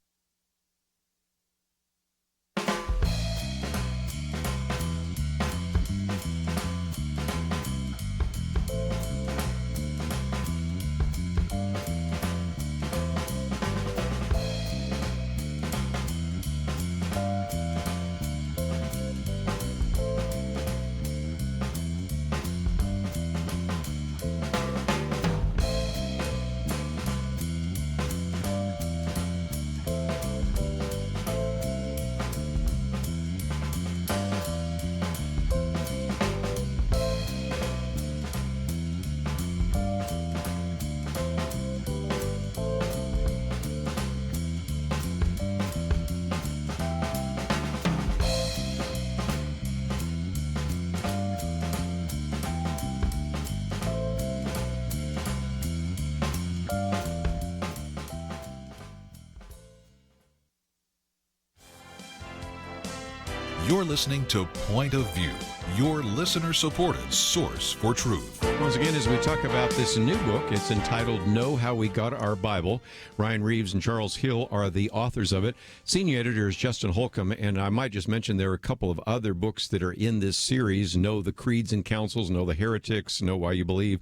You're listening to Point of View, your listener-supported source for truth. Once again, as we talk about this new book, it's entitled Know How We Got Our Bible. Ryan Reeves and Charles Hill are the authors of it. Senior editor is Justin Holcomb, and I might just mention there are a couple of other books that are in this series, Know the Creeds and Councils, Know the Heretics, Know Why You Believe,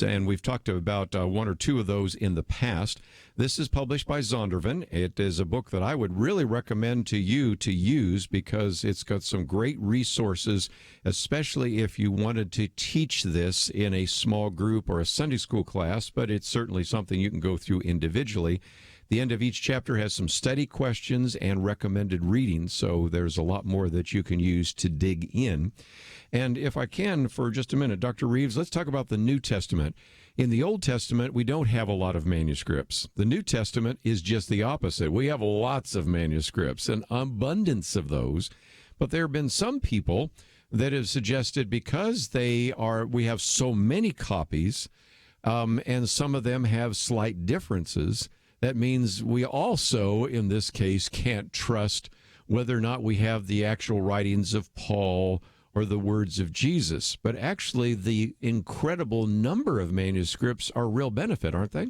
and we've talked about 1 or 2 of those in the past. This is published by Zondervan. It is a book that I would really recommend to you to use because it's got some great resources, especially if you wanted to teach this in a small group or a Sunday school class, but it's certainly something you can go through individually. The end of each chapter has some study questions and recommended reading, so there's a lot more that you can use to dig in. And if I can, for just a minute, Dr. Reeves, let's talk about the New Testament. In the Old Testament, we don't have a lot of manuscripts. The New Testament is just the opposite. We have lots of manuscripts, an abundance of those. But there have been some people that have suggested because we have so many copies, and some of them have slight differences, that means we also, in this case, can't trust whether or not we have the actual writings of Paul or the words of Jesus. But actually, the incredible number of manuscripts are a real benefit, aren't they?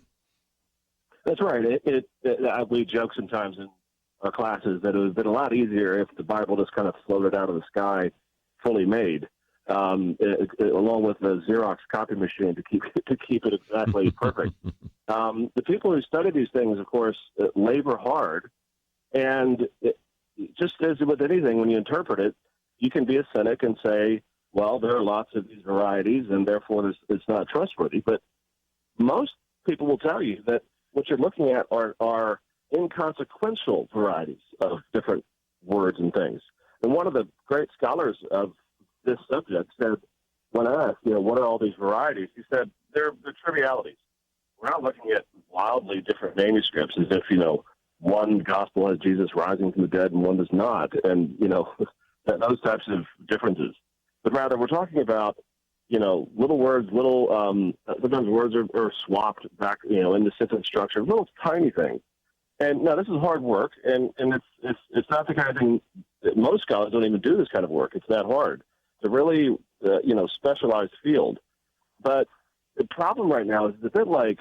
That's right. We joke sometimes in our classes that it would have been a lot easier if the Bible just kind of floated out of the sky, fully made, along with a Xerox copy machine to keep it exactly perfect. The people who study these things, of course, labor hard, and just as with anything, when you interpret it, you can be a cynic and say, well, there are lots of these varieties, and therefore it's not trustworthy. But most people will tell you that what you're looking at are inconsequential varieties of different words and things. And one of the great scholars of this subject said when asked, what are all these varieties, he said they're trivialities. We're not looking at wildly different manuscripts as if, one gospel has Jesus rising from the dead and one does not, and, those types of differences. But rather, we're talking about, little words, sometimes words are swapped back, in the sentence structure, little tiny things. And now this is hard work, and it's not the kind of thing that most scholars don't even do this kind of work. It's that hard. It's a really, specialized field. But the problem right now is it's a bit like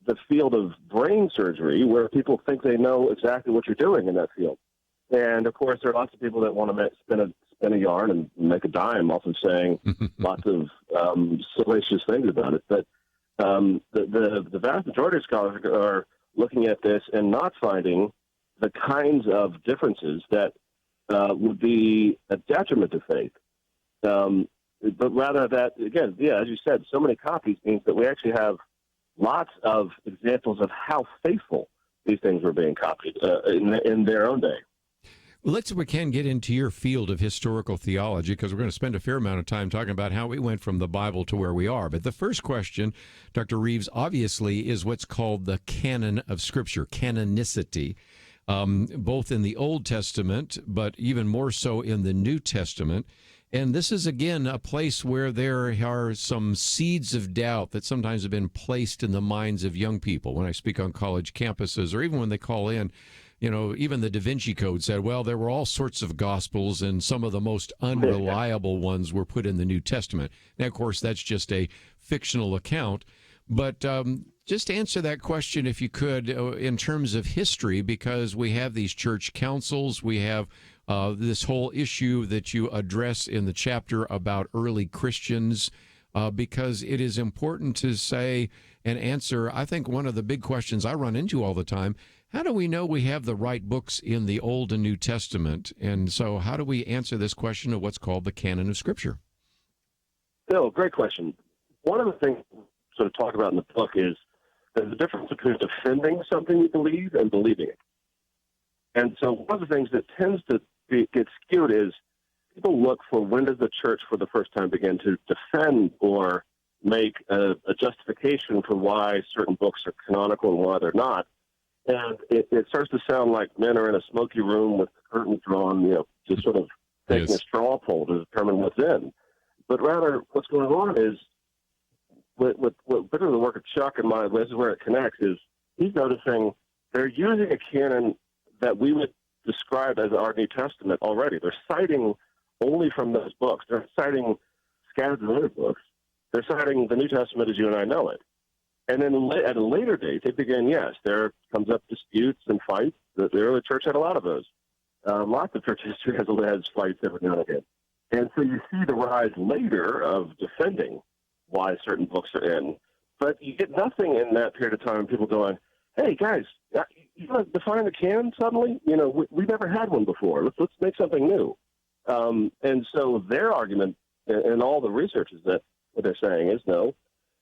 the field of brain surgery, where people think they know exactly what you're doing in that field. And of course, there are lots of people that want to spin a yarn and make a dime off of saying lots of salacious things about it. But the vast majority of scholars are looking at this and not finding the kinds of differences that would be a detriment to faith. But rather that, again, as you said, so many copies means that we actually have lots of examples of how faithful these things were being copied in their own day. Well, let's, if we can, get into your field of historical theology, because we're going to spend a fair amount of time talking about how we went from the Bible to where we are. But the first question, Dr. Reeves, obviously is what's called the canon of Scripture, canonicity, both in the Old Testament, but even more so in the New Testament. And this is, again, a place where there are some seeds of doubt that sometimes have been placed in the minds of young people when I speak on college campuses, or even when they call in. Even the Da Vinci Code said, well, there were all sorts of gospels, and some of the most unreliable ones were put in the New Testament. Now, of course, that's just a fictional account. But just answer that question, if you could, in terms of history, because we have these church councils, we have this whole issue that you address in the chapter about early Christians, because it is important to say and answer, I think, one of the big questions I run into all the time. How do we know we have the right books in the Old and New Testament? And so how do we answer this question of what's called the canon of Scripture? Bill, great question. One of the things we sort of talk about in the book is there's a difference between defending something you believe and believing it. And so one of the things that tends to get skewed is people look for when does the church for the first time begin to defend or make a justification for why certain books are canonical and why they're not. And it starts to sound like men are in a smoky room with the curtains drawn, just sort of taking a straw poll to determine what's in. But rather, what's going on is, what bit of the work of Chuck and mine, this is where it connects, is he's noticing they're using a canon that we would describe as our New Testament already. They're citing only from those books. They're citing scattered other books. They're citing the New Testament as you and I know it. And then at a later date, they begin, there comes up disputes and fights. The early church had a lot of those. Lots of church history has fights every now and again. And so you see the rise later of defending why certain books are in. But you get nothing in that period of time, people going, hey, guys, you want to define the canon suddenly? We never had one before. Let's make something new. And so their argument and all the research is that what they're saying is, no,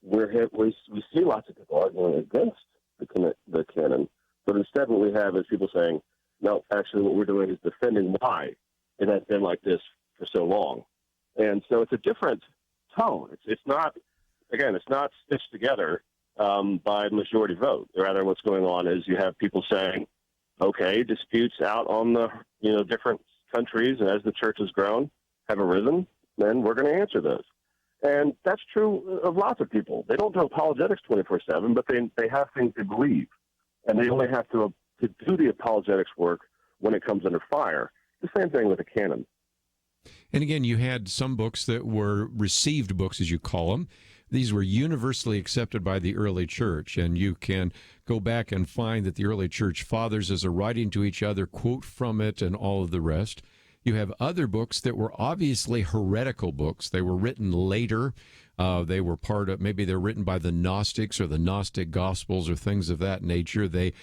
we see lots of people arguing against the canon, but instead what we have is people saying, no, actually what we're doing is defending why it has been like this for so long. And so it's a different tone. It's not stitched together by majority vote. Rather, what's going on is you have people saying, okay, disputes out on the different countries, and as the church has grown, have arisen, then we're going to answer those. And that's true of lots of people. They don't do apologetics 24/7, but they have things they believe, and they only have to do the apologetics work when it comes under fire. The same thing with the canon. And again, you had some books that were received books, as you call them. These were universally accepted by the early church, and you can go back and find that the early church fathers, as a writing to each other, quote from it and all of the rest. You have other books that were obviously heretical books. They were written later. They were maybe they're written by the Gnostics or the Gnostic Gospels or things of that nature. They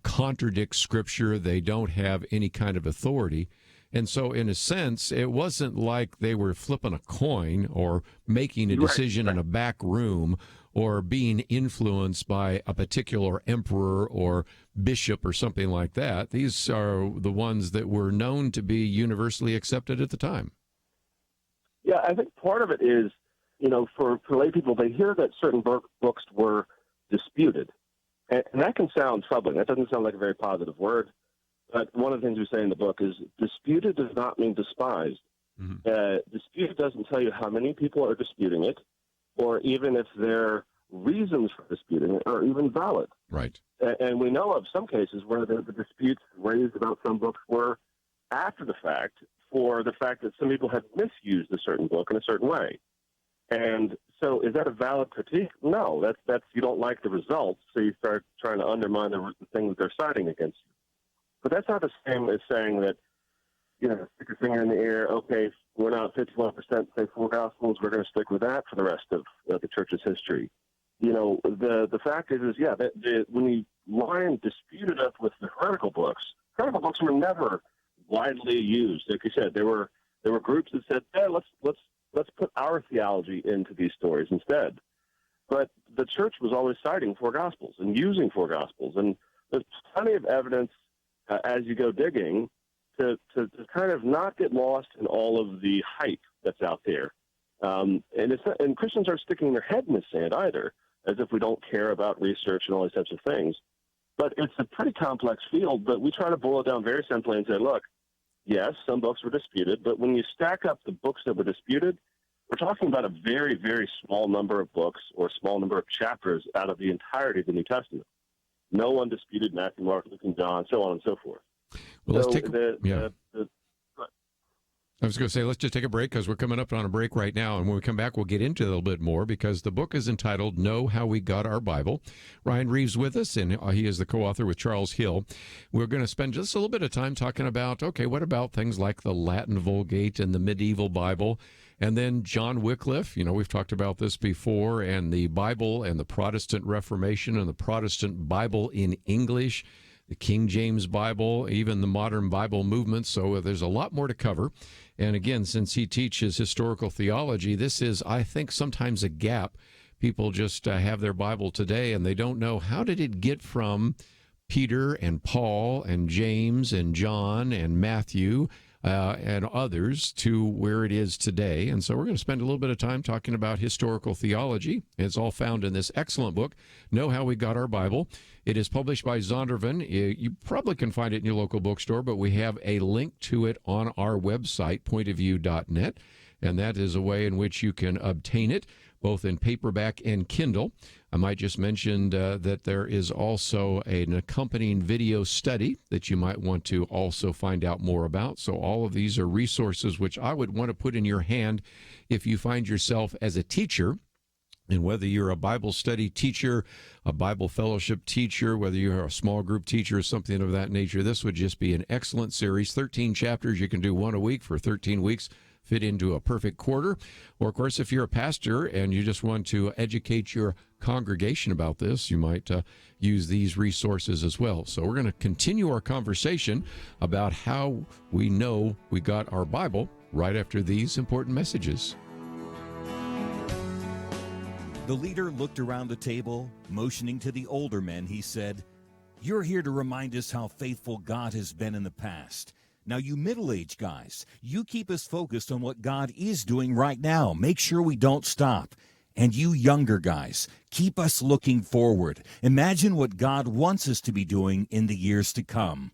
contradict Scripture. They don't have any kind of authority. And so, in a sense, it wasn't like they were flipping a coin or making a decision in a back room or being influenced by a particular emperor or bishop or something like that. These are the ones that were known to be universally accepted at the time. Yeah, I think part of it is for lay people, they hear that certain books were disputed. And that can sound troubling. That doesn't sound like a very positive word. But one of the things we say in the book is disputed does not mean despised. Disputed doesn't tell you how many people are disputing it, or even if their reasons for disputing it are even valid. Right. And we know of some cases where the disputes raised about some books were after the fact, for the fact that some people had misused a certain book in a certain way. And so is that a valid critique? No, that's you don't like the results, so you start trying to undermine the things they're citing against you. But that's not the same as saying that, stick your finger in the air, okay, we're now at 51% say four Gospels, we're going to stick with that for the rest of the church's history. The fact is that when you line disputed up with the heretical books were never widely used. Like you said, there were groups that said, hey, let's put our theology into these stories instead. But the church was always citing four Gospels and using four Gospels. And there's plenty of evidence as you go digging to kind of not get lost in all of the hype that's out there. And Christians aren't sticking their head in the sand either, as if we don't care about research and all these types of things. But it's a pretty complex field, but we try to boil it down very simply and say, look, yes, some books were disputed, but when you stack up the books that were disputed, we're talking about a very, very small number of books or small number of chapters out of the entirety of the New Testament. No one disputed Matthew, Mark, Luke, and John, so on and so forth. Well, let's take I was going to say, let's just take a break because we're coming up on a break right now. And when we come back, we'll get into it a little bit more because the book is entitled Know How We Got Our Bible. Ryan Reeves with us, and he is the co-author with Charles Hill. We're going to spend just a little bit of time talking about, okay, what about things like the Latin Vulgate and the medieval Bible? And then John Wycliffe, we've talked about this before, and the Bible and the Protestant Reformation and the Protestant Bible in English, the King James Bible, even the modern Bible movement. So there's a lot more to cover. And again, since he teaches historical theology, this is, I think, sometimes a gap. People just have their Bible today and they don't know, how did it get from Peter and Paul and James and John and Matthew and others to where it is today. And so we're going to spend a little bit of time talking about historical theology. It's all found in this excellent book, Know How We Got Our Bible. It is published by Zondervan. You probably can find it in your local bookstore, but we have a link to it on our website, pointofview.net, and that is a way in which you can obtain it, both in paperback and Kindle. I might just mention that there is also an accompanying video study that you might want to also find out more about. So all of these are resources which I would want to put in your hand if you find yourself as a teacher. And whether you're a Bible study teacher, a Bible fellowship teacher, whether you're a small group teacher or something of that nature, this would just be an excellent series. 13 chapters. You can do one a week for 13 weeks. Fit into a perfect quarter. Or, of course, if you're a pastor and you just want to educate your congregation about this, you might use these resources as well. So we're going to continue our conversation about how we know we got our Bible right after these important messages. The leader looked around the table, motioning to the older men. He said, "You're here to remind us how faithful God has been in the past. Now, you middle-aged guys, you keep us focused on what God is doing right now. Make sure we don't stop. And you younger guys, keep us looking forward. Imagine what God wants us to be doing in the years to come."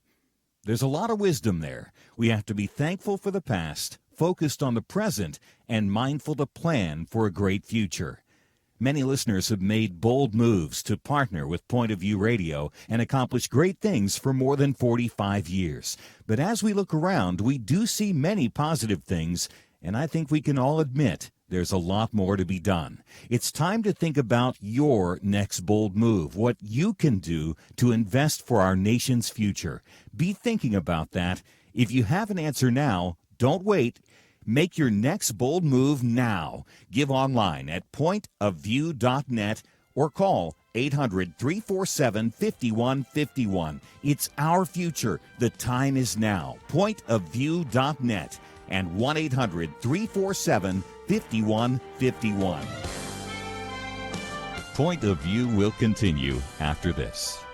There's a lot of wisdom there. We have to be thankful for the past, focused on the present, and mindful to plan for a great future. Many listeners have made bold moves to partner with Point of View Radio and accomplish great things for more than 45 years. But as we look around, we do see many positive things, and I think we can all admit there's a lot more to be done. It's time to think about your next bold move, what you can do to invest for our nation's future. Be thinking about that. If you have an answer now, don't wait. Make your next bold move now. Give online at pointofview.net or call 800-347-5151. It's our future. The time is now. Pointofview.net and 1-800-347-5151. Point of View will continue after this.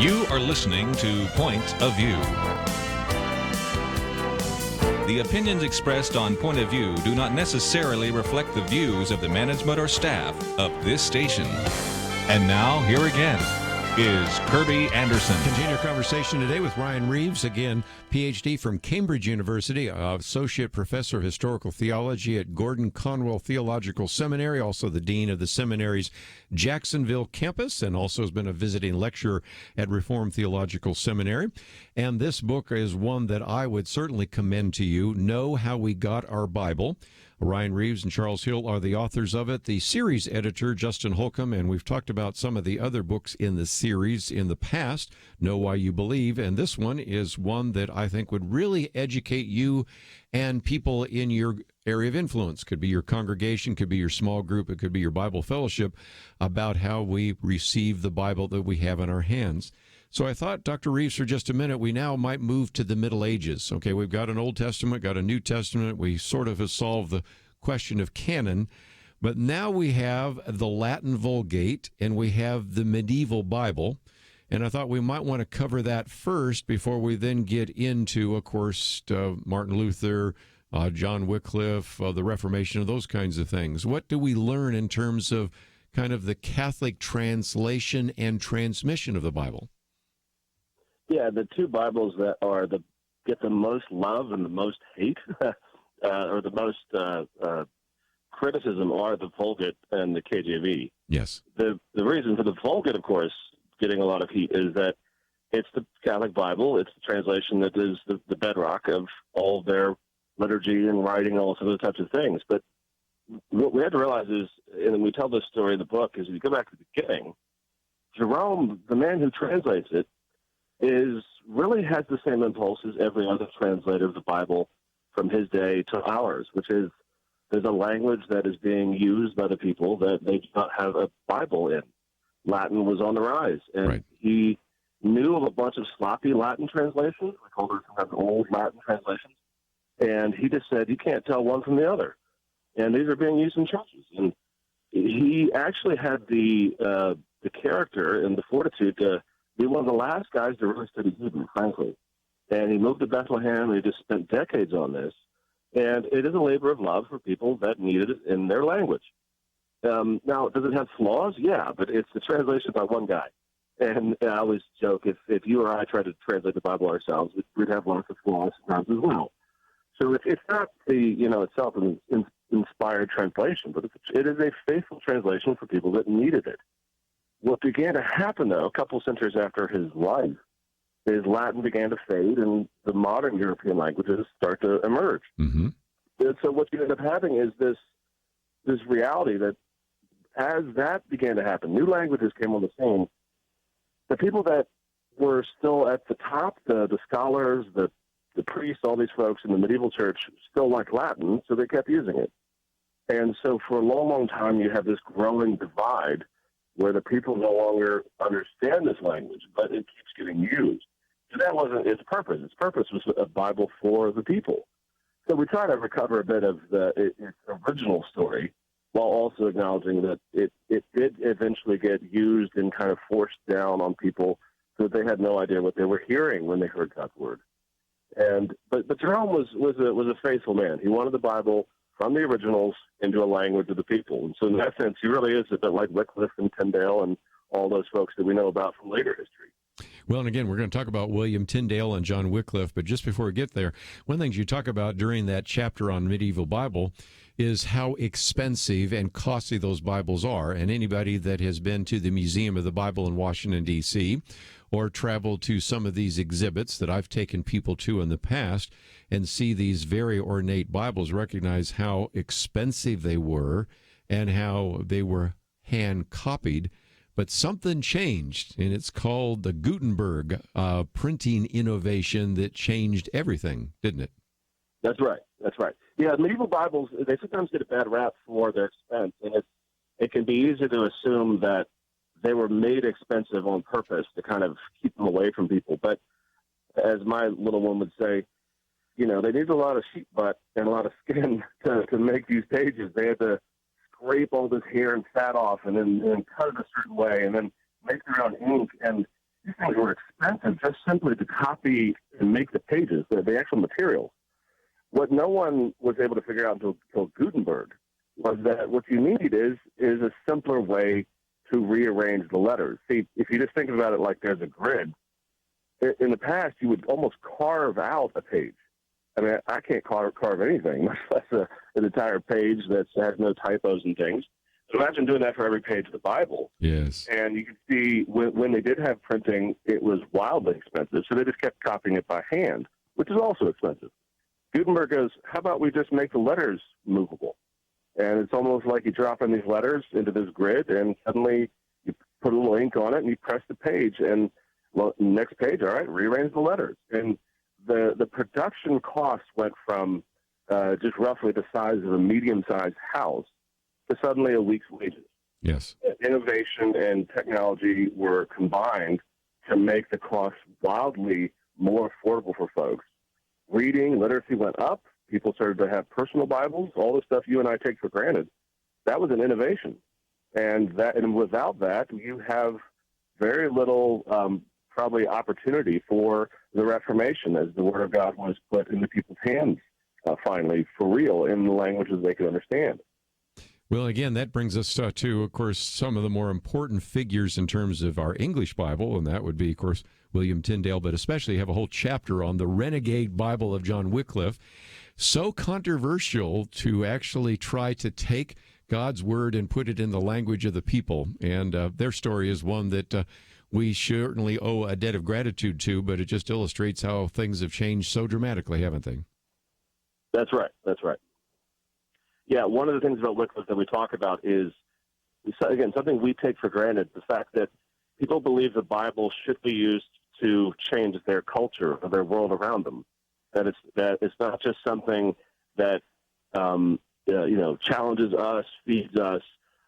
You are listening to Point of View. The opinions expressed on Point of View do not necessarily reflect the views of the management or staff of this station. And now, here again is Kerby Anderson. Continue our conversation today with Ryan Reeves, again, PhD from Cambridge University, Associate Professor of Historical Theology at Gordon Conwell Theological Seminary, also the Dean of the Seminary's Jacksonville campus, and also has been a visiting lecturer at Reformed Theological Seminary. And this book is one that I would certainly commend to you, Know How We Got Our Bible. Ryan Reeves and Charles Hill are the authors of it. The series editor, Justin Holcomb, and we've talked about some of the other books in the series in the past, Know Why You Believe, and this one is one that I think would really educate you and people in your area of influence. Could be your congregation, could be your small group, it could be your Bible fellowship, about how we receive the Bible that we have in our hands. So I thought, Dr. Reeves, for just a minute, we now might move to the Middle Ages. Okay, we've got an Old Testament, got a New Testament. We sort of have solved the question of canon. But now we have the Latin Vulgate, and we have the medieval Bible. And I thought we might want to cover that first before we then get into, of course, Martin Luther, John Wycliffe, the Reformation, those kinds of things. What do we learn in terms of kind of the Catholic translation and transmission of the Bible? Yeah, the two Bibles that are get the most love and the most hate, or the most criticism, are the Vulgate and the KJV. Yes. The reason for the Vulgate, of course, getting a lot of heat is that it's the Catholic Bible. It's the translation that is the bedrock of all of their liturgy and writing, all of those types of things. But what we have to realize is, and we tell this story in the book, is if you go back to the beginning, Jerome, the man who translates it, really has the same impulse as every other translator of the Bible from his day to ours, which is there's a language that is being used by the people that they do not have a Bible in. Latin was on the rise, and he knew of a bunch of sloppy Latin translations. We call them sometimes old Latin translations, and he just said you can't tell one from the other, and these are being used in churches. And he actually had the character and the fortitude to be one of the last guys to really study Hebrew, frankly. And he moved to Bethlehem, and he just spent decades on this. And it is a labor of love for people that needed it in their language. Now, does it have flaws? Yeah, but it's the translation by one guy. And I always joke, if you or I tried to translate the Bible ourselves, we'd have lots of flaws sometimes as well. So it's not itself an inspired translation, but it is a faithful translation for people that needed it. What began to happen, though, a couple centuries after his life, is Latin began to fade and the modern European languages start to emerge. Mm-hmm. And so what you end up having is this reality that as that began to happen, new languages came on the scene. The people that were still at the top, the scholars, the priests, all these folks in the medieval church still liked Latin, so they kept using it. And so for a long, long time, you have this growing divide where the people no longer understand this language, but it keeps getting used. And that wasn't its purpose. Its purpose was a Bible for the people. So we try to recover a bit of its original story while also acknowledging that it did eventually get used and kind of forced down on people so that they had no idea what they were hearing when they heard God's word. But Jerome was a faithful man. He wanted the Bible from the originals into a language of the people. And so in that sense, he really is a bit like Wycliffe and Tyndale and all those folks that we know about from later history. Well, and again, we're going to talk about William Tyndale and John Wycliffe, but just before we get there, one of the things you talk about during that chapter on medieval Bible is how expensive and costly those Bibles are. And anybody that has been to the Museum of the Bible in Washington, D.C., or traveled to some of these exhibits that I've taken people to in the past and see these very ornate Bibles, recognize how expensive they were and how they were hand copied. But something changed, and it's called the Gutenberg printing innovation that changed everything, didn't it? That's right. Yeah, medieval Bibles, they sometimes get a bad rap for their expense, and it can be easy to assume that they were made expensive on purpose to kind of keep them away from people. But as my little one would say, they need a lot of sheep butt and a lot of skin to make these pages. They had to scrape all this hair and fat off and then cut it a certain way and then make their own ink. And these things were expensive just simply to copy and make the pages, the actual materials. What no one was able to figure out until Gutenberg was that what you need is a simpler way to rearrange the letters. See, if you just think about it like there's a grid, in the past you would almost carve out a page. I mean, I can't carve anything, much less an entire page that has no typos and things. So imagine doing that for every page of the Bible. Yes. And you can see when they did have printing, it was wildly expensive. So they just kept copying it by hand, which is also expensive. Gutenberg goes, how about we just make the letters movable? And it's almost like you drop in these letters into this grid, and suddenly you put a little ink on it, and you press the page, and next page, all right, rearrange the letters. And the production cost went from just roughly the size of a medium-sized house to suddenly a week's wages. Yes. Innovation and technology were combined to make the cost wildly more affordable for folks. Reading, literacy went up. People started to have personal Bibles, all the stuff you and I take for granted. That was an innovation. And without that, you have very little probably opportunity for the Reformation, as the Word of God was put into people's hands finally, for real, in the languages they could understand. Well, again, that brings us to, of course, some of the more important figures in terms of our English Bible, and that would be, of course, William Tyndale, but especially have a whole chapter on the Renegade Bible of John Wycliffe. So controversial to actually try to take God's Word and put it in the language of the people. And their story is one that we certainly owe a debt of gratitude to, but it just illustrates how things have changed so dramatically, haven't they? That's right. That's right. Yeah, one of the things about Wycliffe that we talk about is, again, something we take for granted, the fact that people believe the Bible should be used to change their culture or their world around them. That it's not just something that challenges us, feeds us,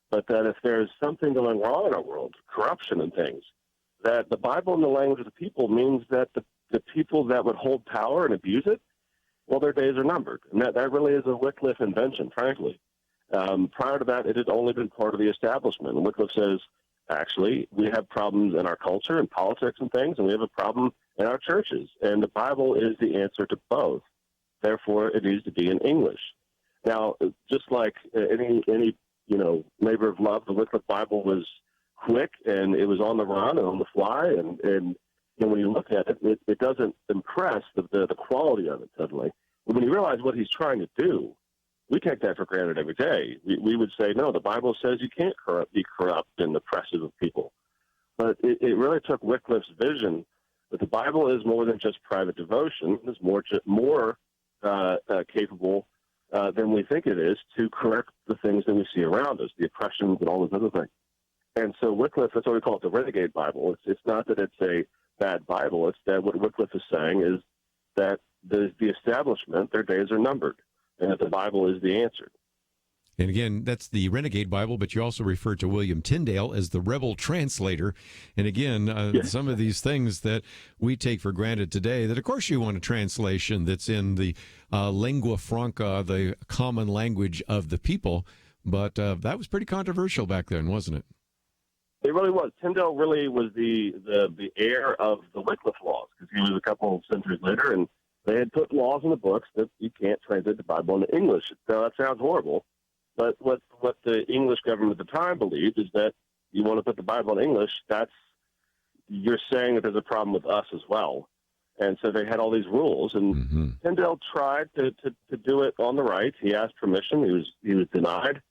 but that if there's something going wrong in our world, corruption and things, that the Bible in the language of the people means that the people that would hold power and abuse it, well, their days are numbered. And that really is a Wycliffe invention, frankly. Prior to that, it had only been part of the establishment. And Wycliffe says, actually, we have problems in our culture and politics and things, and we have a problem in our churches. And the Bible is the answer to both. Therefore, it needs to be in English. Now, just like any labor of love, the Wycliffe Bible was quick, and it was on the run and on the fly, and when you look at it, it doesn't impress the quality of it suddenly. But when you realize what he's trying to do, we take that for granted every day. We would say, no, the Bible says you can't be corrupt and oppressive of people. But it really took Wycliffe's vision that the Bible is more than just private devotion. It's more capable than we think it is to correct the things that we see around us, the oppressions and all those other things. And so Wycliffe, that's why we call it the Renegade Bible. It's not that it's a bad Bible. It's that what Wycliffe is saying is that the establishment, their days are numbered, and that the Bible is the answer. And again, that's the Renegade Bible, but you also refer to William Tyndale as the Rebel Translator. And again, some of these things that we take for granted today, that of course you want a translation that's in the lingua franca, the common language of the people, but that was pretty controversial back then, wasn't it? It really was. Tyndale really was the heir of the Wycliffe laws, because he was a couple of centuries later, and they had put laws in the books that you can't translate the Bible into English. Now, that sounds horrible, but what the English government at the time believed is that you want to put the Bible in English, you're saying that there's a problem with us as well. And so they had all these rules, and Tyndale tried to do it on the right. He asked permission. He was denied.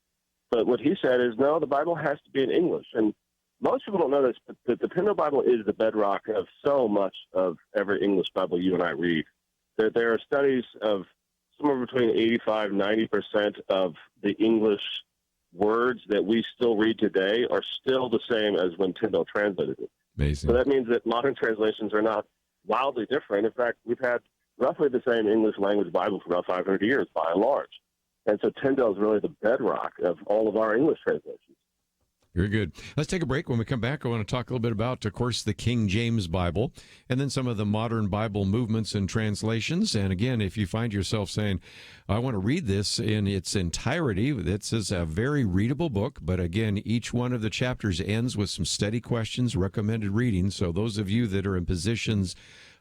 But what he said is, no, the Bible has to be in English. And most people don't know this, but the Tyndale Bible is the bedrock of so much of every English Bible you and I read. There are studies of somewhere between 85 and 90% of the English words that we still read today are still the same as when Tyndale translated it. Amazing. So that means that modern translations are not wildly different. In fact, we've had roughly the same English language Bible for about 500 years, by and large. And so Tyndale is really the bedrock of all of our English translations. Very good. Let's take a break. When we come back, I want to talk a little bit about, of course, the King James Bible and then some of the modern Bible movements and translations. And again, if you find yourself saying, I want to read this in its entirety, this is a very readable book. But again, each one of the chapters ends with some steady questions, recommended reading. So those of you that are in positions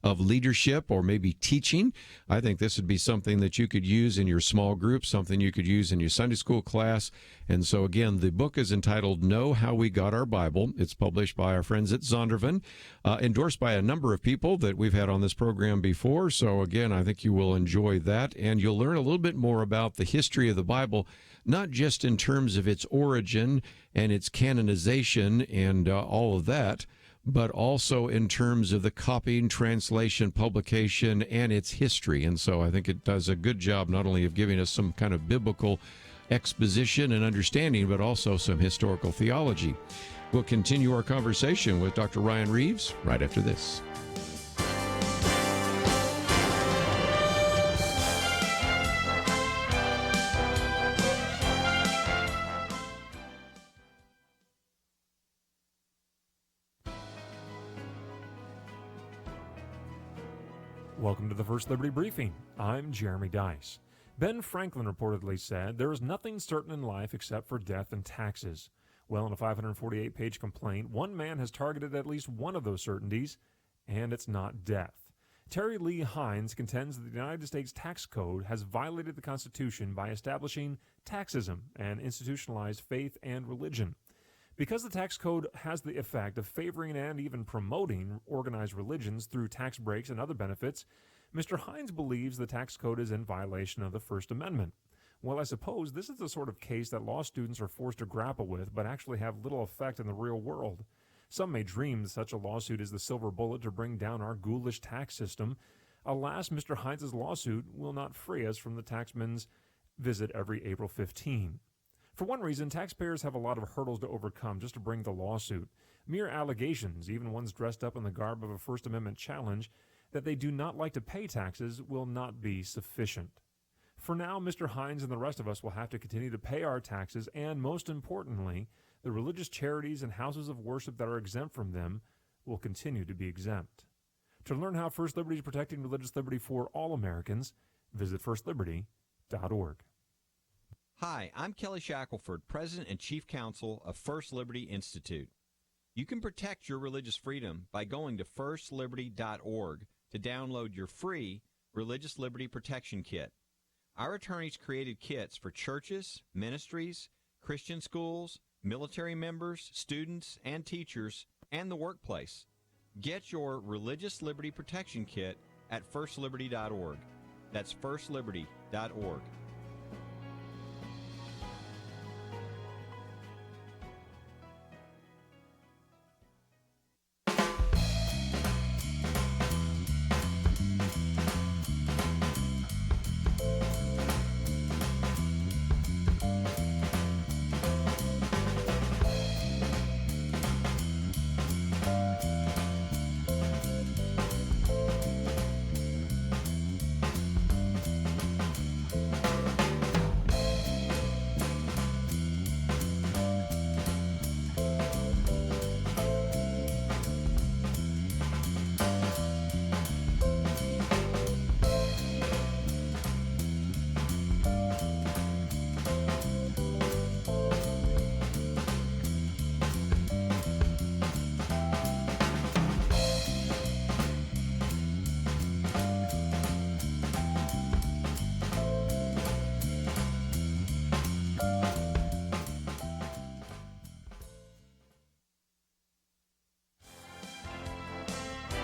of leadership or maybe teaching, I think this would be something that you could use in your small group, something you could use in your Sunday school class. And so again, the book is entitled Know How We Got Our Bible. It's published by our friends at Zondervan, endorsed by a number of people that we've had on this program before. So again, I think you will enjoy that, and you'll learn a little bit more about the history of the Bible, not just in terms of its origin and its canonization and all of that, but also in terms of the copying, translation, publication, and its history. And so I think it does a good job not only of giving us some kind of biblical exposition and understanding, but also some historical theology. We'll continue our conversation with Dr. Ryan Reeves right after this. Welcome to the First Liberty Briefing. I'm Jeremy Dice. Ben Franklin reportedly said, "There is nothing certain in life except for death and taxes." Well, in a 548-page complaint, one man has targeted at least one of those certainties, and it's not death. Terry Lee Hines contends that the United States tax code has violated the Constitution by establishing taxism and institutionalized faith and religion. Because the tax code has the effect of favoring and even promoting organized religions through tax breaks and other benefits, Mr. Hines believes the tax code is in violation of the First Amendment. Well, I suppose this is the sort of case that law students are forced to grapple with, but actually have little effect in the real world. Some may dream that such a lawsuit is the silver bullet to bring down our ghoulish tax system. Alas, Mr. Hines' lawsuit will not free us from the taxman's visit every April 15. For one reason, taxpayers have a lot of hurdles to overcome just to bring the lawsuit. Mere allegations, even ones dressed up in the garb of a First Amendment challenge, that they do not like to pay taxes will not be sufficient. For now, Mr. Hines and the rest of us will have to continue to pay our taxes, and most importantly, the religious charities and houses of worship that are exempt from them will continue to be exempt. To learn how First Liberty is protecting religious liberty for all Americans, visit firstliberty.org. Hi, I'm Kelly Shackelford, President and Chief Counsel of First Liberty Institute. You can protect your religious freedom by going to firstliberty.org to download your free Religious Liberty Protection Kit. Our attorneys created kits for churches, ministries, Christian schools, military members, students, and teachers, and the workplace. Get your Religious Liberty Protection Kit at firstliberty.org. That's firstliberty.org.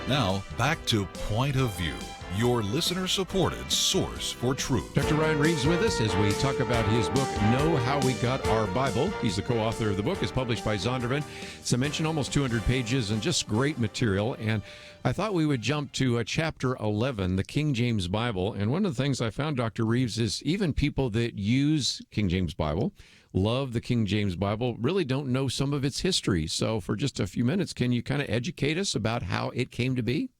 Now, back to Point of View, your listener-supported source for truth. Dr. Ryan Reeves with us as we talk about his book, Know How We Got Our Bible. He's the co-author of the book. It's published by Zondervan. It's a mention, almost 200 pages, and just great material. And I thought we would jump to chapter 11, the King James Bible. And one of the things I found, Dr. Reeves, is even people that use King James Bible, love the King James Bible, really don't know some of its history. So for just a few minutes, can you kind of educate us about how it came to be?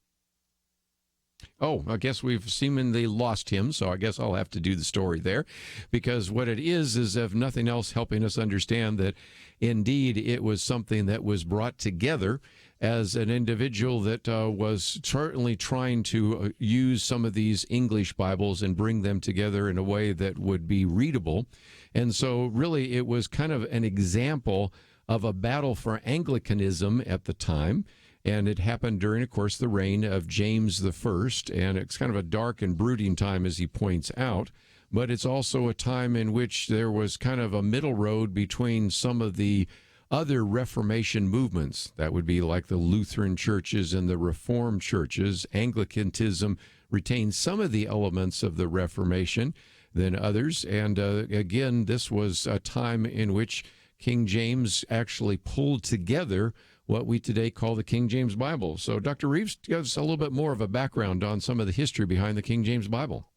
Oh, I guess we've seemingly lost him, so I guess I'll have to do the story there, because what it is if nothing else, helping us understand that indeed it was something that was brought together as an individual that was certainly trying to use some of these English Bibles and bring them together in a way that would be readable. And so really it was kind of an example of a battle for Anglicanism at the time. And it happened during, of course, the reign of James I. And it's kind of a dark and brooding time, as he points out. But it's also a time in which there was kind of a middle road between some of the other Reformation movements. That would be like the Lutheran churches and the Reformed churches. Anglicanism retained some of the elements of the Reformation than others. And again, this was a time in which King James actually pulled together what we today call the King James Bible. So Dr. Reeves gives a little bit more of a background on some of the history behind the King James Bible.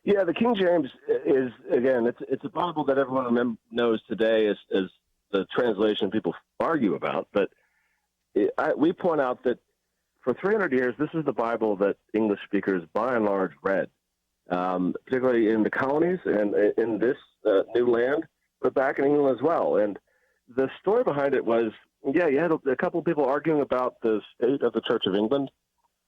Yeah, the King James is, again, it's a Bible that everyone knows today as the translation people argue about. But we point out that for 300 years, this is the Bible that English speakers, by and large, read, particularly in the colonies and in this new land, but back in England as well. And the story behind it was, yeah, you had a couple of people arguing about the state of the Church of England,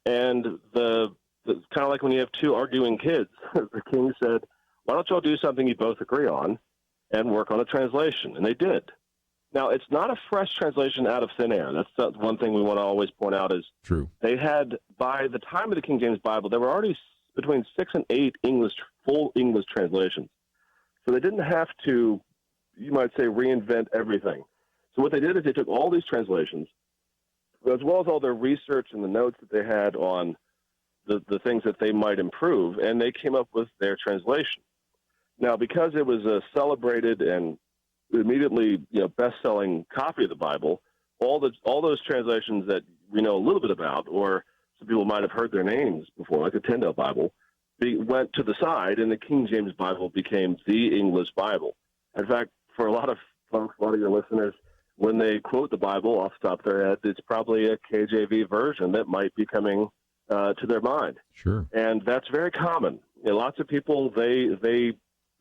and the kind of like when you have two arguing kids. The king said, "Why don't y'all do something you both agree on, and work on a translation?" And they did. Now, it's not a fresh translation out of thin air. That's one thing we want to always point out is true. They had, by the time of the King James Bible, there were already between 6 and 8 full English translations. So they didn't have to, you might say, reinvent everything. So what they did is they took all these translations, as well as all their research and the notes that they had on the things that they might improve, and they came up with their translation. Now, because it was a celebrated and immediately best-selling copy of the Bible, all those translations that we know a little bit about, or some people might have heard their names before, like the Tyndale Bible, went to the side, and the King James Bible became the English Bible. In fact, for a lot of folks, a lot of your listeners, when they quote the Bible off the top of their head, it's probably a KJV version that might be coming to their mind. Sure. And that's very common. Lots of people, they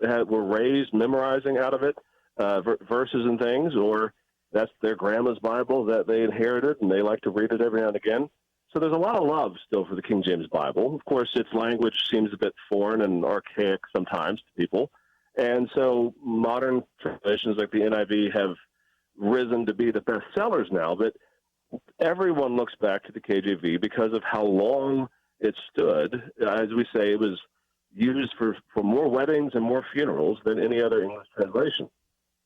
were raised memorizing out of it verses and things, or that's their grandma's Bible that they inherited, and they like to read it every now and again. So there's a lot of love still for the King James Bible. Of course, its language seems a bit foreign and archaic sometimes to people. And so modern translations like the NIV have risen to be the best sellers now, but everyone looks back to the KJV because of how long it stood. As we say, it was used for more weddings and more funerals than any other English translation.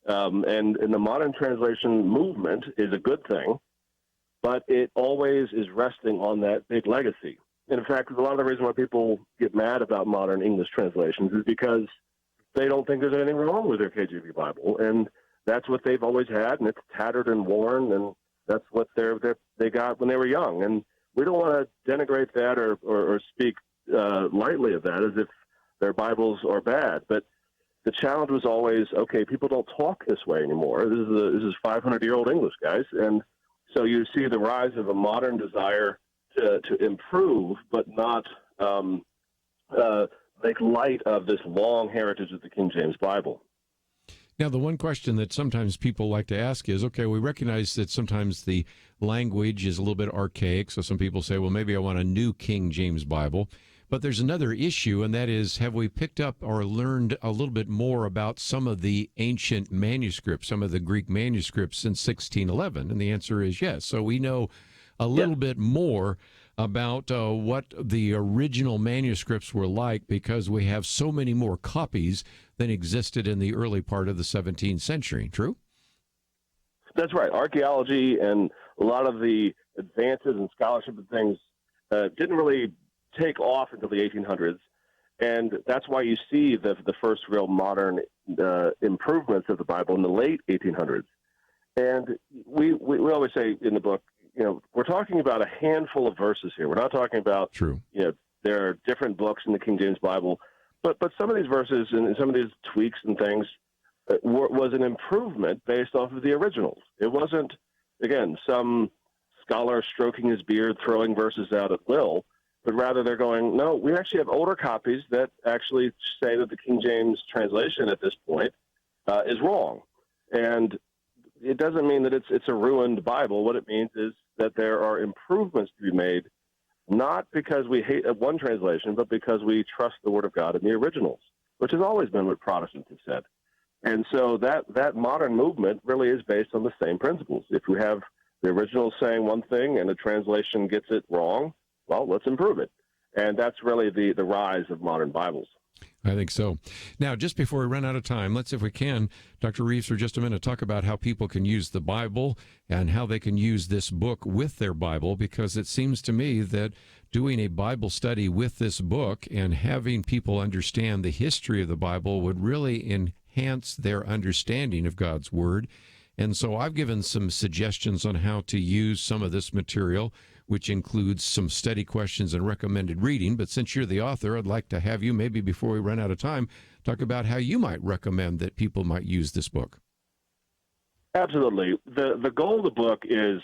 And the modern translation movement is a good thing, but it always is resting on that big legacy. And in fact, a lot of the reason why people get mad about modern English translations is because they don't think there's anything wrong with their KJV Bible, and that's what they've always had, and it's tattered and worn, and that's what they got when they were young. And we don't want to denigrate that or speak lightly of that as if their Bibles are bad. But the challenge was always, okay, people don't talk this way anymore. This is 500-year-old English, guys. And so you see the rise of a modern desire to improve, but not make light of this long heritage of the King James Bible. Now, the one question that sometimes people like to ask is, okay, we recognize that sometimes the language is a little bit archaic, so some people say, well, maybe I want a new King James Bible. But there's another issue, and that is, have we picked up or learned a little bit more about some of the ancient manuscripts, some of the Greek manuscripts since 1611? And the answer is yes. So we know a little bit more about what the original manuscripts were like because we have so many more copies than existed in the early part of the 17th century. True? That's right. Archaeology and a lot of the advances in scholarship and things didn't really take off until the 1800s. And that's why you see the first real modern improvements of the Bible in the late 1800s. And we always say in the book, we're talking about a handful of verses here. We're not talking about, there are different books in the King James Bible, but some of these verses and some of these tweaks and things was an improvement based off of the originals. It wasn't, again, some scholar stroking his beard, throwing verses out at will. but rather they're going, no, we actually have older copies that actually say that the King James translation at this point is wrong. And it doesn't mean that it's a ruined Bible. What it means is that there are improvements to be made, not because we hate one translation, but because we trust the Word of God in the originals, which has always been what Protestants have said. And so that modern movement really is based on the same principles. If we have the original saying one thing and the translation gets it wrong, well, let's improve it. And that's really the rise of modern Bibles. I think so. Now, just before we run out of time, let's, if we can, Dr. Reeves, for just a minute, talk about how people can use the Bible and how they can use this book with their Bible, because it seems to me that doing a Bible study with this book and having people understand the history of the Bible would really enhance their understanding of God's Word. And so I've given some suggestions on how to use some of this material, which includes some study questions and recommended reading. But since you're the author, I'd like to have you, maybe before we run out of time, talk about how you might recommend that people might use this book. Absolutely. The goal of the book is,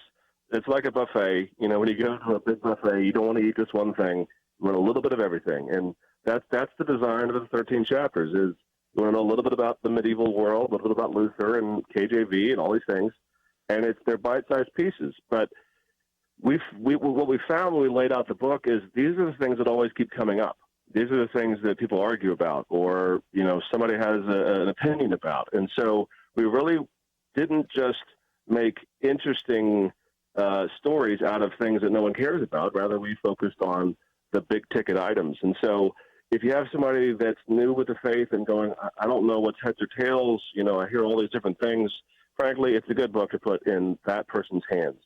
it's like a buffet. You know, when you go to a big buffet, you don't want to eat just one thing. You want a little bit of everything. And that's the design of the 13 chapters, is you want to know a little bit about the medieval world, a little bit about Luther and KJV and all these things. And they're bite-sized pieces. But what we found when we laid out the book is these are the things that always keep coming up. These are the things that people argue about, or, you know, somebody has an opinion about. And so we really didn't just make interesting stories out of things that no one cares about. Rather, we focused on the big ticket items. And so if you have somebody that's new with the faith and going, I don't know what's heads or tails, you know, I hear all these different things, frankly, it's a good book to put in that person's hands.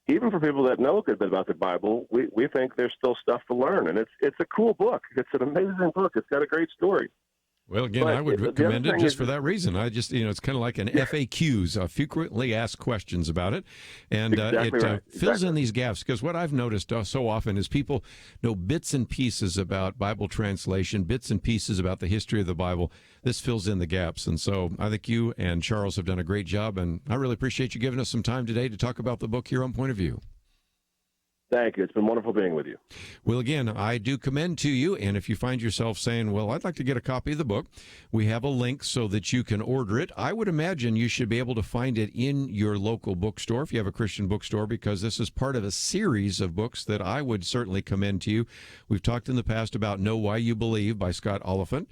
Even for people that know a good bit about the Bible, we think there's still stuff to learn. And it's a cool book. It's an amazing book. It's got a great story. Well, again, I would recommend it just for that reason. I just, you know, it's kind of like an FAQs, frequently asked questions about it. And Exactly right. fills in these gaps, because what I've noticed so often is people know bits and pieces about Bible translation, bits and pieces about the history of the Bible. This fills in the gaps. And so I think you and Charles have done a great job, and I really appreciate you giving us some time today to talk about the book here on Point of View. Thank you. It's been wonderful being with you. Well, again, I do commend to you, and if you find yourself saying, well, I'd like to get a copy of the book, we have a link so that you can order it. I would imagine you should be able to find it in your local bookstore, if you have a Christian bookstore, because this is part of a series of books that I would certainly commend to you. We've talked in the past about Know Why You Believe by Scott Oliphant.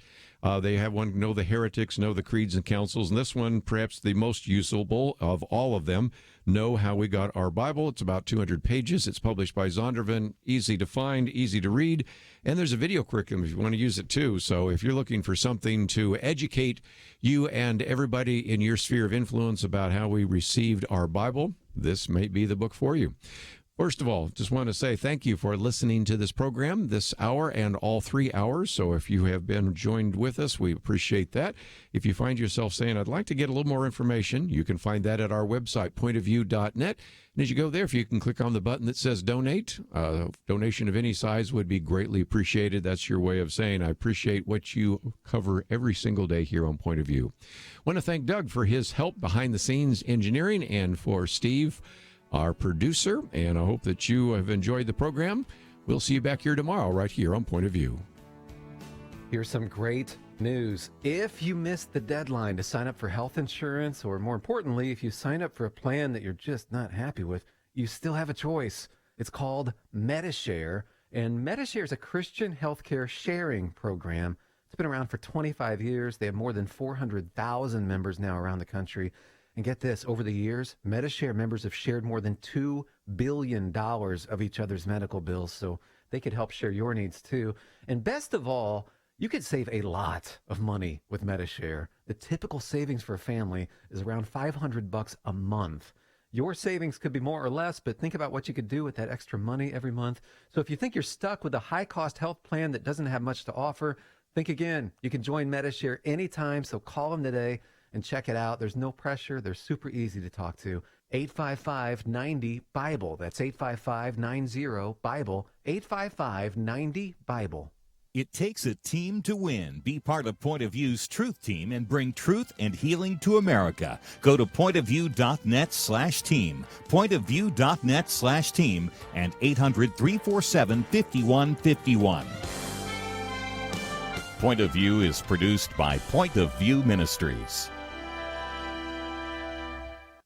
They have one, Know the Heretics, Know the Creeds and Councils, and this one, perhaps the most usable of all of them, Know How We Got Our Bible. It's about 200 pages. It's published by Zondervan, easy to find, easy to read, and there's a video curriculum if you want to use it too. So if you're looking for something to educate you and everybody in your sphere of influence about how we received our Bible, this may be the book for you. First of all, just want to say thank you for listening to this program this hour and all 3 hours. So if you have been joined with us, we appreciate that. If you find yourself saying, I'd like to get a little more information, you can find that at our website, pointofview.net. And as you go there, if you can click on the button that says donate, donation of any size would be greatly appreciated. That's your way of saying, I appreciate what you cover every single day here on Point of View. I want to thank Doug for his help behind the scenes engineering, and for Steve, our producer, and I hope that you have enjoyed the program. We'll see you back here tomorrow, right here on Point of View. Here's some great news. If you missed the deadline to sign up for health insurance, or more importantly, if you sign up for a plan that you're just not happy with, you still have a choice. It's called MediShare, and MediShare is a Christian healthcare sharing program. It's been around for 25 years. They have more than 400,000 members now around the country. And get this, over the years, MediShare members have shared more than $2 billion of each other's medical bills, so they could help share your needs too. And best of all, you could save a lot of money with MediShare. The typical savings for a family is around $500 a month. Your savings could be more or less, but think about what you could do with that extra money every month. So if you think you're stuck with a high-cost health plan that doesn't have much to offer, think again. You can join MediShare anytime, so call them today and check it out. There's no pressure. They're super easy to talk to. 855-90-BIBLE. That's 855-90-BIBLE. 855-90-BIBLE. It takes a team to win. Be part of Point of View's Truth Team and bring truth and healing to America. Go to pointofview.net/team, pointofview.net/team, and 800-347-5151. Point of View is produced by Point of View Ministries.